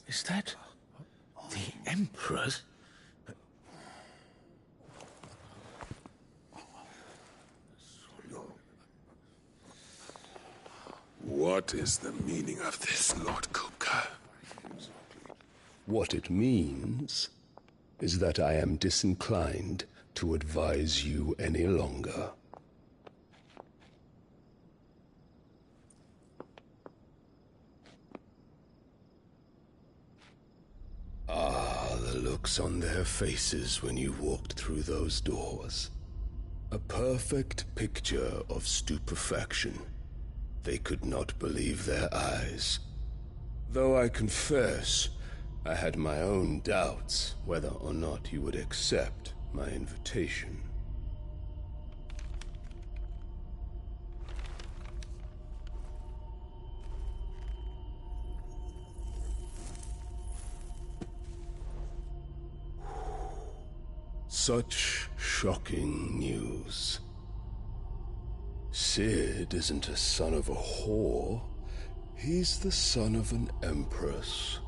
Is that the Emperor's? What is the meaning of this, Lord Kupka? What it means is that I am disinclined to advise you any longer. Ah, the looks on their faces when you walked through those doors. A perfect picture of stupefaction. They could not believe their eyes. Though I confess, I had my own doubts whether or not you would accept my invitation. Such shocking news. Sid isn't a son of a whore. He's the son of an empress.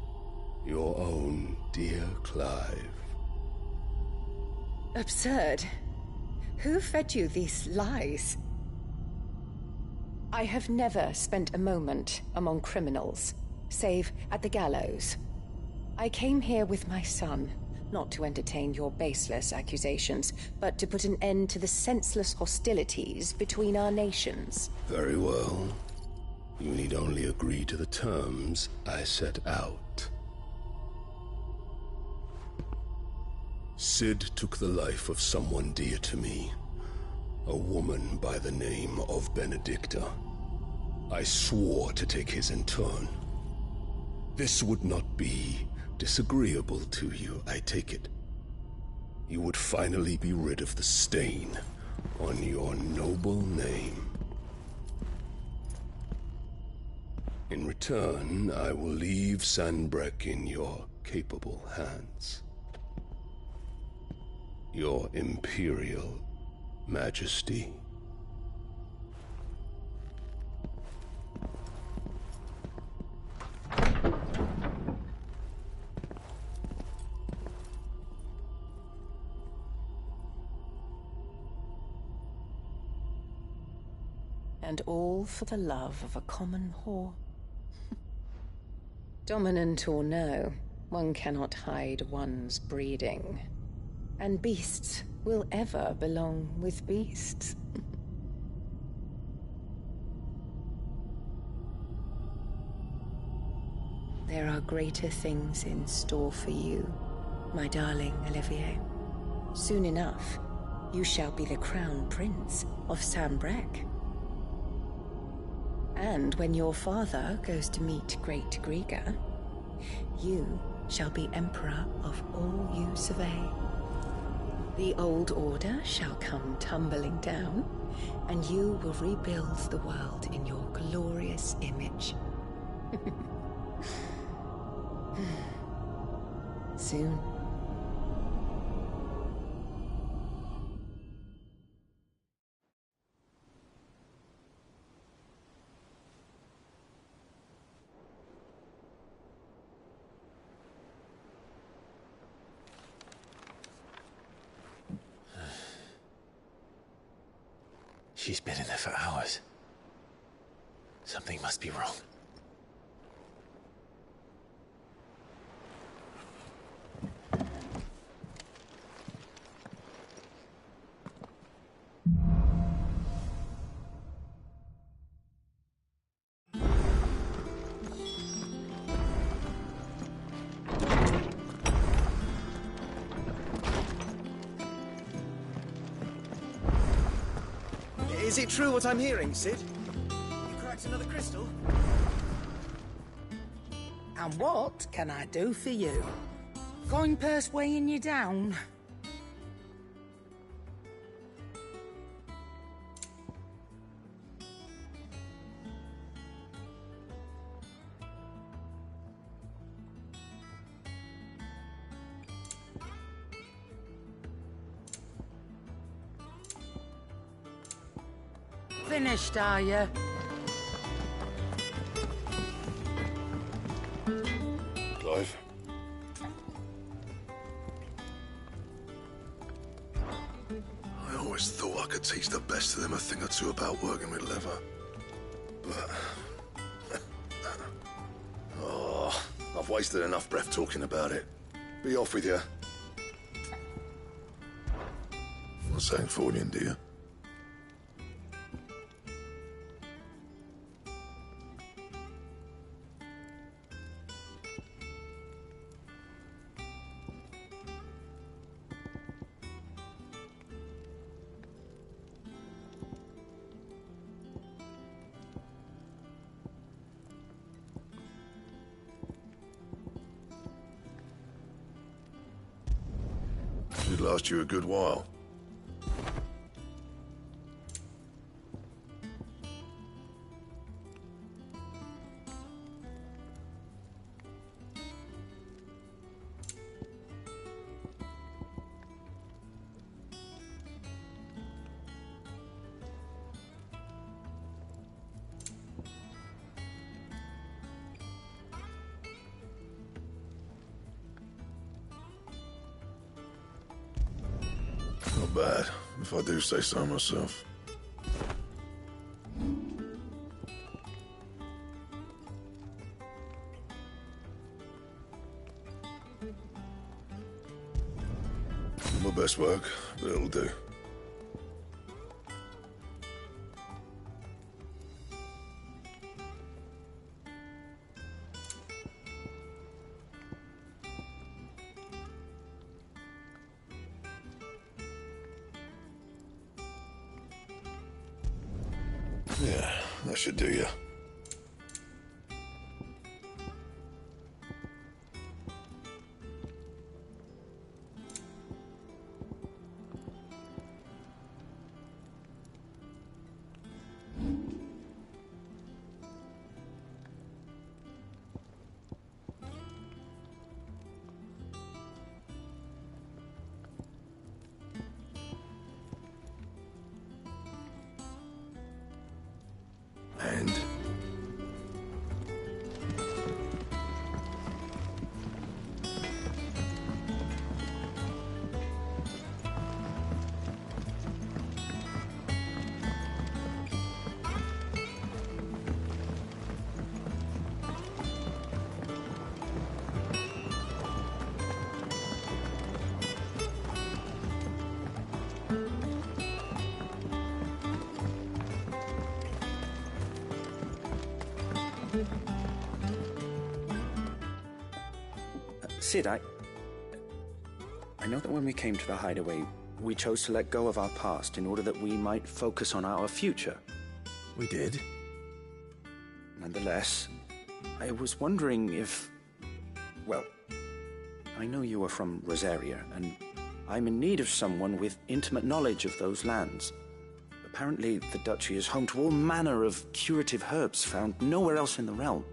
Your own dear Clive. Absurd. Who fed you these lies? I have never spent a moment among criminals, save at the gallows. I came here with my son, not to entertain your baseless accusations, but to put an end to the senseless hostilities between our nations. Very well. You need only agree to the terms I set out. Sid took the life of someone dear to me, a woman by the name of Benedicta. I swore to take his in turn. This would not be disagreeable to you, I take it. You would finally be rid of the stain on your noble name. In return, I will leave Sanbreque in your capable hands. Your Imperial Majesty. And all for the love of a common whore. Dominant or no, one cannot hide one's breeding. And beasts will ever belong with beasts. There are greater things in store for you, my darling Olivier. Soon enough, you shall be the crown prince of Sanbreque. And when your father goes to meet Great Griga, you shall be emperor of all you survey. The old order shall come tumbling down, and you will rebuild the world in your glorious image. Soon. She's been in there for hours. Something must be wrong. Is it true what I'm hearing, Sid? You cracked another crystal? And what can I do for you? Coin purse weighing you down? Finished, are you? Clive? I always thought I could teach the best of them a thing or two about working with leather. But... oh, I've wasted enough breath talking about it. Be off with you. Not saying Fornian, do you? Should last you a good while. Not bad, if I do say so myself. My best work, but it'll do. Yeah, that should do you. And Sid, I know that when we came to the hideaway, we chose to let go of our past in order that we might focus on our future. We did. Nonetheless, I was wondering if... Well, I know you are from Rosaria, and I'm in need of someone with intimate knowledge of those lands. Apparently, the duchy is home to all manner of curative herbs found nowhere else in the realm.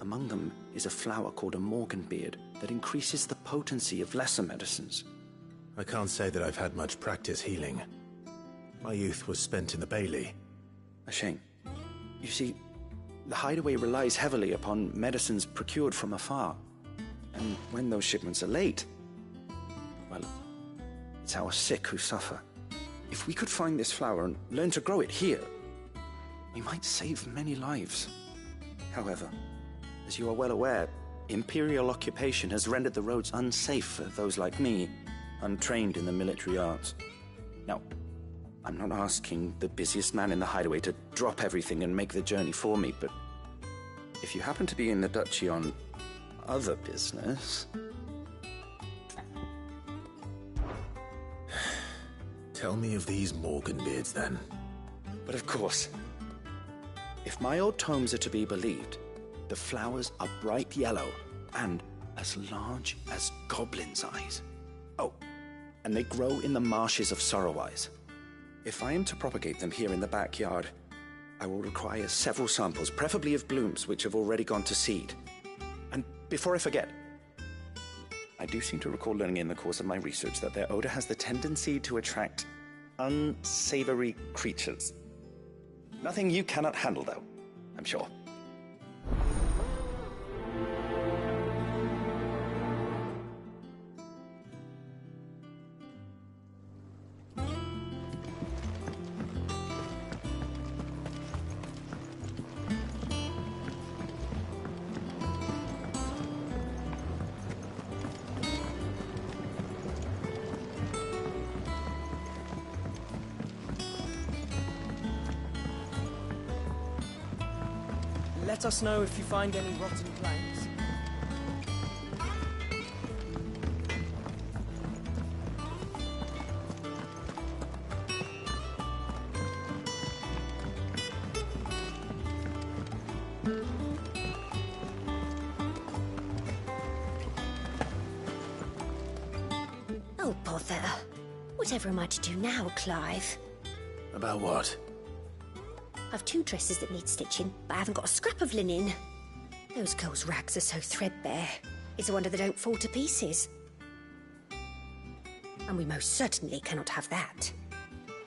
Among them is a flower called a morganbeard that increases the potency of lesser medicines. I can't say that I've had much practice healing. My youth was spent in the Bailey. A shame. You see, the hideaway relies heavily upon medicines procured from afar. And when those shipments are late, well, it's our sick who suffer. If we could find this flower and learn to grow it here, we might save many lives. However, as you are well aware, Imperial occupation has rendered the roads unsafe for those like me, untrained in the military arts. Now, I'm not asking the busiest man in the hideaway to drop everything and make the journey for me, but if you happen to be in the duchy on other business... Tell me of these morganbeards, then. But of course, if my old tomes are to be believed, the flowers are bright yellow and as large as goblins' eyes. Oh, and they grow in the marshes of Sorrowise. If I am to propagate them here in the backyard, I will require several samples, preferably of blooms which have already gone to seed. And before I forget, I do seem to recall learning in the course of my research that their odor has the tendency to attract unsavory creatures. Nothing you cannot handle, though, I'm sure. Let us know if you find any rotten planks. Oh, bother. Whatever am I to do now, Clive? About what? I've 2 dresses that need stitching, but I haven't got a scrap of linen. Those girls' rags are so threadbare. It's a wonder they don't fall to pieces. And we most certainly cannot have that.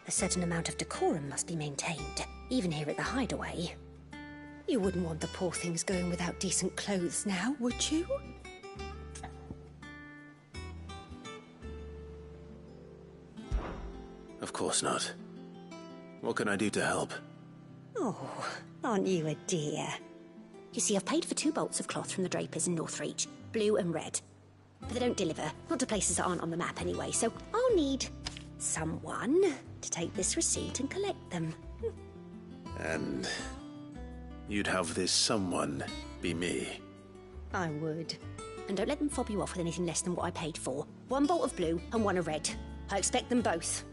A certain amount of decorum must be maintained, even here at the hideaway. You wouldn't want the poor things going without decent clothes now, would you? course not. What can I do to help? Oh, aren't you a dear? You see, I've paid for 2 bolts of cloth from the drapers in Northreach, blue and red. But they don't deliver, not to places that aren't on the map anyway, so I'll need someone to take this receipt and collect them. And you'd have this someone be me? I would. And don't let them fob you off with anything less than what I paid for. 1 bolt of blue and 1 of red. I expect them both.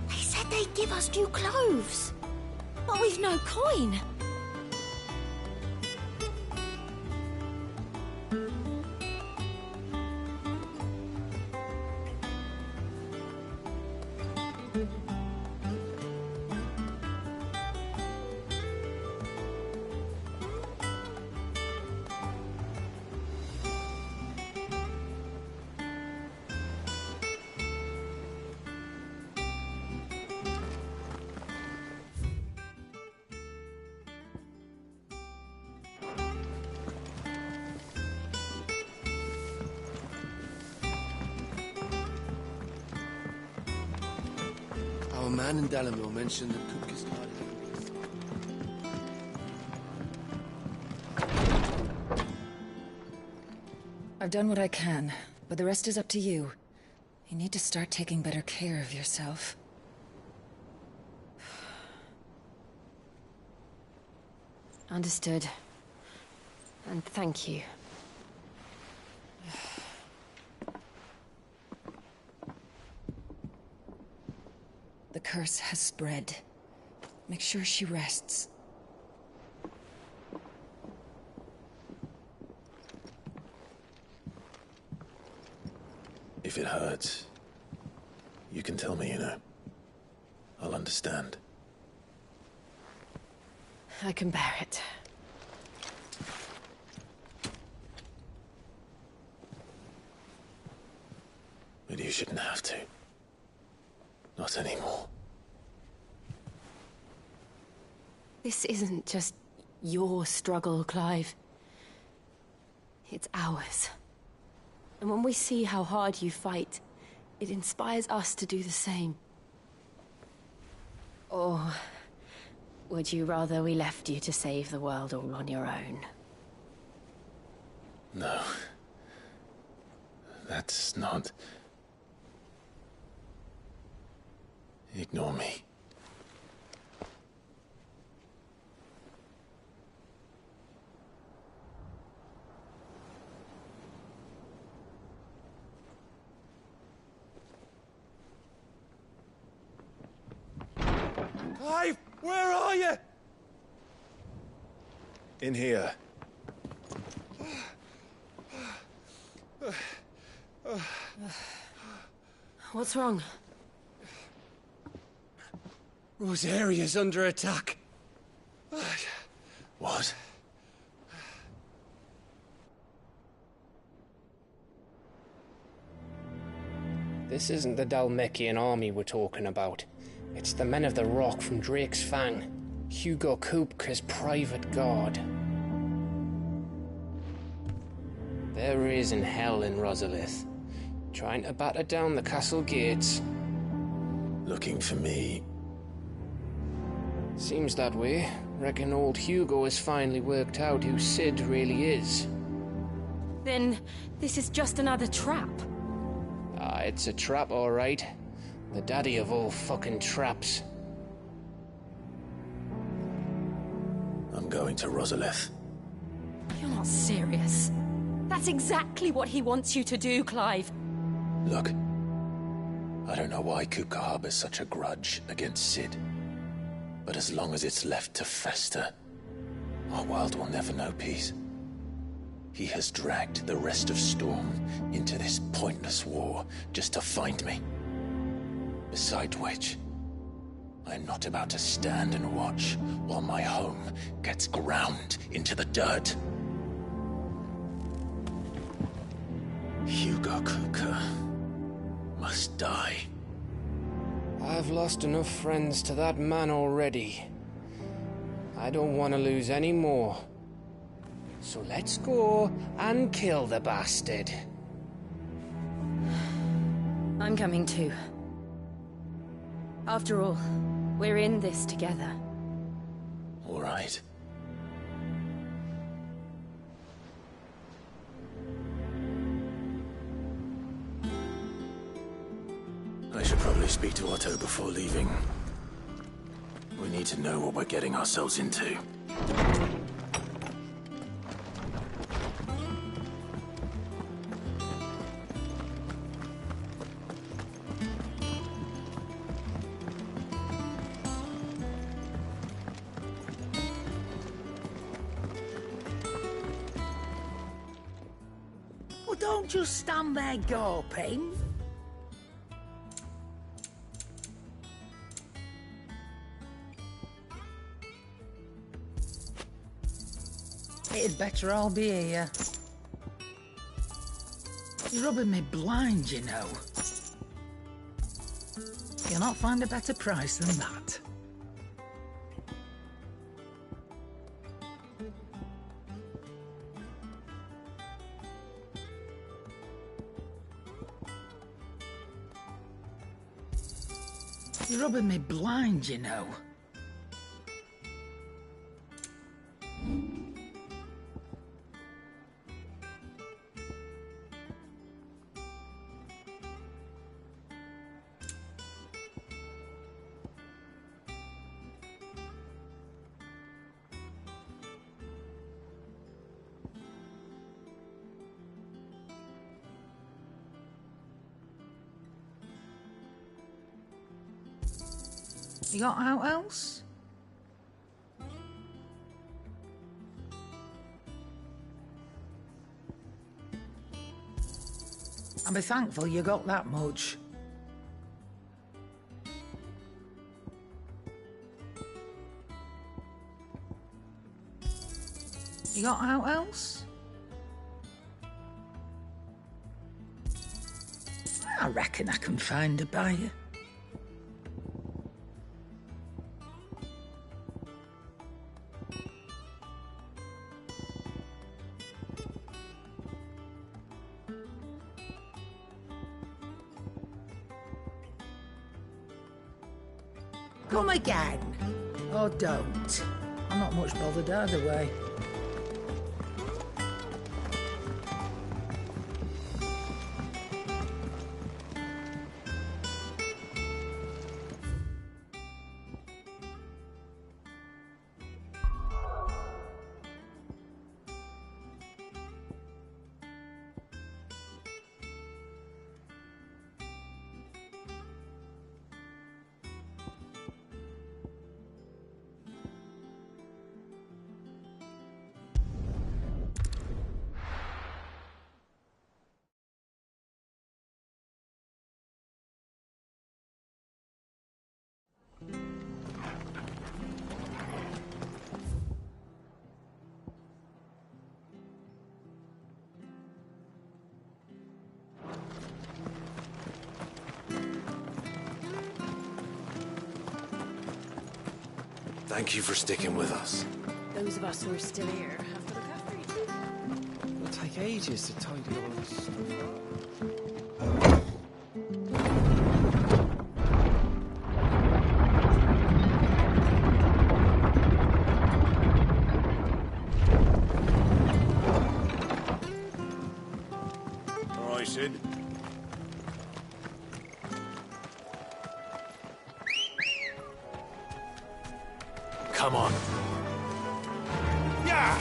They said they'd give us new clothes, but with no coin. Our man in Dalamore mentioned that Cook is hiding. I've done what I can, but the rest is up to you. You need to start taking better care of yourself. Understood. And thank you. The curse has spread. Make sure she rests. If it hurts, you can tell me, you know. I'll understand. I can bear it. But you shouldn't have to. Not anymore. This isn't just your struggle, Clive. It's ours. And when we see how hard you fight, it inspires us to do the same. Or would you rather we left you to save the world all on your own? No. That's not... Ignore me. Clive, where are you? In here. What's wrong? Rosaria's under attack. What? This isn't the Dalmekian army we're talking about. It's the men of the Rock from Drake's Fang. Hugo Kupka's private guard. There is in hell in Rosalith, trying to batter down the castle gates. Looking for me. Seems that way. Reckon old Hugo has finally worked out who Sid really is. Then this is just another trap. Ah, it's a trap, all right. The daddy of all fucking traps. I'm going to Rosalith. You're not serious. That's exactly what he wants you to do, Clive. Look, I don't know why Kupka harbors such a grudge against Sid. But as long as it's left to fester, our world will never know peace. He has dragged the rest of Storm into this pointless war just to find me. Besides which, I'm not about to stand and watch while my home gets ground into the dirt. Hugo Kupka must die. I've lost enough friends to that man already. I don't want to lose any more. So let's go and kill the bastard. I'm coming too. After all, we're in this together. All right. I should probably speak to Otto before leaving. We need to know what we're getting ourselves into. Well, don't just stand there gawping. It'd better all be here. You're rubbing me blind, you know. You'll not find a better price than that. You're rubbing me blind, you know. You got out else? I'll be thankful you got that much. You got out else? I reckon I can find a buyer. Come again. Or don't. I'm not much bothered either way. Thank you for sticking with us. Those of us who are still here have to look after each other. It'll take ages to tidy all this stuff up. All right, Sid. Come on. Yeah!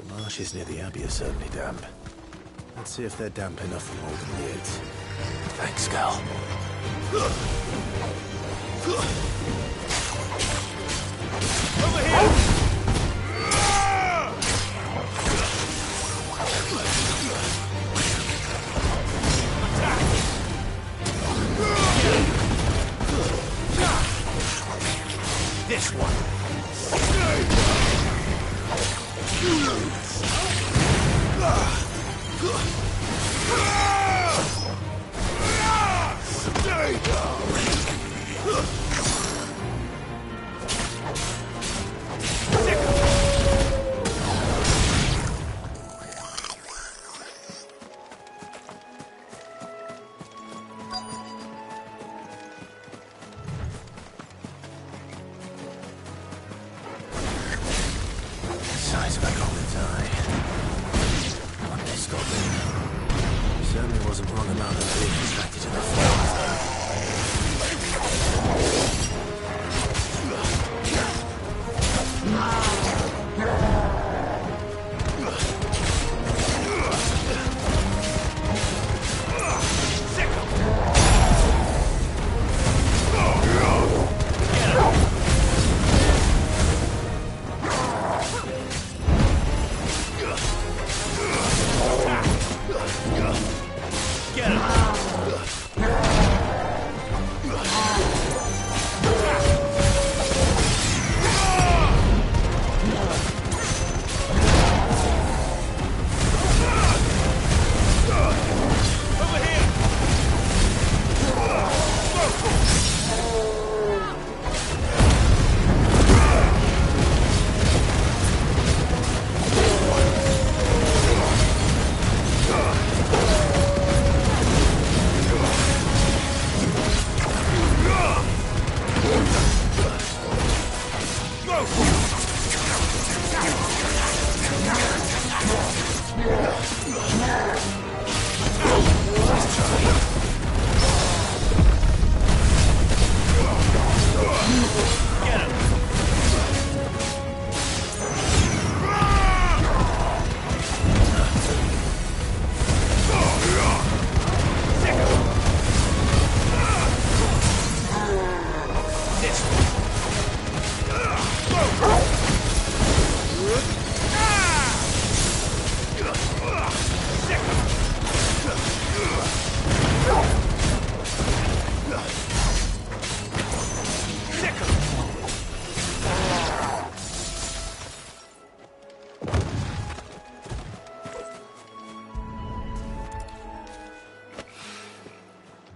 Marshes near the Abbey are certainly damp. Let's see if they're damp enough for molding weeds. Thanks, Cal. Over here! This one. Size of a goblin's eye. On this goblin. Certainly wasn't wrong about them being distracted in the forest.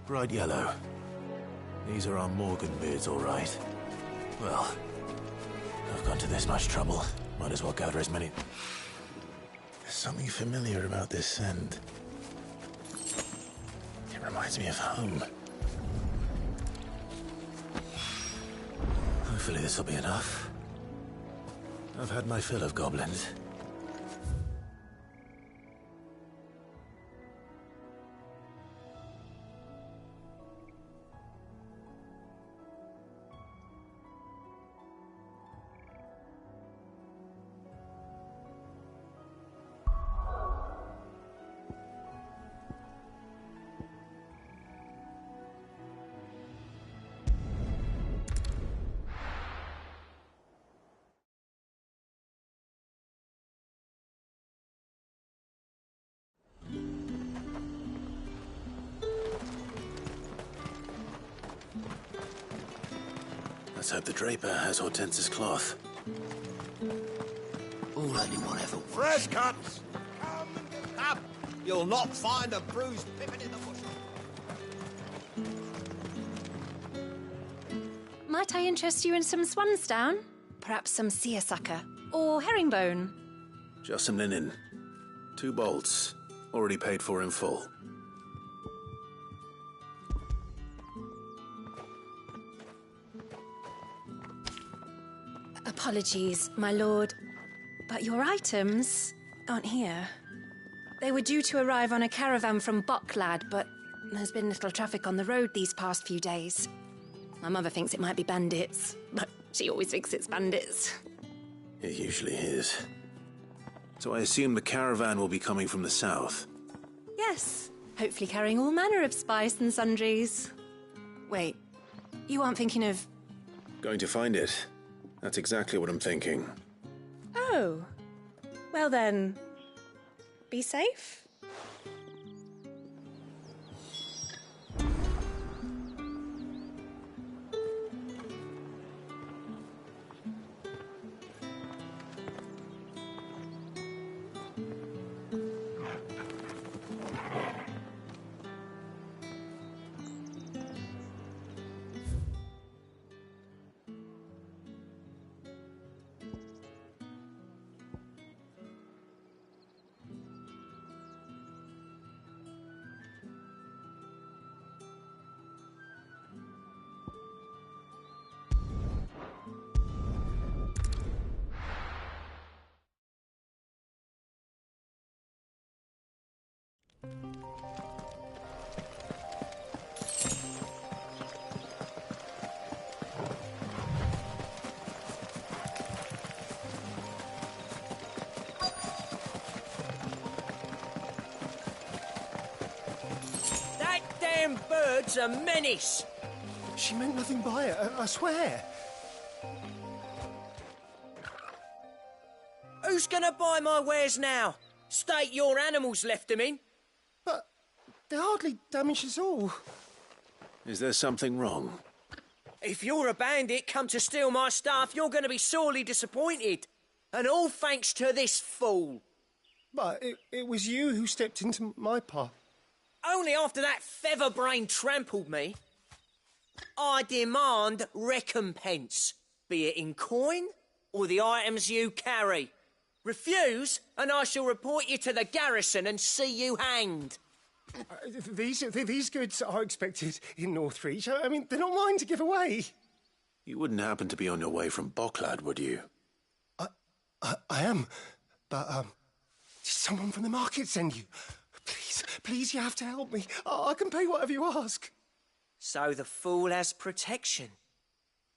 Bright yellow. These are our Morgan beards, all right. Well, I've gone to this much trouble. Might as well gather as many... There's something familiar about this scent. It reminds me of home. Hopefully this will be enough. I've had my fill of goblins. Let's hope the draper has Hortense's cloth. All anyone ever wants. Fresh cuts! Come and get up! You'll not find a bruised pippin in the bush. Might I interest you in some swansdown? Perhaps some seersucker or herringbone? Just some linen. 2 bolts. Already paid for in full. Apologies, my lord, but your items aren't here. They were due to arrive on a caravan from Bocklad, but there's been little traffic on the road these past few days. My mother thinks it might be bandits, but she always thinks it's bandits. It usually is. So I assume the caravan will be coming from the south. Yes, hopefully carrying all manner of spice and sundries. Wait, you aren't thinking of... Going to find it. That's exactly what I'm thinking. Oh, well then, be safe. word's a menace. She meant nothing by it, I swear. Who's gonna buy my wares now? State your animals left them in. But they're hardly damaged at all. Is there something wrong? If you're a bandit come to steal my stuff, you're gonna be sorely disappointed. And all thanks to this fool. But it was you who stepped into my path. Only after that feather-brain trampled me. I demand recompense, be it in coin or the items you carry. Refuse, and I shall report you to the garrison and see you hanged. These goods are expected in Northreach. I mean, they're not mine to give away. You wouldn't happen to be on your way from Bocklad, would you? I am, but did someone from the market send you? Please, you have to help me. I can pay whatever you ask. So the fool has protection.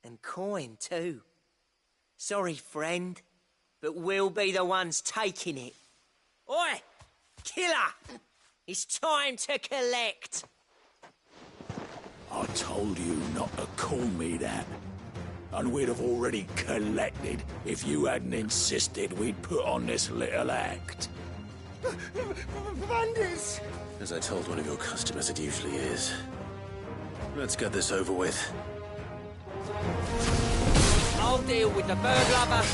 And coin, too. Sorry, friend, but we'll be the ones taking it. Oi! Killer! It's time to collect. I told you not to call me that. And we'd have already collected if you hadn't insisted we'd put on this little act. Bandits! As I told one of your customers, it usually is. Let's get this over with. I'll deal with the bird lover.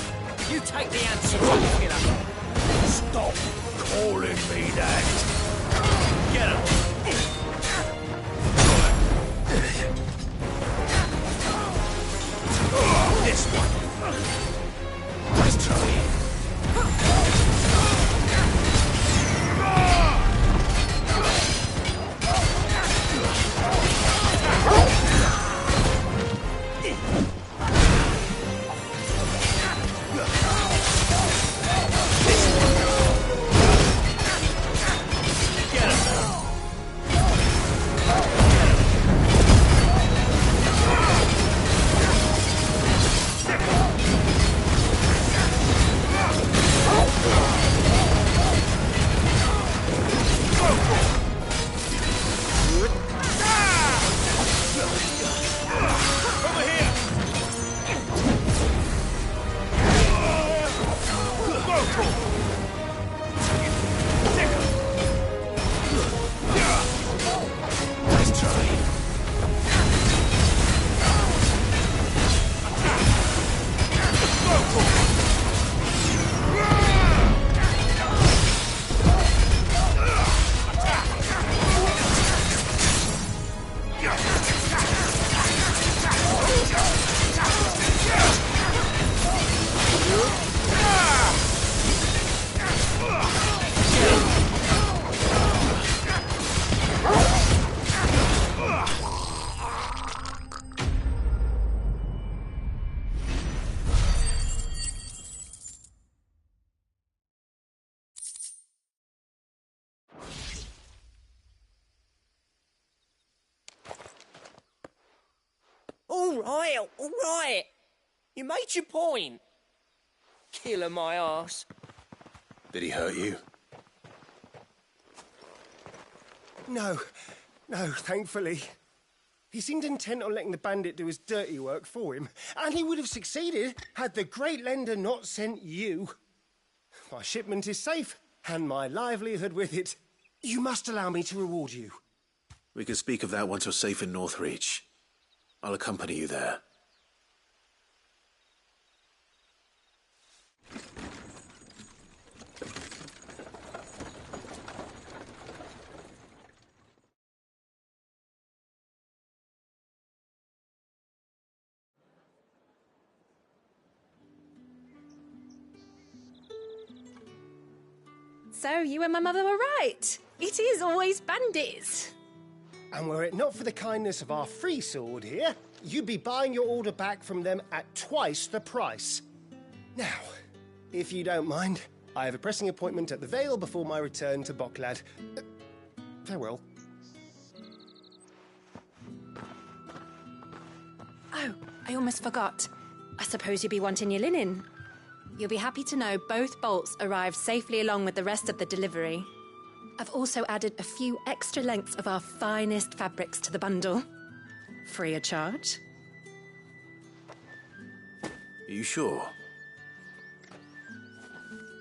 You take the answer, killer. Stop calling me that. Get him. This one. Let's try it. All right. You made your point. Killer my arse. Did he hurt you? No, thankfully. He seemed intent on letting the bandit do his dirty work for him, and he would have succeeded had the great lender not sent you. My shipment is safe, and my livelihood with it. You must allow me to reward you. We can speak of that once you're safe in Northreach. I'll accompany you there. So you and my mother were right. It is always bandits. And were it not for the kindness of our free sword here, you'd be buying your order back from them at twice the price. Now, if you don't mind, I have a pressing appointment at the Vale before my return to Bocklad. Farewell. Oh, I almost forgot. I suppose you'll be wanting your linen. You'll be happy to know both bolts arrived safely along with the rest of the delivery. I've also added a few extra lengths of our finest fabrics to the bundle. Free of charge. Are you sure?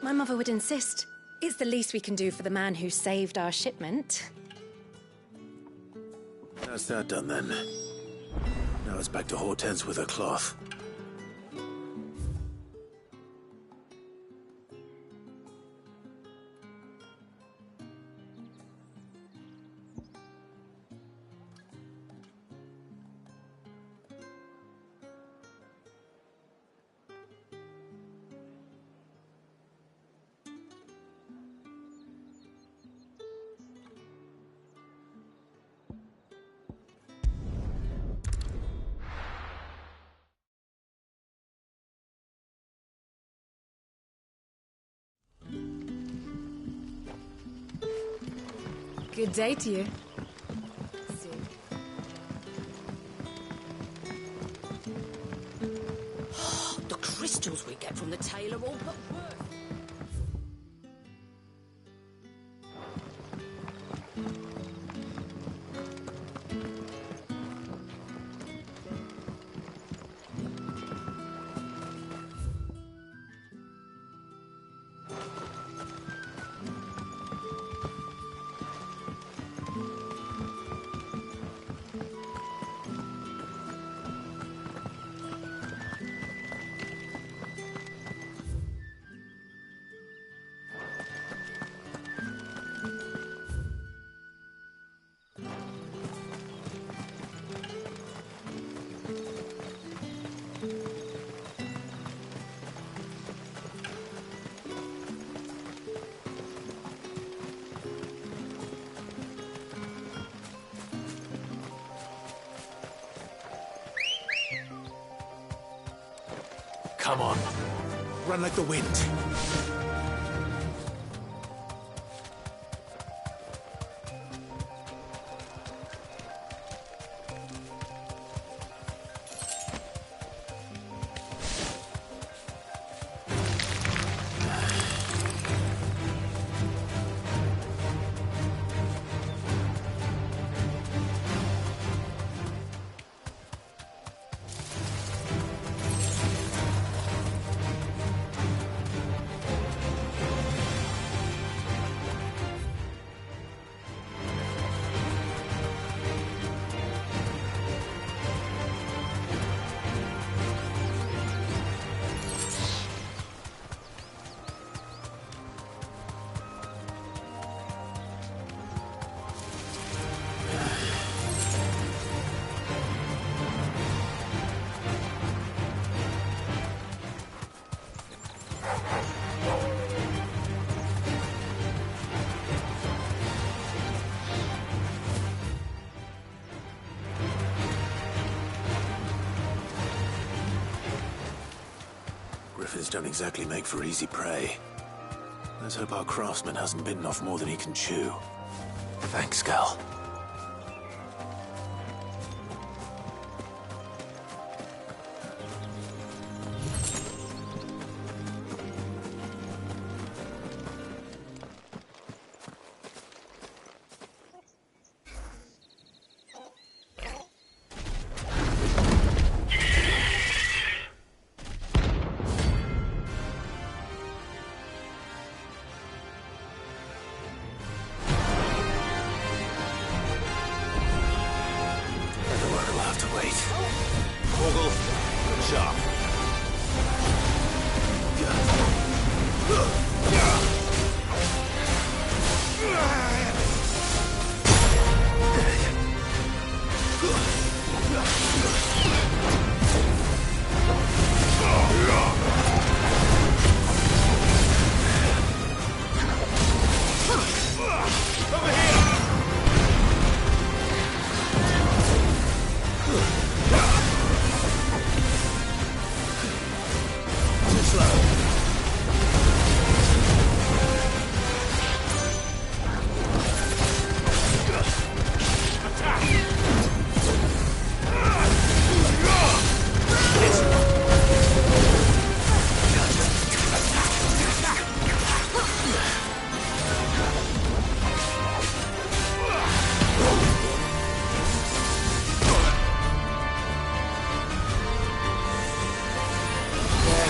My mother would insist. It's the least we can do for the man who saved our shipment. That's that done then. Now it's back to Hortense with her cloth. Good day to you. The crystals we get from the tailor all but worth. Come on. Run like the wind. Griffins don't exactly make for easy prey. Let's hope our craftsman hasn't bitten off more than he can chew. Thanks, Gal.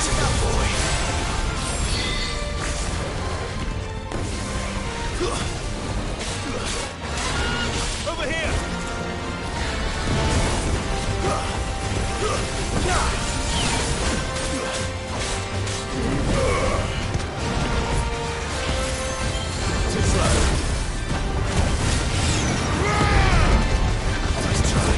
There's a good boy. Over here! Too slow. Nice try.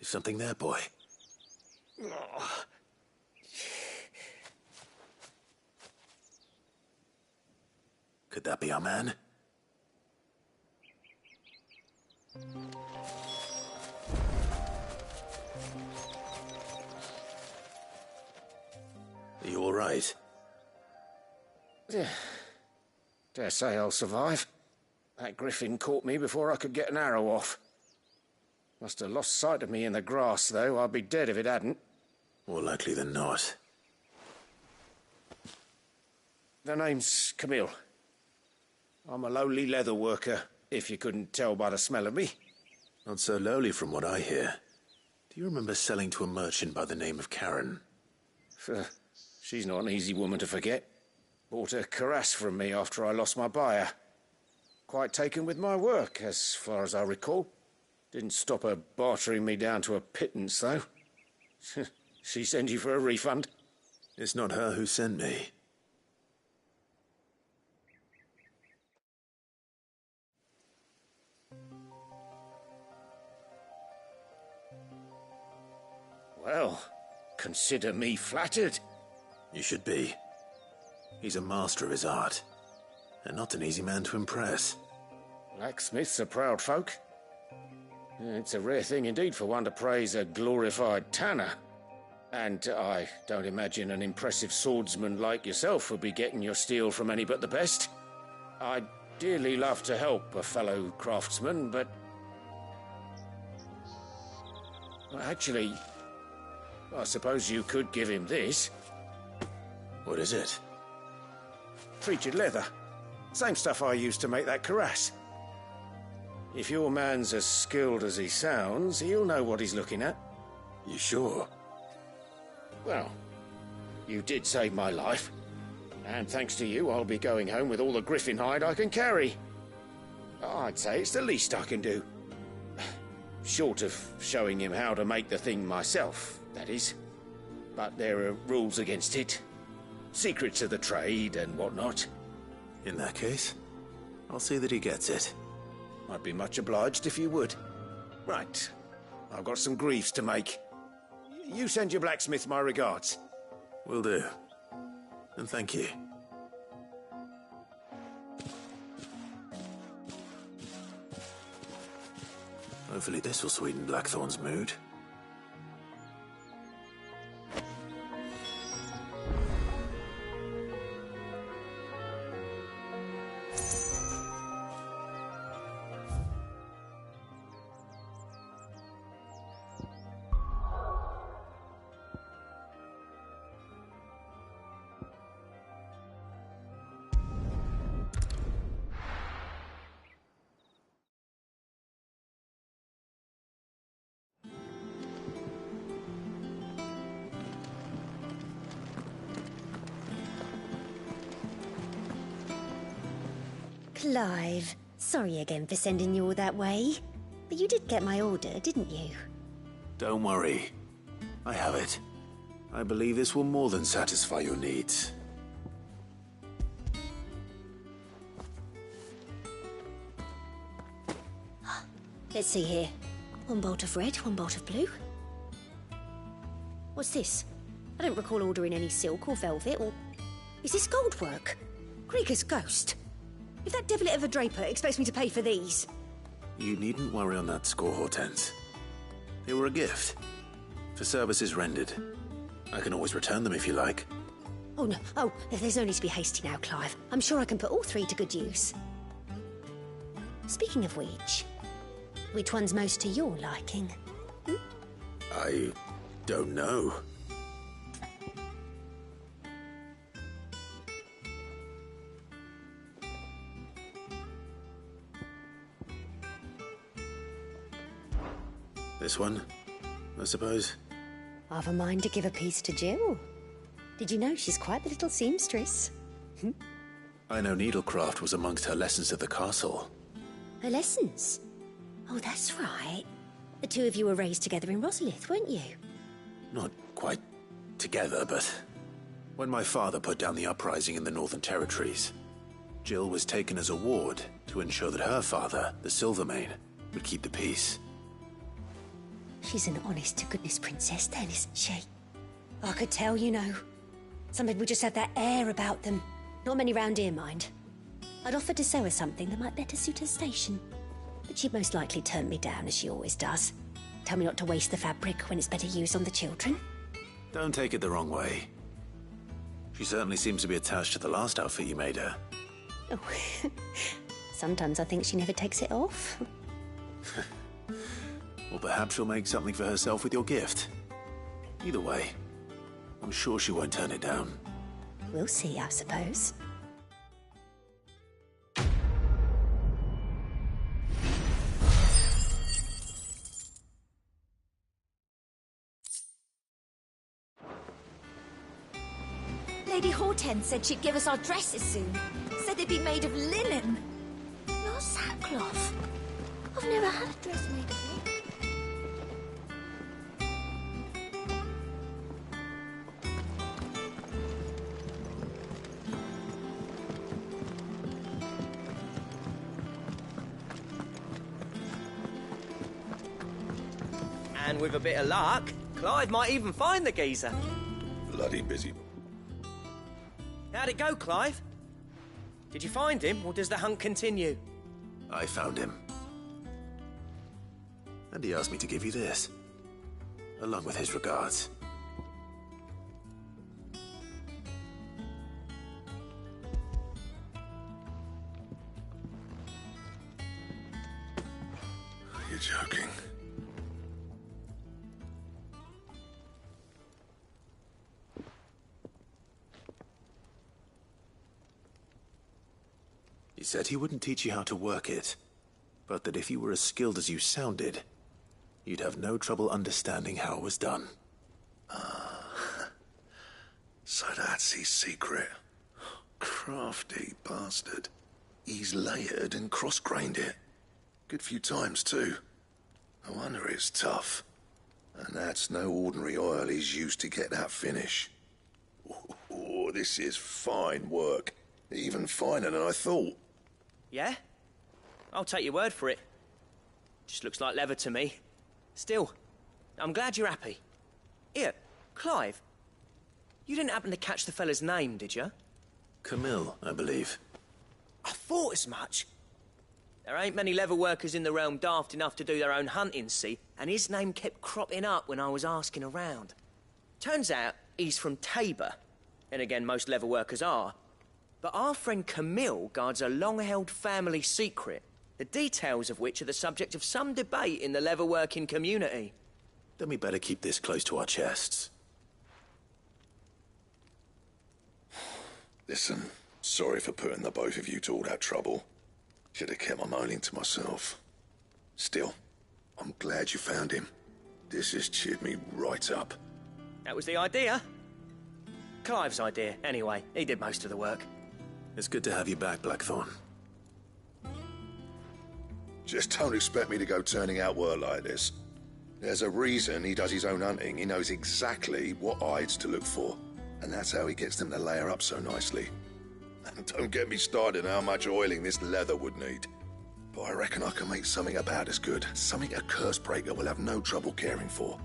Something there, boy. Could that be our man? Are you all right? Dare say I'll survive. That griffin caught me before I could get an arrow off. Must have lost sight of me in the grass, though. I'd be dead if it hadn't. More likely than not. The name's Camille. I'm a lowly leather worker, if you couldn't tell by the smell of me. Not so lowly from what I hear. Do you remember selling to a merchant by the name of Karen? She's not an easy woman to forget. Bought a cuirass from me after I lost my buyer. Quite taken with my work, as far as I recall. Didn't stop her bartering me down to a pittance, though. She send you for a refund? It's not her who sent me. Well, consider me flattered. You should be. He's a master of his art, and not an easy man to impress. Blacksmiths are proud folk. It's a rare thing indeed for one to praise a glorified tanner. And I don't imagine an impressive swordsman like yourself would be getting your steel from any but the best. I'd dearly love to help a fellow craftsman, but... Well, actually, I suppose you could give him this. What is it? Treated leather. Same stuff I used to make that cuirass. If your man's as skilled as he sounds, he'll know what he's looking at. You sure? Well, you did save my life. And thanks to you, I'll be going home with all the griffin hide I can carry. I'd say it's the least I can do. Short of showing him how to make the thing myself, that is. But there are rules against it. Secrets of the trade and whatnot. In that case, I'll see that he gets it. I'd be much obliged if you would. Right. I've got some greaves to make. You send your blacksmith my regards. Will do. And thank you. Hopefully this will sweeten Blackthorn's mood. Clive, sorry again for sending you all that way. But you did get my order, didn't you? Don't worry. I have it. I believe this will more than satisfy your needs. Let's see here. One bolt of red, one bolt of blue. What's this? I don't recall ordering any silk or velvet or... Is this gold work? Krieger's ghost. If that devil of a draper expects me to pay for these... You needn't worry on that score, Hortense. They were a gift. For services rendered. I can always return them if you like. Oh, no. Oh, there's no need to be hasty now, Clive. I'm sure I can put all three to good use. Speaking of which one's most to your liking? I don't know. This one, I suppose. I've a mind to give a piece to Jill. Did you know she's quite the little seamstress? I know needlecraft was amongst her lessons at the castle. Her lessons? Oh, that's right. The two of you were raised together in Rosalith, weren't you? Not quite together, but when my father put down the uprising in the Northern Territories, Jill was taken as a ward to ensure that her father, the Silvermane, would keep the peace. She's an honest-to-goodness princess then, isn't she? I could tell, you know. Some people just have that air about them. Not many round here, mind. I'd offered to sew her something that might better suit her station. But she'd most likely turn me down, as she always does. Tell me not to waste the fabric when it's better used on the children. Don't take it the wrong way. She certainly seems to be attached to the last outfit you made her. Oh, sometimes I think she never takes it off. Or perhaps she'll make something for herself with your gift. Either way, I'm sure she won't turn it down. We'll see, I suppose. Lady Hortense said she'd give us our dresses soon. Said they'd be made of linen. Not sackcloth. I've never had a dress made of it. And with a bit of luck, Clive might even find the geezer. Bloody busy. How'd it go, Clive? Did you find him, or does the hunt continue? I found him. And he asked me to give you this, along with his regards. You're joking. said he wouldn't teach you how to work it, but that if you were as skilled as you sounded, you'd have no trouble understanding how it was done. So that's his secret. Crafty bastard. He's layered and cross-grained it. Good few times, too. No wonder it's tough. And that's no ordinary oil he's used to get that finish. Oh, this is fine work. Even finer than I thought. Yeah? I'll take your word for it. Just looks like leather to me. Still, I'm glad you're happy. Here, Clive. You didn't happen to catch the fella's name, did you? Camille, I believe. I thought as much. There ain't many leather workers in the realm daft enough to do their own hunting, see, and his name kept cropping up when I was asking around. Turns out he's from Tabor. And again, most leather workers are. But our friend Camille guards a long-held family secret, the details of which are the subject of some debate in the leather-working community. Then we better keep this close to our chests. Listen, sorry for putting the both of you to all that trouble. Should have kept my moaning to myself. Still, I'm glad you found him. This has cheered me right up. That was the idea. Clive's idea, anyway. He did most of the work. It's good to have you back, Blackthorn. Just don't expect me to go turning out work like this. There's a reason he does his own hunting. He knows exactly what hides to look for. And that's how he gets them to layer up so nicely. And don't get me started on how much oiling this leather would need. But I reckon I can make something about as good. Something a Cursebreaker will have no trouble caring for.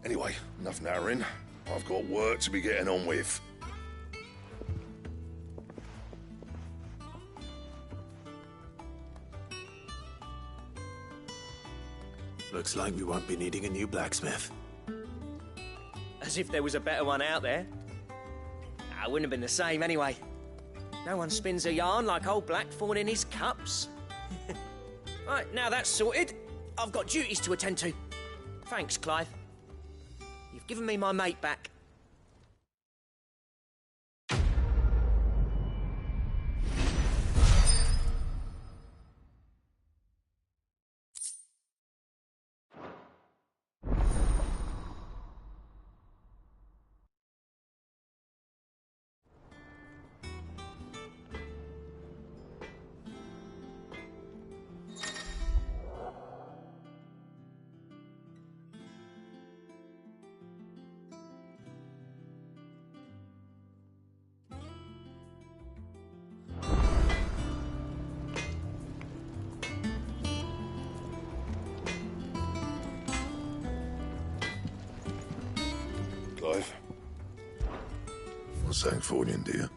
Anyway, enough narrowing. I've got work to be getting on with. Looks like we won't be needing a new blacksmith. As if there was a better one out there. I wouldn't have been the same anyway. No one spins a yarn like old Blackthorn in his cups. Right, now that's sorted, I've got duties to attend to. Thanks, Clive. You've given me my mate back. Clive? What's that for you, dear?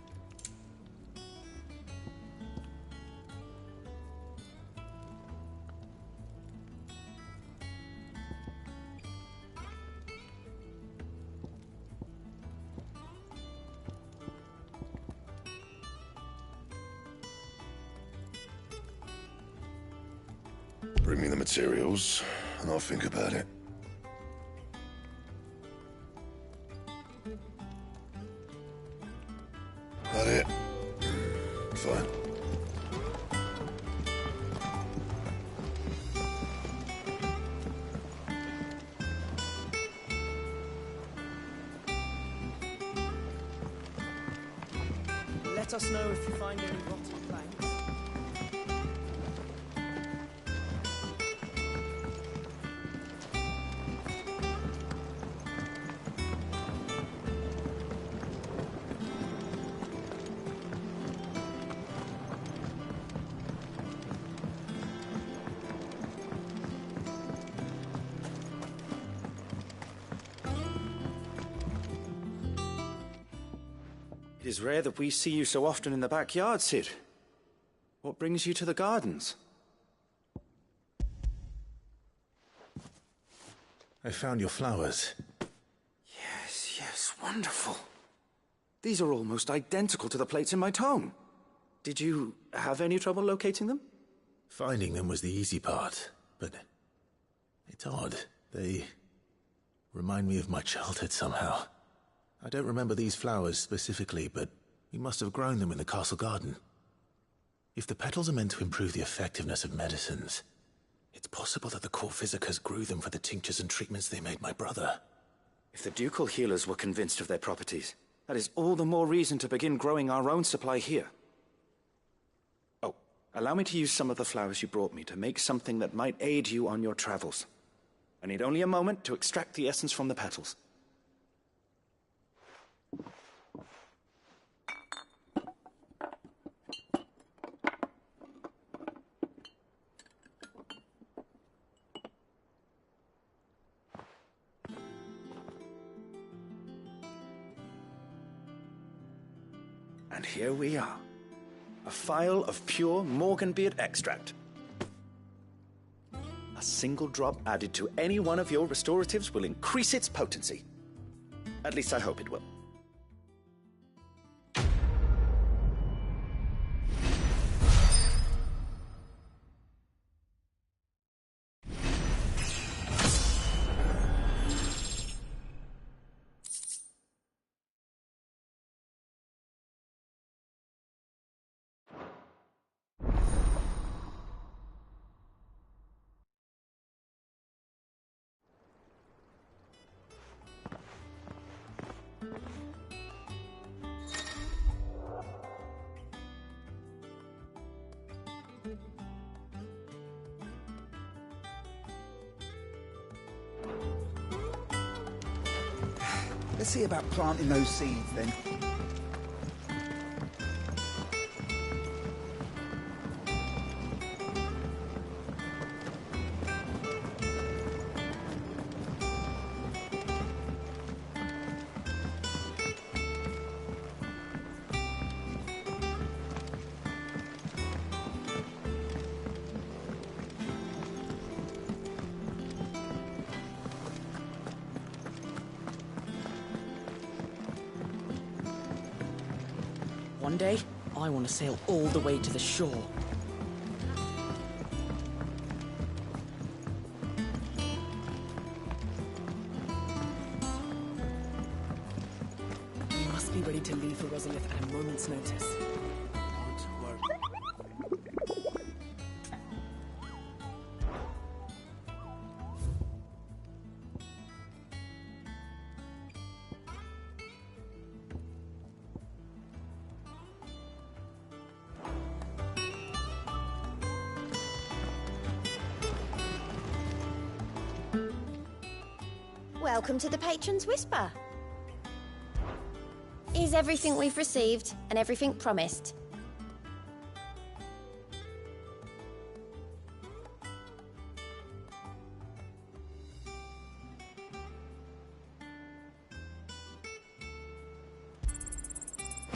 Bring me the materials, and I'll think about it. That it? Fine. Let us know if you find any rotten planks. It is rare that we see you so often in the backyard, Cid. What brings you to the gardens? I found your flowers. Yes, yes, wonderful. These are almost identical to the plates in my tome. Did you have any trouble locating them? Finding them was the easy part, but it's odd. They remind me of my childhood somehow. I don't remember these flowers specifically, but we must have grown them in the castle garden. If the petals are meant to improve the effectiveness of medicines, it's possible that the court visitors grew them for the tinctures and treatments they made my brother. If the ducal healers were convinced of their properties, that is all the more reason to begin growing our own supply here. Oh, allow me to use some of the flowers you brought me to make something that might aid you on your travels. I need only a moment to extract the essence from the petals. And here we are. A phial of pure Morganbeard extract. A single drop added to any one of your restoratives will increase its potency. At least I hope it will. Let's see about planting those seeds then. One day, I want to sail all the way to the shore. We must be ready to leave for Rosalith at a moment's notice. Don't worry. Welcome to the Patron's Whisper. Is everything we've received and everything promised?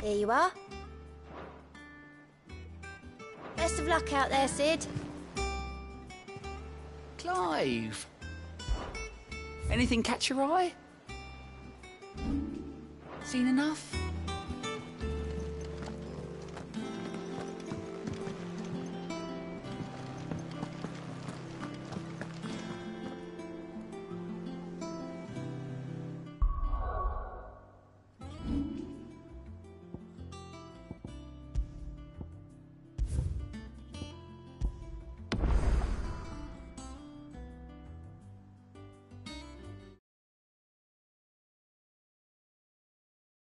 Here you are. Best of luck out there, Sid. Clive! Anything catch your eye? Seen enough?